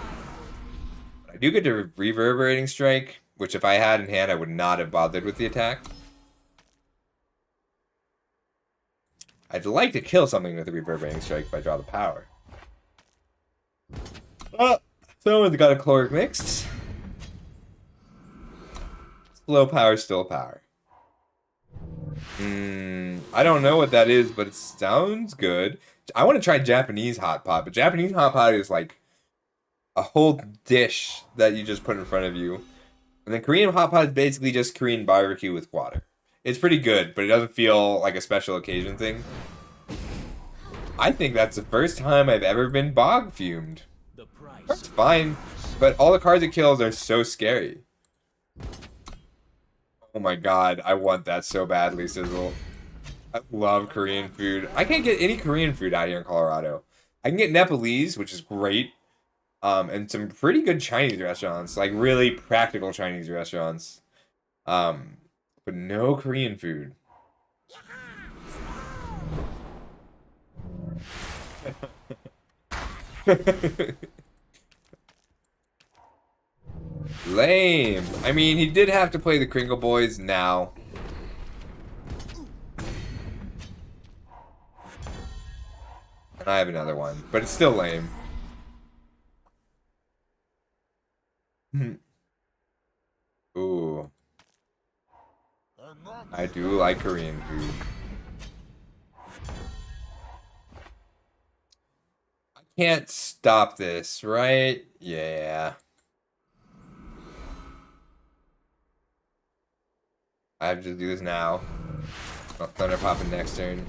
A: I do get to Reverberating Strike, which if I had in hand, I would not have bothered with the attack. I'd like to kill something with a Reverberating Strike if I draw the power. Oh, someone's got a Caloric Mix. Slow power, still power. I don't know what that is, but it sounds good. I want to try Japanese hot pot, but Japanese hot pot is like a whole dish that you just put in front of you. And then Korean hot pot is basically just Korean barbecue with water. It's pretty good, but it doesn't feel like a special occasion thing. I think that's the first time I've ever been bog fumed.
B: The price.
A: It's fine, but all the cards it kills are so scary. Oh my god, I want that so badly, Sizzle. I love Korean food. I can't get any Korean food out here in Colorado. I can get Nepalese, which is great, and some pretty good Chinese restaurants, like really practical Chinese restaurants, but no Korean food. Lame. I mean, he did have to play the Kringle Boys now. And I have another one, but it's still lame. Ooh. I do like Korean food. can't stop this, right? Yeah. I have to do this now. I'll Thunder Pop in next turn.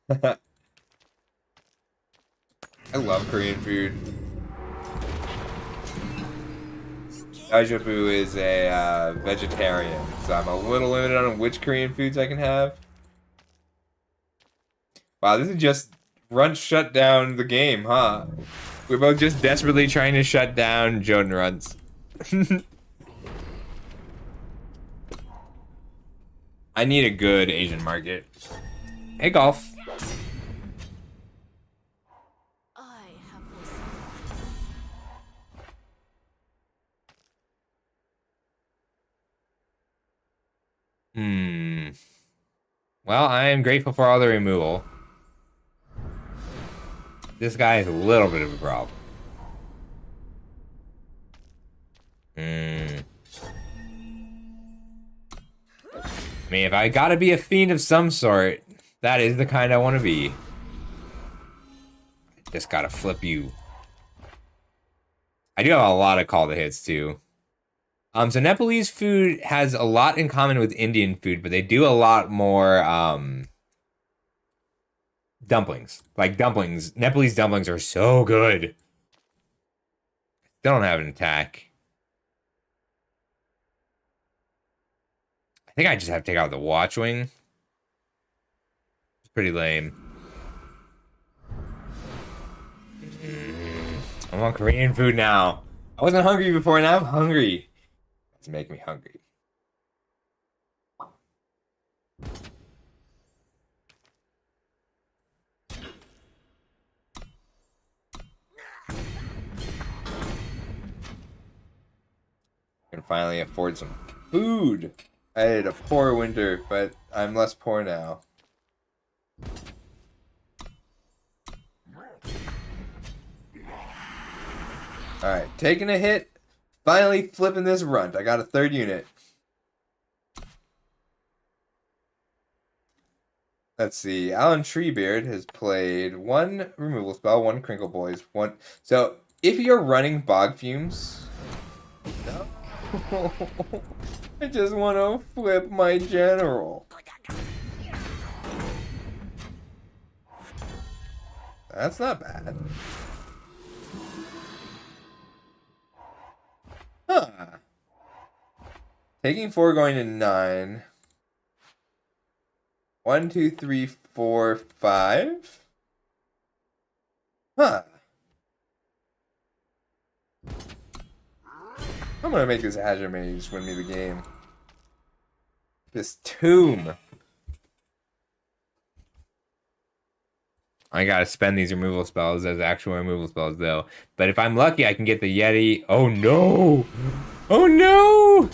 A: I love Korean food. Daijoubu is a vegetarian, so I'm a little limited on which Korean foods I can have. Wow, this is just shut down the game, huh? We're both just desperately trying to shut down Joden runs. I need a good Asian market. Hey, golf.
C: I have foreseen.
A: Well, I am grateful for all the removal. This guy is a little bit of a problem. I mean, if I gotta be a fiend of some sort, that is the kind I want to be. Just gotta flip you. I do have a lot of call to hits too. So Nepalese food has a lot in common with Indian food, but they do a lot more dumplings. Like dumplings. Nepalese dumplings are so good. They don't have an attack. I think I just have to take out the Watchwing. It's pretty lame. I want Korean food now. I wasn't hungry before, and I'm hungry. It's making me hungry. Can finally afford some food. I had a poor winter, but I'm less poor now. Alright, taking a hit. Finally flipping this runt. I got a third unit. Let's see. Alan Treebeard has played one removal spell, one Crinkle Boys, one. So if you're running Bog Fumes, no. I just want to flip my general. That's not bad. Huh. Taking 4, going to 9. 1, 2, 3, 4, 5. Huh. I'm gonna make this Azure Mage win me the game. This Tomb. I gotta spend these removal spells as actual removal spells, though. But if I'm lucky, I can get the Yeti. Oh, no! Oh, no!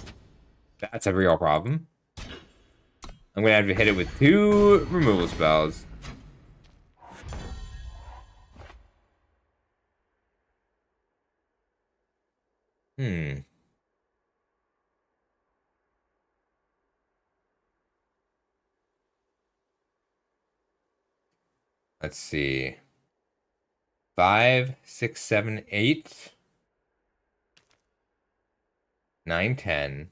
A: That's a real problem. I'm gonna have to hit it with 2 removal spells. Let's see. 5, 6, 7, 8. 9, 10.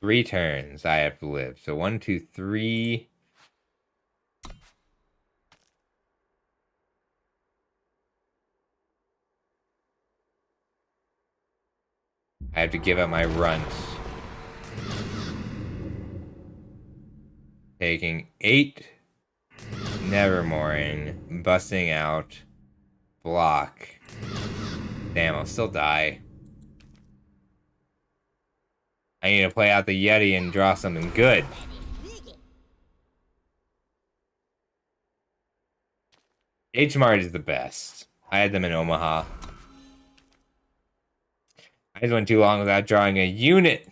A: 3 turns I have to live. So 1, 2, 3. I have to give up my runt. Taking 8. Nevermoring. Busting out. Block. Damn, I'll still die. I need to play out the Yeti and draw something good. H-Mart is the best. I had them in Omaha. I just went too long without drawing a unit.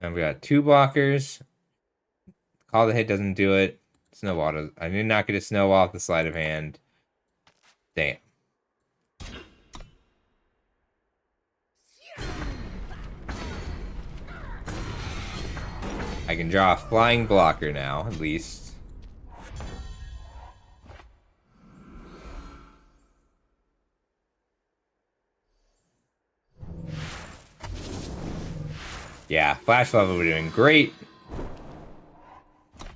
A: And we got 2 blockers. Call the hit doesn't do it. Snowball does. I did not get a snowball off the sleight of hand. Damn. I can draw a flying blocker now, at least. Yeah, Flash Flood would have been great.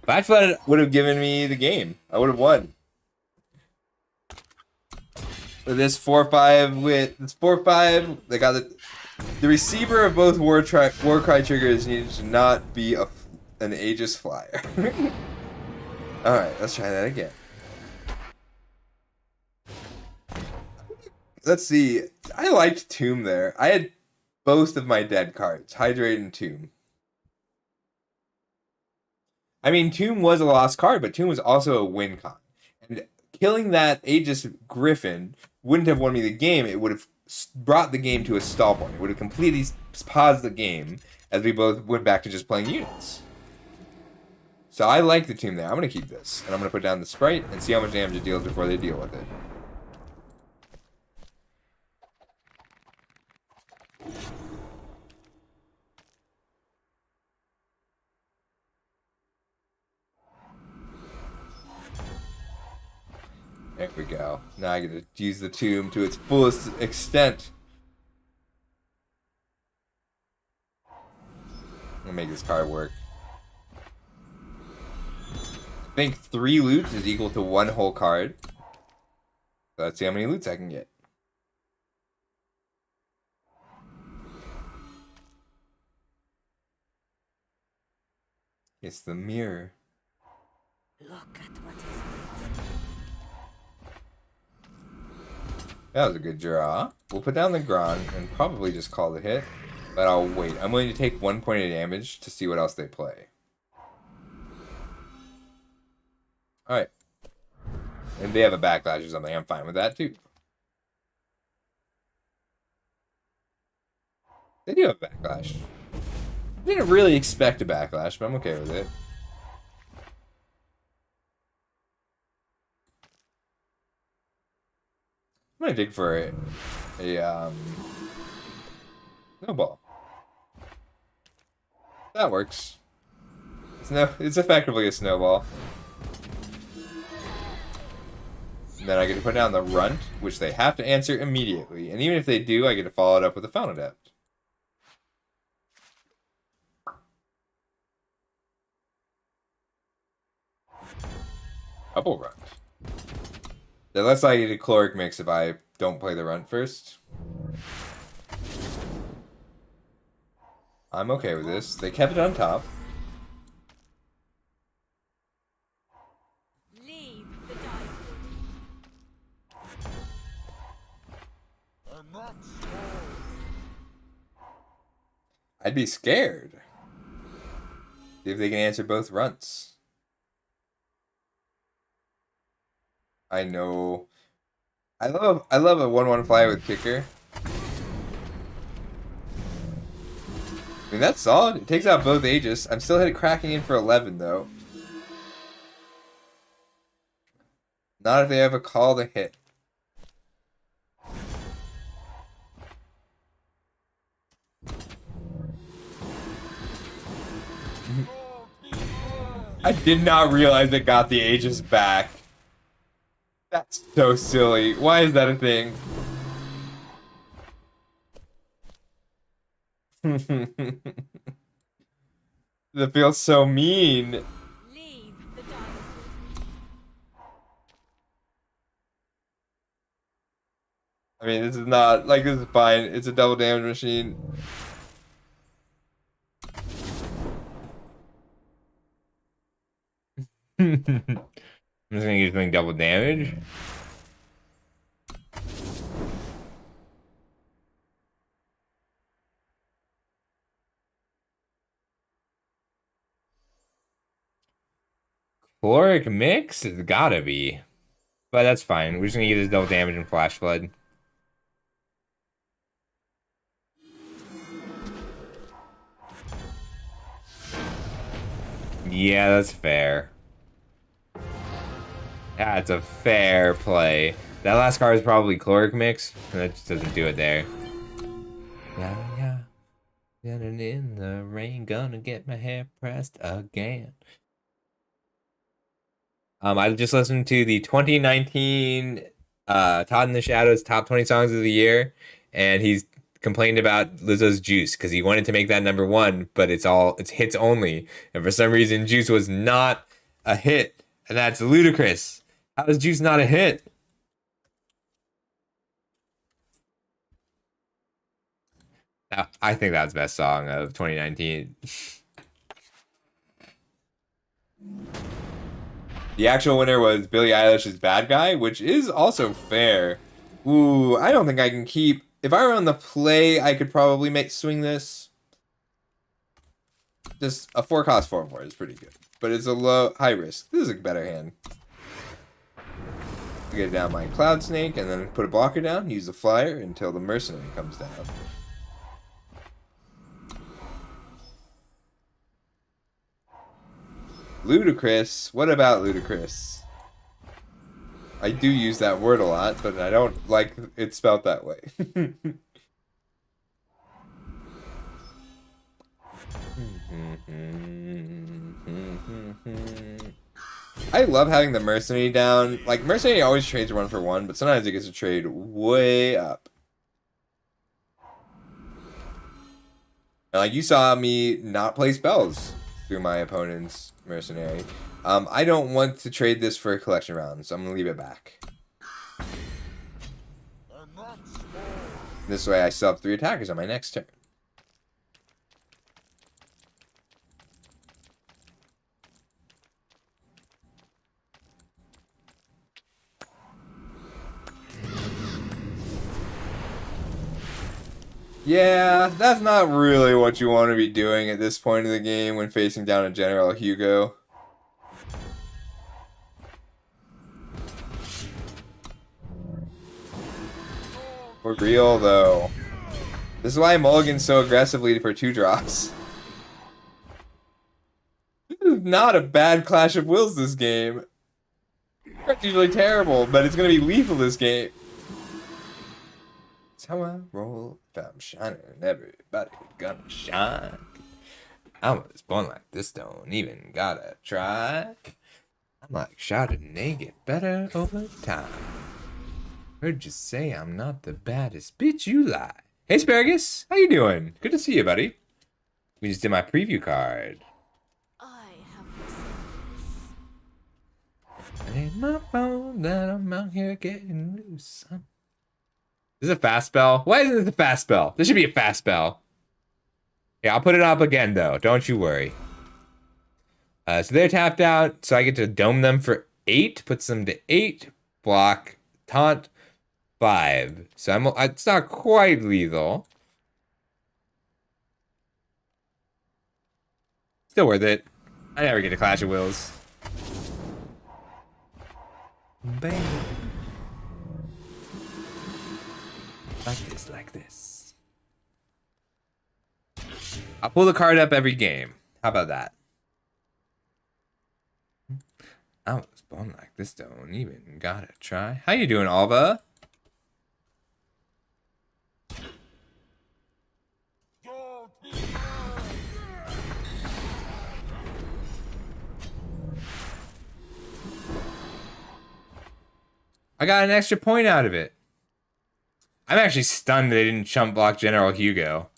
A: Flash Flood would have given me the game. I would have won. With this 4-5 with this 4-5, they got the receiver of both Warcry triggers needed to not be an Aegis flyer. Alright, let's try that again. Let's see. I liked Tomb there. I had both of my dead cards, Hydrate and Tomb. I mean, Tomb was a lost card, but Tomb was also a win con. And killing that Aegis Griffin wouldn't have won me the game. It would have brought the game to a stall point. It would have completely paused the game as we both went back to just playing units. So I like the Tomb there. I'm going to keep this. And I'm going to put down the Sprite and see how much damage it deals before they deal with it. There we go. Now I get to use the Tomb to its fullest extent. I'm gonna make this card work. I think 3 loots is equal to 1 whole card. So let's see how many loots I can get. It's the mirror.
D: Look at what is waiting.
A: That was a good draw. We'll put down the Gron and probably just call the hit. But I'll wait. I'm willing to take 1 point of damage to see what else they play. Alright. And they have a backlash or something. I'm fine with that too. They do have backlash. I didn't really expect a backlash, but I'm okay with it. I'm gonna dig for a snowball. That works. It's effectively a snowball. And then I get to put down the Runt, which they have to answer immediately. And even if they do, I get to follow it up with a Fountain Adept. Double Runt. They're less likely to Chloric Mix if I don't play the Runt first. I'm okay with this. They kept it on top.
C: Leave the Direwood.
A: I'd be scared. See if they can answer both Runts. I know. I love a 1/1 flyer with kicker. I mean, that's solid. It takes out both Aegis. I'm still cracking in for 11 though. Not if they have a call to hit. I did not realize it got the Aegis back. That's so silly. Why is that a thing? That feels so mean.
C: Leave the Direwood.
A: I mean, this is not, like, this is fine. It's a double damage machine. I'm just gonna use something double damage. Chloric Mix? It's gotta be. But that's fine. We're just gonna use this double damage and Flash Flood. Yeah, that's fair. That's a fair play. That last card is probably Chloric Mix, and that just doesn't do it there. Yeah, yeah. Getting in the rain, gonna get my hair pressed again. I just listened to the 2019 Todd in the Shadows top 20 songs of the year, and he's complained about Lizzo's Juice because he wanted to make that #1, but it's hits only, and for some reason Juice was not a hit, and that's ludicrous. How is Juice not a hit? I think that's the best song of 2019. The actual winner was Billie Eilish's Bad Guy, which is also fair. Ooh, I don't think I can keep... If I were on the play, I could probably swing this. Just a 4-cost 4/4 is pretty good. But it's a high risk. This is a better hand. Get down my Cloud Snake and then put a blocker down. Use the flyer until the Mercenary comes down. Ludicrous. What about ludicrous? I do use that word a lot, but I don't like it spelled that way. I love having the Mercenary down. Like, Mercenary always trades 1-for-1, but sometimes it gets to trade way up. And like, you saw me not play spells through my opponent's Mercenary. I don't want to trade this for a collection round, so I'm going to leave it back. This way I still have 3 attackers on my next turn. Yeah, that's not really what you want to be doing at this point of the game when facing down a General Hugo. For real, though. This is why I mulligan so aggressively for 2-drops. This is not a bad Clash of Wills this game. It's usually terrible, but it's going to be lethal this game. That's how I roll. If I'm shining, everybody gonna shine. I was born like this, don't even gotta try. I'm like Chardonnay, get better over time. Heard you say I'm not the baddest bitch, you lie. Hey, Asparagus, how you doing? Good to see you, buddy. We just did my preview card.
C: I have listened.
A: It ain't my fault that I'm out here getting loose. This is a fast spell. Why isn't this a fast spell? This should be a fast spell. Yeah, I'll put it up again, though. Don't you worry. So they're tapped out, so I get to dome them for 8. Puts them to 8. Block. Taunt. 5. So it's not quite lethal. Still worth it. I never get a Clash of Wills. Bang. Like this. I'll pull the card up every game. How about that? I was born like this, don't even gotta try. How you doing, Alva? I got an extra point out of it. I'm actually stunned they didn't chump block General Hugo.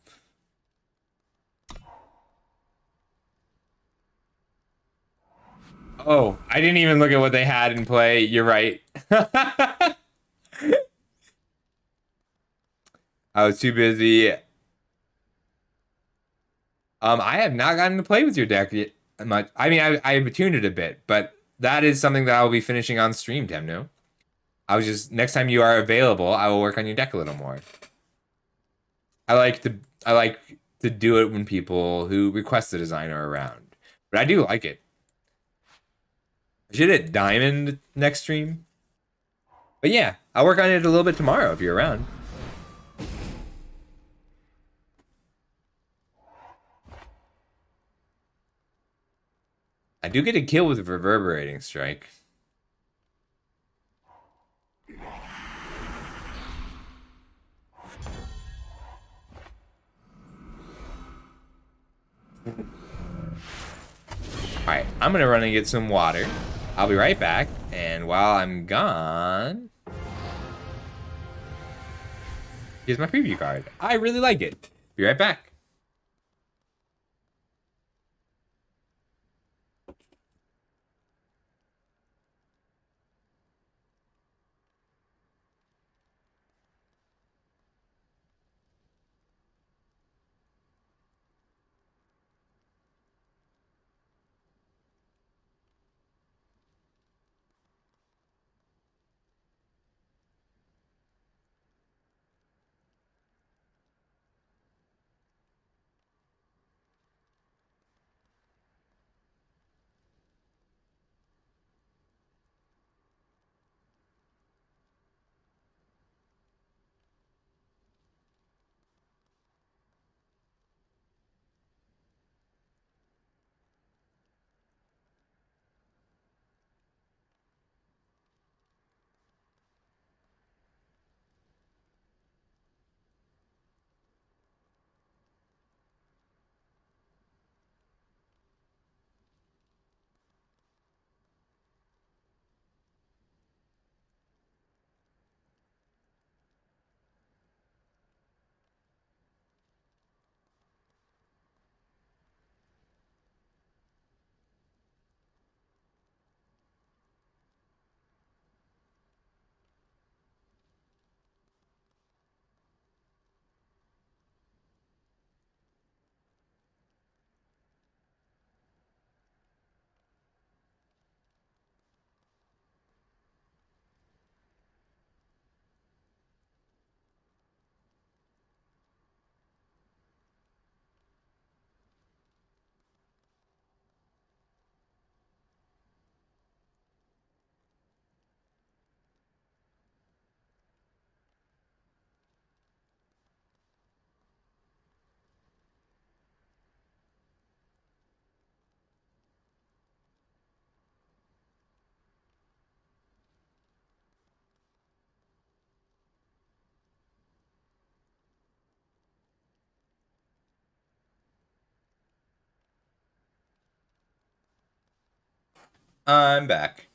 A: Oh, I didn't even look at what they had in play. You're right. I was too busy. I have not gotten to play with your deck yet much. I mean, I've tuned it a bit, but that is something that I will be finishing on stream, Temno. Next time you are available, I will work on your deck a little more. I like to do it when people who request the design are around. But I do like it. I should hit Diamond next stream. But yeah, I'll work on it a little bit tomorrow if you're around. I do get a kill with Reverberating Strike. Alright, I'm gonna run and get some water. I'll be right back, and while I'm gone, here's my preview card. I really like it. Be right back. I'm back.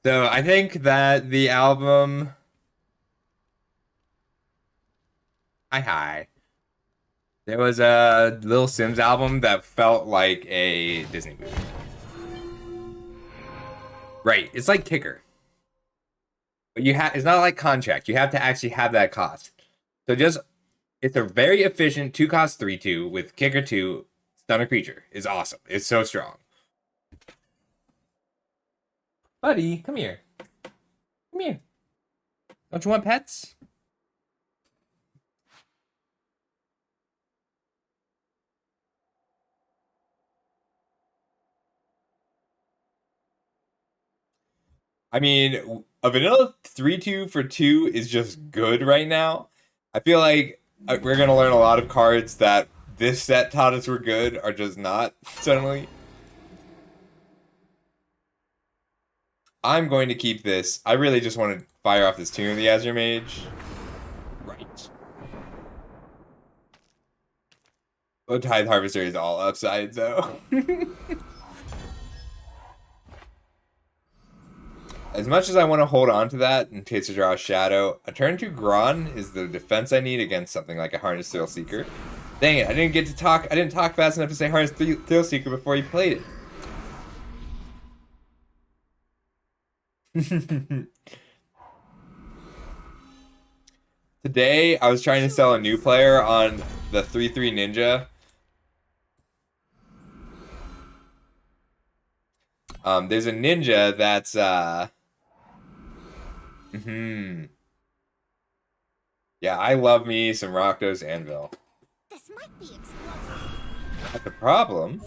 A: So I think that the album. Hi. There was a Lil Sims album that felt like a Disney movie. Right. It's like Kicker. But it's not like Contract. You have to actually have that cost. So it's a very efficient 2 cost 3/2 with Kicker 2. Stunner Creature is awesome. It's so strong. Buddy, come here. Come here. Don't you want pets? I mean, a vanilla 3/2 for 2 is just good right now. I feel like we're going to learn a lot of cards that this set taught us were good are just not suddenly. I'm going to keep this. I really just want to fire off this Tomb of the Azure Mage. Right. Oh, Tithe Harvester is all upside, though. As much as I want to hold on to that in case to draw a shadow, a turn 2 Gron is the defense I need against something like a Harness Thrill Seeker. Dang it, I didn't talk fast enough to say Harness Thrill Seeker before you played it. Today, I was trying to sell a new player on the 3/3 Ninja. There's a ninja that's yeah, I love me some Rakdos Anvil.
D: This might be explosive.
A: That's a problem.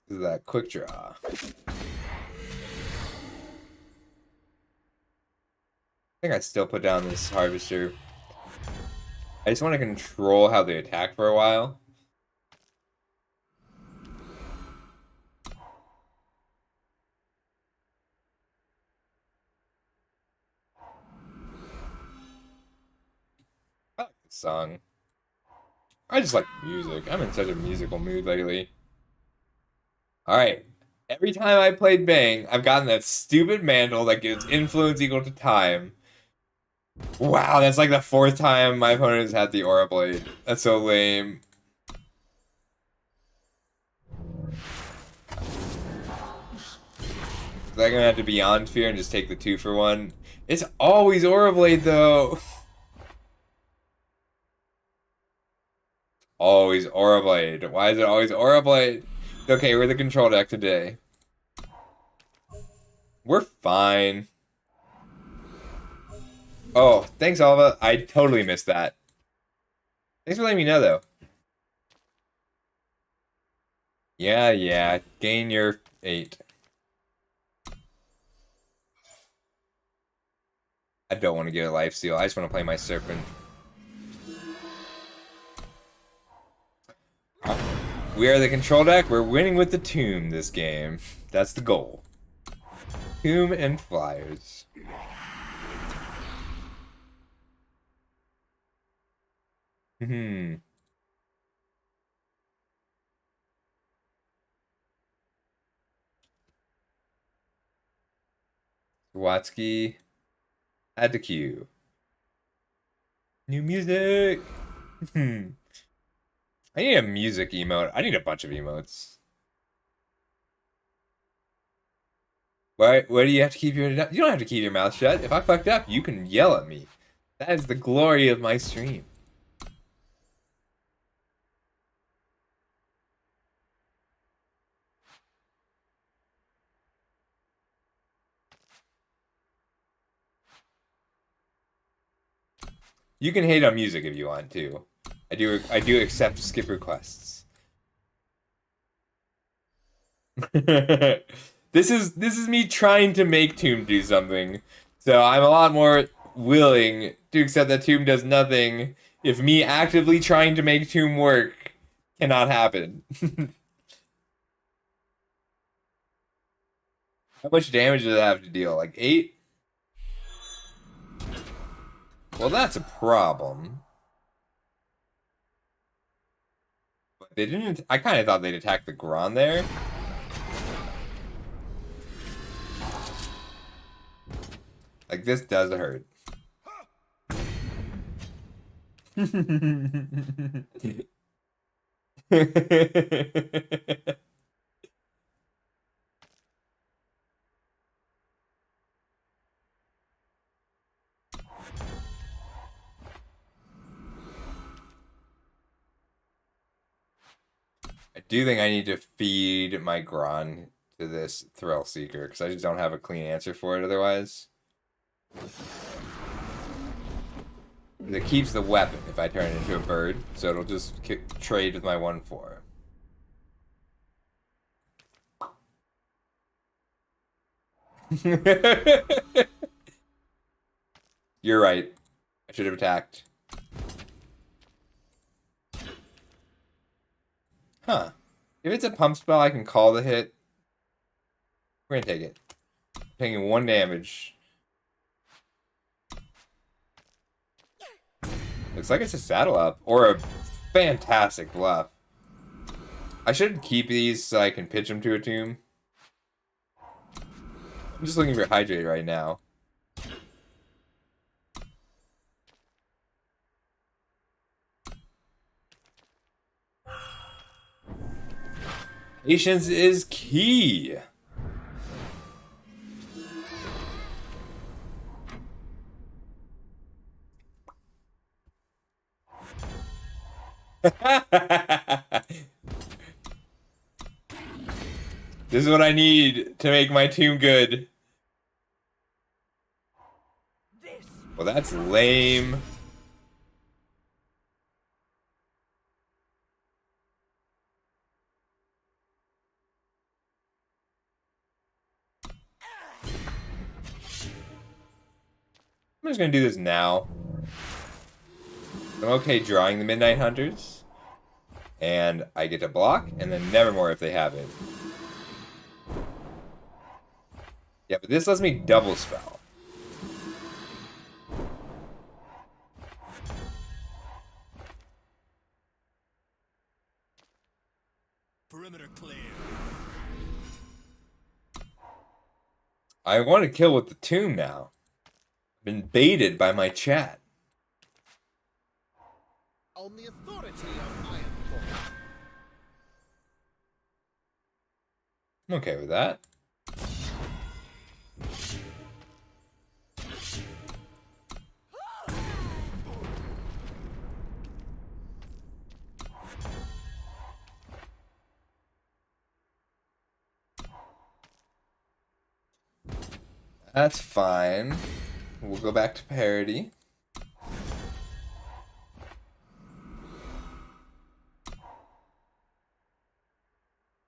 A: This is that quick draw. I think I'd still put down this Harvester. I just want to control how they attack for a while. Oh, song. I just like music. I'm in such a musical mood lately. Alright. Every time I played Bang, I've gotten that stupid mantle that gives influence equal to time. Wow, that's like the 4th time my opponent has had the Aura Blade. That's so lame. Is that gonna have to Beyond Fear and just take the 2-for-1? It's always Aura Blade though. Always Aura Blade. Why is it always Aura Blade? Okay, we're the control deck today. We're fine. Oh, thanks, Alva. I totally missed that. Thanks for letting me know, though. Yeah. Gain your 8. I don't want to get a lifesteal. I just want to play my Serpent. We are the control deck. We're winning with the Tomb this game. That's the goal. Tomb and Flyers. Watsky. Add to queue. New music. I need a music emote. I need a bunch of emotes. Why do you have to keep your... You don't have to keep your mouth shut. If I fucked up, you can yell at me. That is the glory of my stream. You can hate on music if you want to. I do accept skip requests. This is me trying to make Tomb do something. So I'm a lot more willing to accept that Tomb does nothing if me actively trying to make Tomb work cannot happen. How much damage does it have to deal? Like 8? Well, that's a problem. But they didn't... I kind of thought they'd attack the Gron there. Like, this does hurt. I do think I need to feed my Gron to this Thrill Seeker, because I just don't have a clean answer for it otherwise. It keeps the weapon if I turn it into a bird, so it'll just trade with my 1/4. You're right. I should have attacked. Huh. If it's a pump spell, I can call the hit. We're gonna take it. Taking 1 damage. Looks like it's a saddle up. Or a fantastic bluff. I should keep these so I can pitch them to a Tomb. I'm just looking for Hydrate right now. Patience is key. This is what I need to make my Tomb good. Well, that's lame. I'm just gonna do this now. I'm okay drawing the Midnight Hunters. And I get to block, and then Nevermore if they have it. Yeah, but this lets me double spell.
B: Perimeter clear.
A: I want to kill with the tomb now. I've been baited by my chat.
E: On the authority of Ironborn.
A: I'm okay with that. That's fine. We'll go back to parity.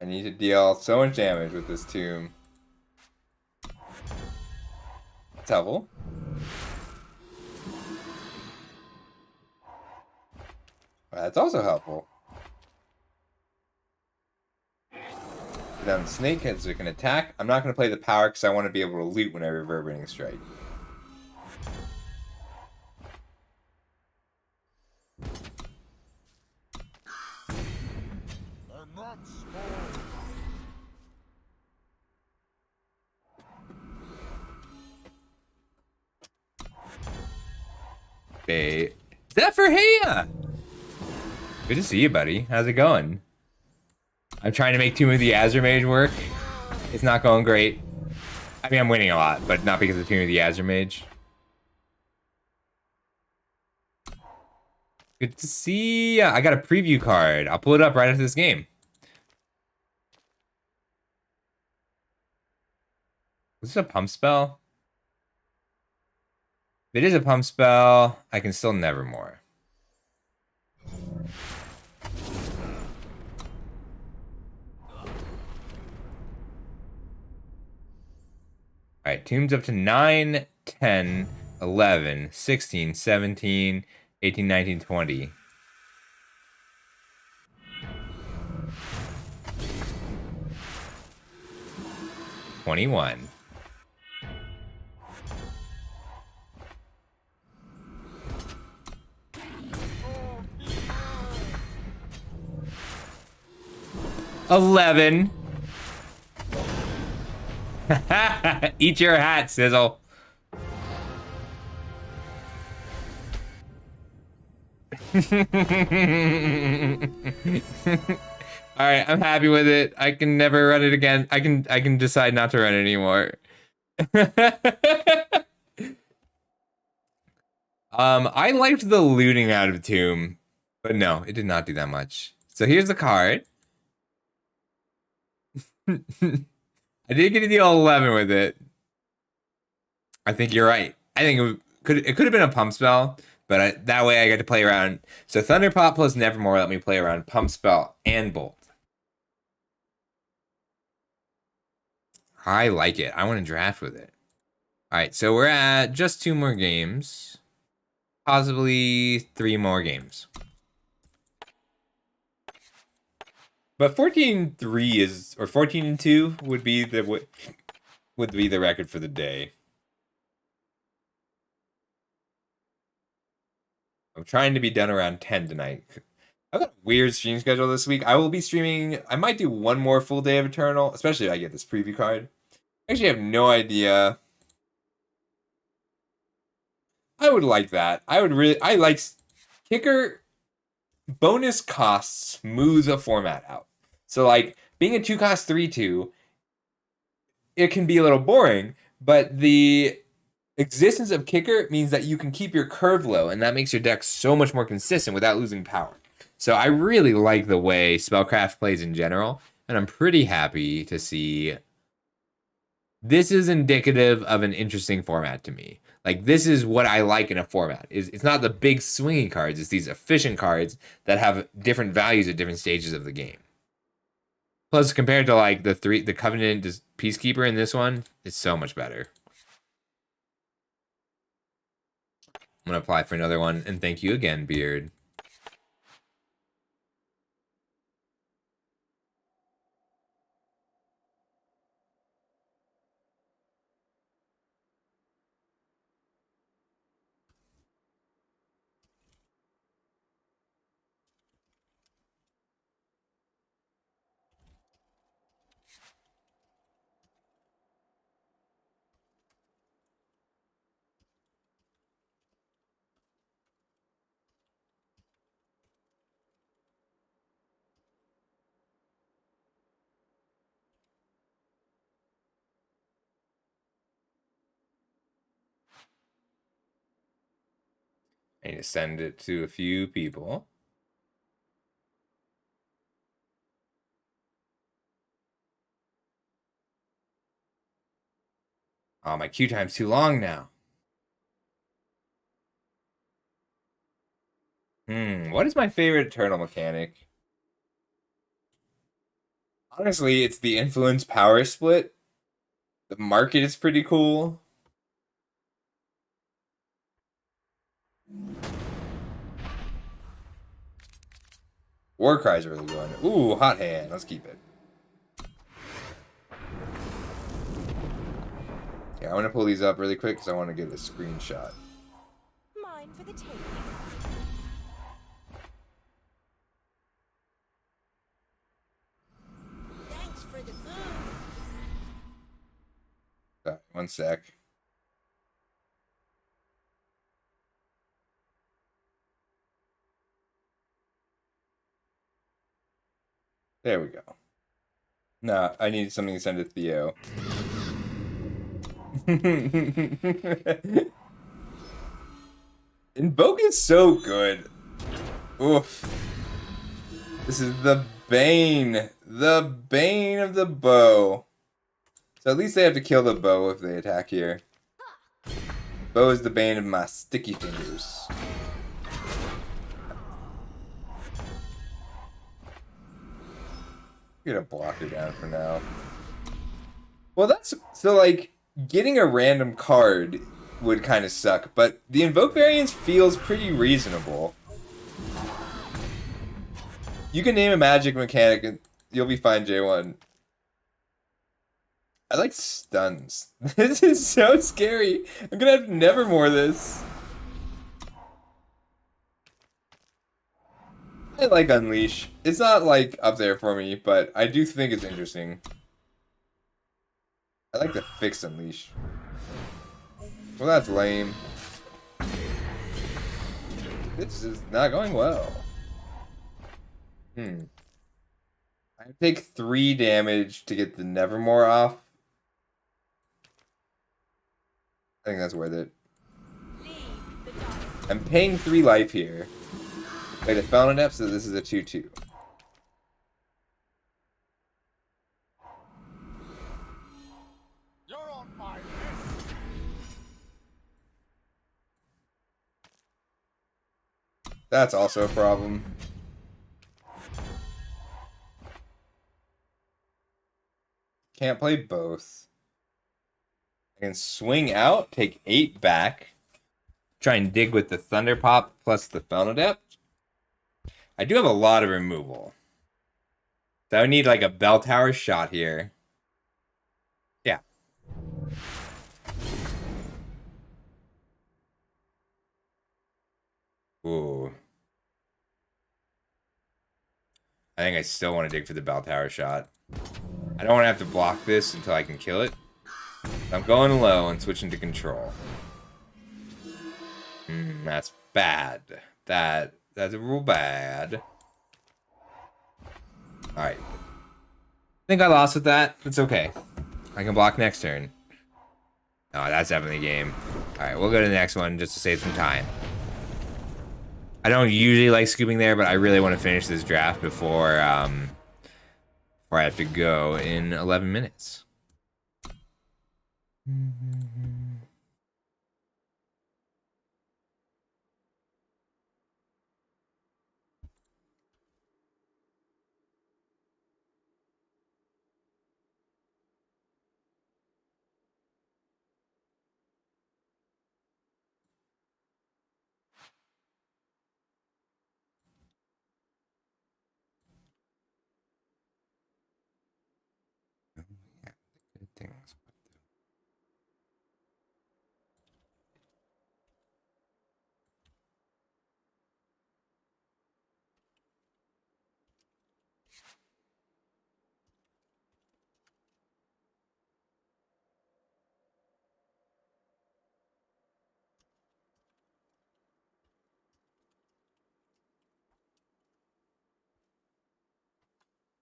A: I need to deal so much damage with this tomb. That's helpful. That's also helpful. Then snakeheads are can attack. I'm not going to play the power because I want to be able to loot when I reverberating strike.
E: I'm not small.
A: Hey, Zephyrhia! Good to see you, buddy. How's it going? I'm trying to make Tomb of the Azure Mage work. It's not going great. I mean, I'm winning a lot, but not because of Tomb of the Azure Mage. Good to see ya. I got a preview card. I'll pull it up right after this game. Is this a pump spell? If it is a pump spell, I can still Nevermore. Alright, Tomb's up to 9, 10, 11, 16, 17, 18, 19, 20. $21. $11. Eat your hat, Sizzle. All right, I'm happy with it. I can never run it again. I can decide not to run it anymore. I liked the looting out of Tomb, but no, it did not do that much. So here's the card. I did get to deal 11 with it. I think you're right. I think it could have been a pump spell, but that way I get to play around. So Thunderpop plus Nevermore let me play around pump spell and bolt. I like it. I want to draft with it. All right, so we're at just 2 more games, possibly 3 more games. But 14-3 is, or 14-2 would be the record for the day. I'm trying to be done around 10 tonight. I've got a weird stream schedule this week. I will be streaming. I might do 1 more full day of Eternal, especially if I get this preview card. I actually have no idea. I would like that. I like kicker bonus costs smooth the format out. So like being a 2-cost 3/2, it can be a little boring, but the existence of kicker means that you can keep your curve low, and that makes your deck so much more consistent without losing power. So I really like the way Spellcraft plays in general, and I'm pretty happy to see this is indicative of an interesting format to me. Like, this is what I like in a format. It's not the big swinging cards, it's these efficient cards that have different values at different stages of the game. Plus, compared to like the Covenant Peacekeeper in this one, it's so much better. I'm gonna apply for another one, and thank you again, Beard. I need to send it to a few people. Oh, my queue time's too long now. What is my favorite turtle mechanic? Honestly, it's the influence power split. The market is pretty cool. Warcry's a really good one. Ooh, hot hand. Let's keep it. Yeah, I'm gonna pull these up really quick because I want to get a screenshot.
C: Mine for the taking.
D: Thanks for the food.
A: Sorry, one sec. There we go. No, I need something to send to Theo. Invoke is so good. Oof. This is the bane. The bane of the bow. So at least they have to kill the bow if they attack here. Bow is the bane of my sticky fingers. Get a blocker down for now. Well, that's so like getting a random card would kind of suck, but the invoke variance feels pretty reasonable. You can name a magic mechanic and you'll be fine, J1. I like stuns. This is so scary. I'm gonna have to nevermore this. I like Unleash. It's not like up there for me, but I do think it's interesting. I like to fix Unleash. Well, that's lame. This is not going well. I take 3 damage to get the Nevermore off. I think that's worth it.
C: Leave the diamond.
A: I'm paying 3 life here. Wait, I found an F, so this is a 2/2.
E: You're on my list.
A: That's also a problem. Can't play both. I can swing out, take 8 back. Try and dig with the Thunder Pop plus the Felnadept. I do have a lot of removal. So I would need like a bell tower shot here. Yeah. Ooh. I think I still want to dig for the bell tower shot. I don't want to have to block this until I can kill it. I'm going low and switching to control. That's bad. That's real bad. Alright. I think I lost with that. It's okay. I can block next turn. Oh, that's definitely a game. Alright, we'll go to the next one just to save some time. I don't usually like scooping there, but I really want to finish this draft before I have to go in 11 minutes. Good things.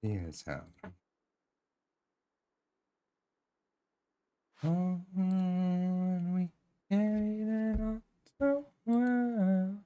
A: Yes, how. Oh, we carried it on so well.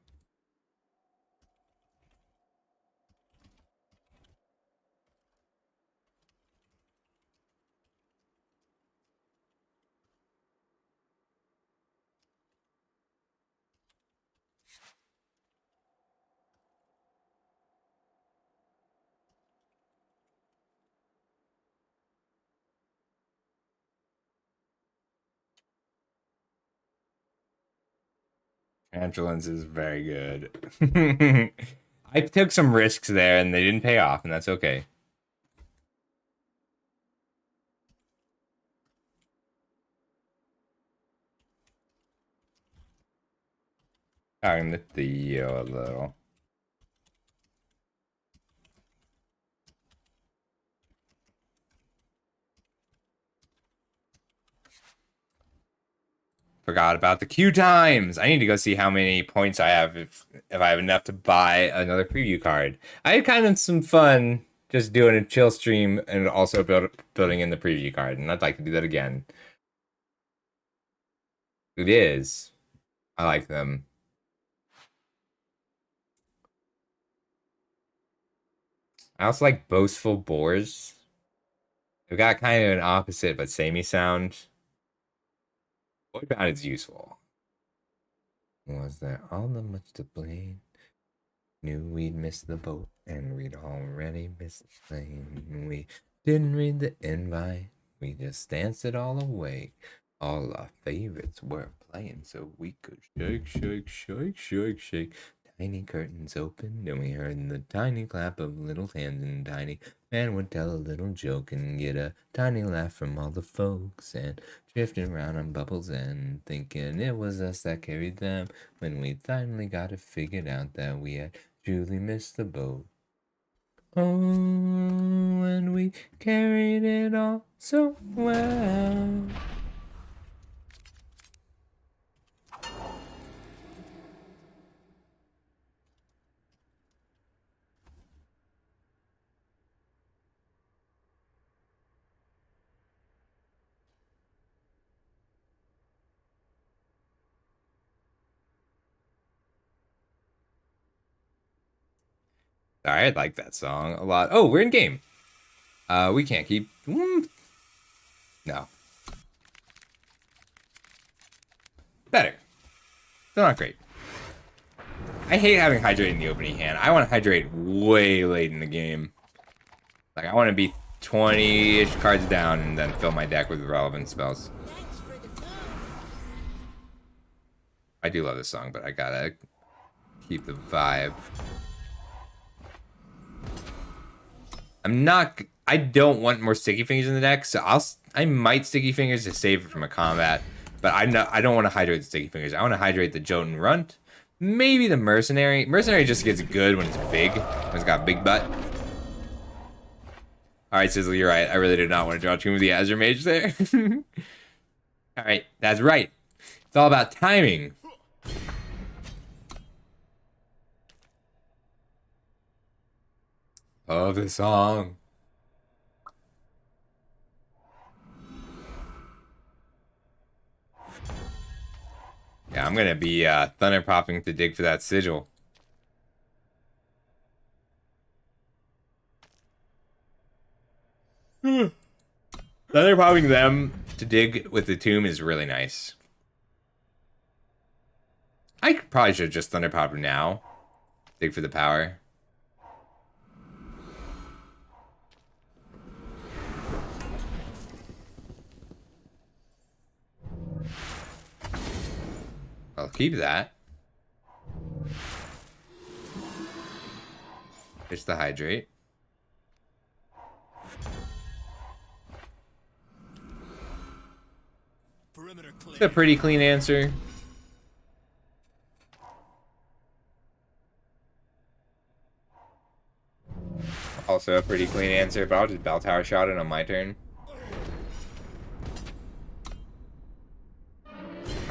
A: Ambulance is very good. I took some risks there and they didn't pay off, and that's okay. I'm the Theo a little. Forgot about the queue times. I need to go see how many points I have if I have enough to buy another preview card. I had kind of some fun just doing a chill stream and also building in the preview card, and I'd like to do that again. It is. I like them. I also like boastful boars. They've got kind of an opposite but samey sound. What about is useful? Was there all that much to blame? Knew we'd miss the boat and we'd already missed the plane. We didn't read the invite. We just danced it all away. All our favorites were playing so we could shake, shake, shake, shake, shake. Tiny curtains opened and we heard the tiny clap of little hands, and tiny man would tell a little joke and get a tiny laugh from all the folks, and drifting around on bubbles and thinking it was us that carried them when we finally got it figured out that we had truly missed the boat. Oh, and we carried it all so well. I like that song a lot. Oh, we're in game. We can't keep. No. Better. Still not great. I hate having hydrate in the opening hand. I want to hydrate way late in the game. Like, I want to be 20-ish cards down and then fill my deck with relevant spells. I do love this song, but I gotta keep the vibe. I don't want more Sticky Fingers in the deck, so I might Sticky Fingers to save it from a combat, but I don't want to hydrate the Sticky Fingers. I want to hydrate the Jotun Runt, maybe the Mercenary. Mercenary just gets good when it's big, when it's got big butt. Alright, Sizzle, you're right. I really did not want to draw Tomb of the Azure Mage there. Alright, that's right. It's all about timing. Of the song. Yeah, I'm gonna be thunder popping to dig for that sigil. Thunder popping them to dig with the tomb is really nice. I probably should just thunder pop now. Dig for the power. I'll keep that. There's the hydrate.
B: Perimeter clear.
A: It's a pretty clean answer. Also a pretty clean answer, but I'll just Bell Tower shot it on my turn.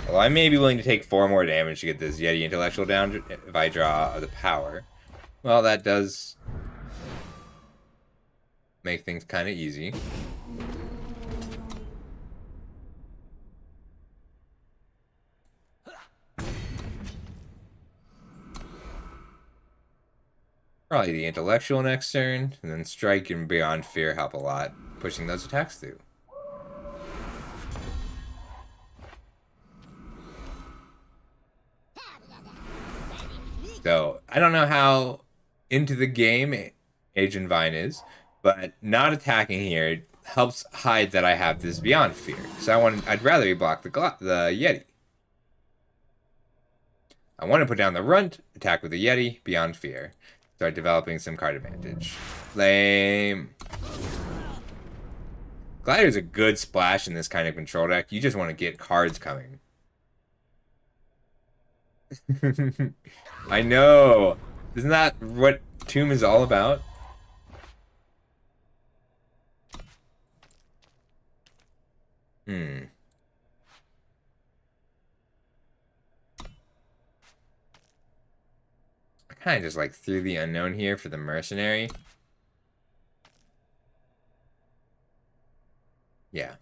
A: Well, I may be willing to take 4 more damage to get this Yeti Intellectual down if I draw the power. Well, that does make things kind of easy. Probably the Intellectual next turn, and then Strike and Beyond Fear help a lot, pushing those attacks through. So, I don't know how into the game Agent Vine is, but not attacking here helps hide that I have this Beyond Fear. So I'd rather block the Yeti. I want to put down the runt, attack with the Yeti, beyond fear. Start developing some card advantage. Lame. Glider's a good splash in this kind of control deck. You just want to get cards coming. I know. Isn't that what Tomb is all about? Hmm. I kind of just like threw the unknown here for the mercenary. Yeah.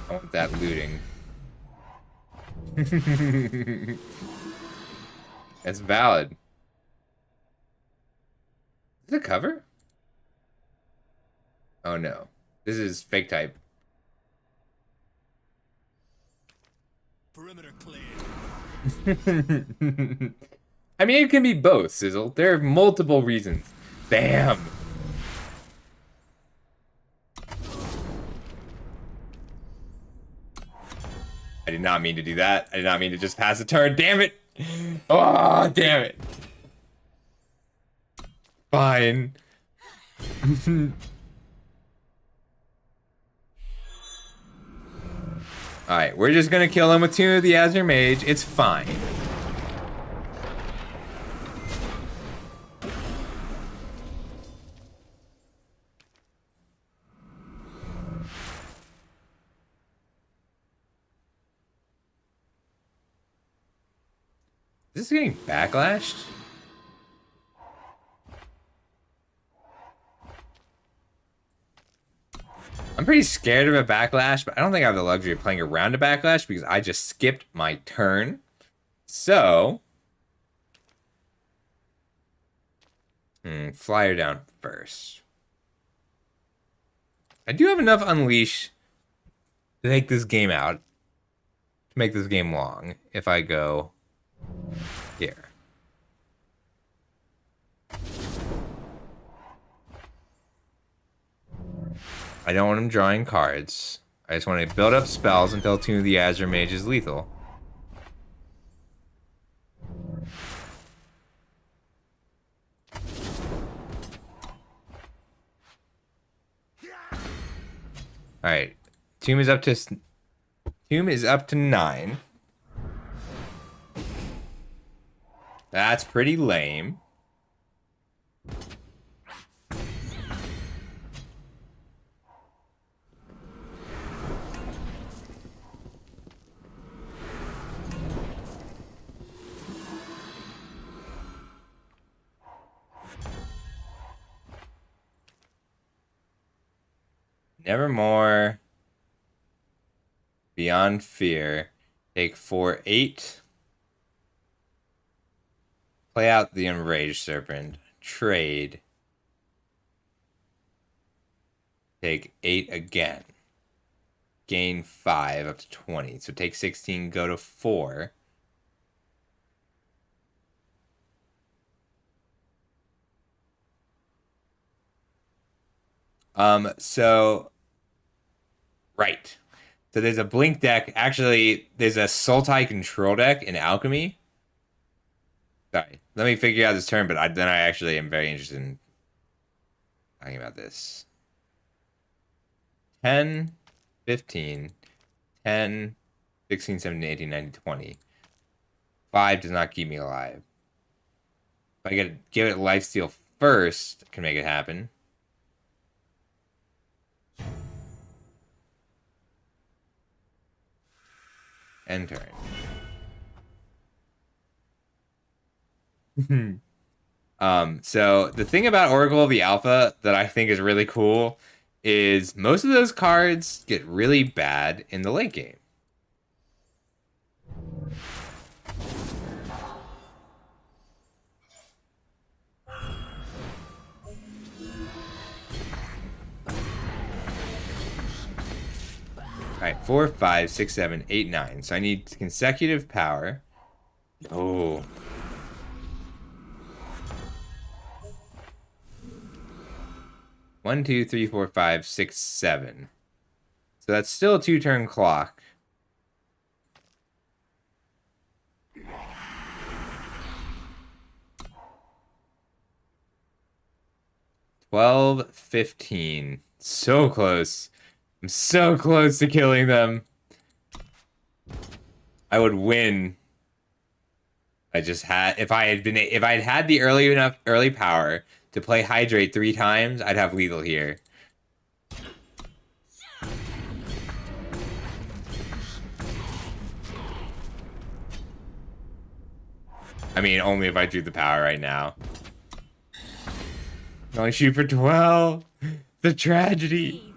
A: I want that looting. That's valid. Is it a cover? Oh no. This is fake type.
B: Perimeter clear.
A: I mean, it can be both, Sizzle. There are multiple reasons. Bam! I did not mean to do that. I did not mean to just pass a turn. Damn it! Oh, damn it! Fine. Alright, we're just gonna kill him with Tomb of the Azure Mage. It's fine. Is this getting backlashed? I'm pretty scared of a backlash, but I don't think I have the luxury of playing around a backlash because I just skipped my turn. So... flyer down first. I do have enough Unleash to take this game out. To make this game long if I go here. I don't want him drawing cards. I just want to build up spells until Tomb of the Azure Mage is lethal. Alright. Tomb is up to 9. That's pretty lame. Nevermore. Beyond Fear. Take 4/8. Play out the Enraged Serpent. Trade. Take 8 again. Gain 5 up to 20. So take 16, go to 4. Right. So there's a Blink deck. Actually, there's a Sultai control deck in Alchemy. Sorry. Let me figure out this term, but then I actually am very interested in talking about this. 10, 15, 10, 16, 17, 18, 19, 20. 5 does not keep me alive. If I give it lifesteal first, I can make it happen. End turn. So the thing about Oracle of the Alpha that I think is really cool is most of those cards get really bad in the late game. Alright, 4, 5, 6, 7, 8, 9. So I need consecutive power. Oh. One, 2, 3, 4, 5, 6, 7. So that's still a 2-turn clock. 12, 15. So close. I'm so close to killing them. I would win. I just had if I'd had the early power to play Hydrate 3 times, I'd have lethal here. I mean, only if I drew the power right now. Only shoot for 12. The tragedy.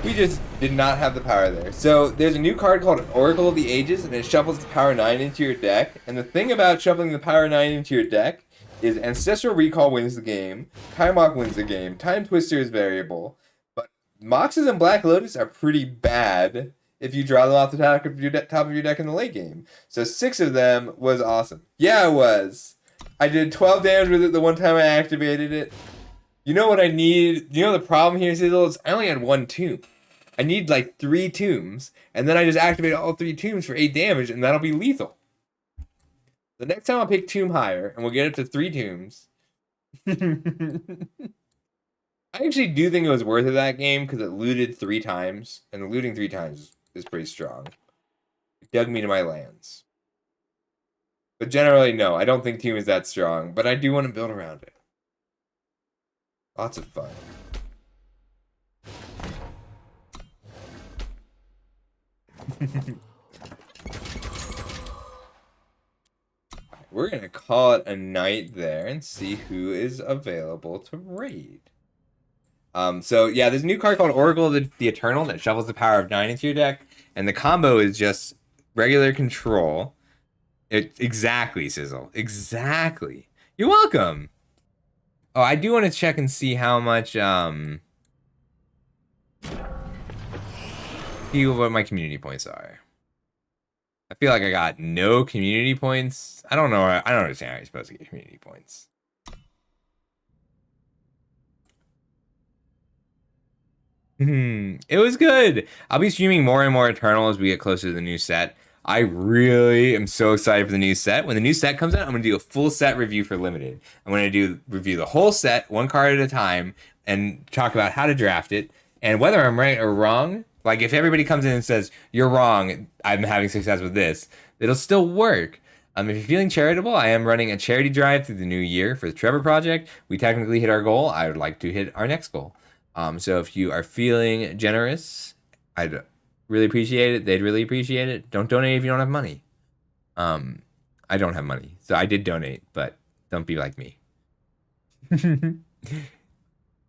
A: We just did not have the power there. So there's a new card called an Oracle of the Ages, and it shuffles the power 9 into your deck. And the thing about shuffling the power 9 into your deck is Ancestral Recall wins the game, Kaimok wins the game, Time Twister is variable, but Moxes and Black Lotus are pretty bad if you draw them off the top of your deck in the late game. So 6 of them was awesome. Yeah, it was. I did 12 damage with it the one time I activated it. You know what I need? You know the problem here, Sizzle? Is I only had 1 tomb. I need like 3 tombs, and then I just activate all 3 tombs for 8 damage, and that'll be lethal. The next time I'll pick tomb higher, and we'll get up to 3 tombs. I actually do think it was worth it that game, because it looted 3 times, and looting 3 times is pretty strong. It dug me to my lands. But generally, no, I don't think tomb is that strong, but I do want to build around it. Lots of fun. We're gonna call it a night there and see who is available to raid. So yeah, there's a new card called Oracle of the Eternal that shovels the power of 9 into your deck, and the combo is just regular control. Exactly, Sizzle. Exactly. You're welcome. Oh, I do want to check and see how much see what my community points are. I feel like I got no community points. I don't know. I don't understand how you're supposed to get community points. It was good. I'll be streaming more and more Eternal as we get closer to the new set. I really am so excited for the new set. When the new set comes out, I'm going to do a full set review for Limited. I'm going to review the whole set, 1 card at a time, and talk about how to draft it, and whether I'm right or wrong. Like, if everybody comes in and says, you're wrong, I'm having success with this, it'll still work. If you're feeling charitable, I am running a charity drive through the new year for the Trevor Project. We technically hit our goal. I would like to hit our next goal. So if you are feeling generous, I'd really appreciate it. They'd really appreciate it. Don't donate if you don't have money. I don't have money, so I did donate, but don't be like me.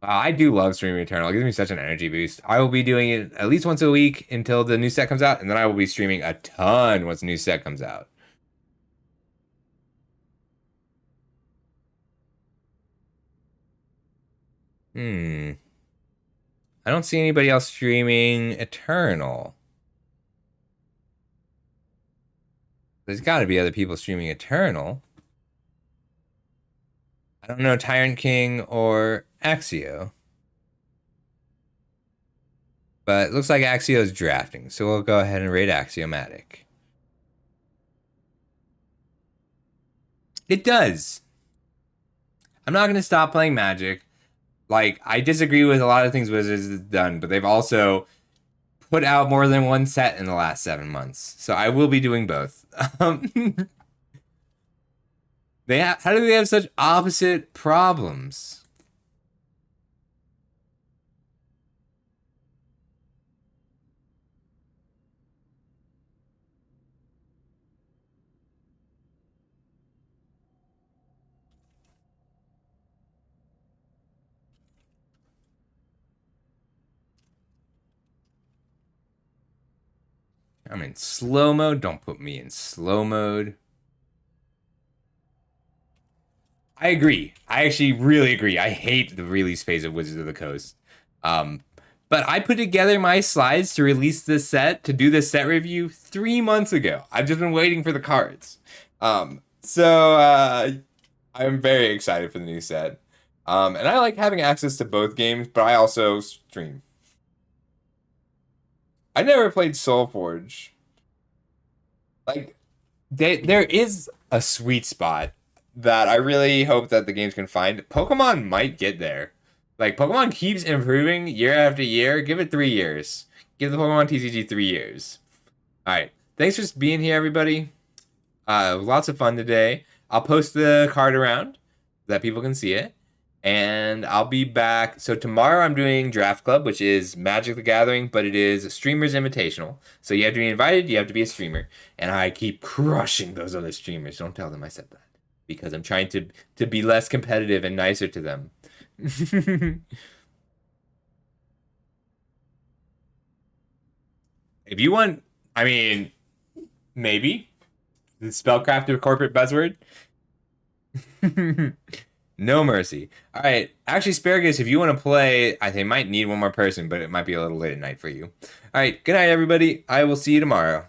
A: I do love streaming Eternal. It gives me such an energy boost. I will be doing it at least once a week until the new set comes out, and then I will be streaming a ton once the new set comes out. I don't see anybody else streaming Eternal. There's got to be other people streaming Eternal. I don't know Tyrant King or Axio. But it looks like Axio's drafting, so we'll go ahead and raid Axiomatic. It does. I'm not going to stop playing Magic. Like, I disagree with a lot of things Wizards has done, but they've also put out more than 1 set in the last 7 months. So I will be doing both. How do they have such opposite problems? I'm in slow mode. Don't put me in slow mode. I agree. I actually really agree. I hate the release phase of Wizards of the Coast. But I put together my slides to release this set, to do this set review 3 months ago. I've just been waiting for the cards. I'm very excited for the new set. And I like having access to both games, but I also stream. I never played SoulForge. Like, there is a sweet spot that I really hope that the games can find. Pokemon might get there. Like, Pokemon keeps improving year after year. Give it 3 years. Give the Pokemon TCG 3 years. All right. Thanks for being here, everybody. Lots of fun today. I'll post the card around so that people can see it. And I'll be back. So tomorrow I'm doing Draft Club, which is Magic the Gathering, but it is a streamer's invitational. So you have to be invited, you have to be a streamer. And I keep crushing those other streamers. Don't tell them I said that. Because I'm trying to be less competitive and nicer to them. If you want, I mean, maybe. The spellcraft corporate buzzword. No mercy. All right. Actually, Asparagus, if you want to play, I think might need one more person, but it might be a little late at night for you. All right. Good night, everybody. I will see you tomorrow.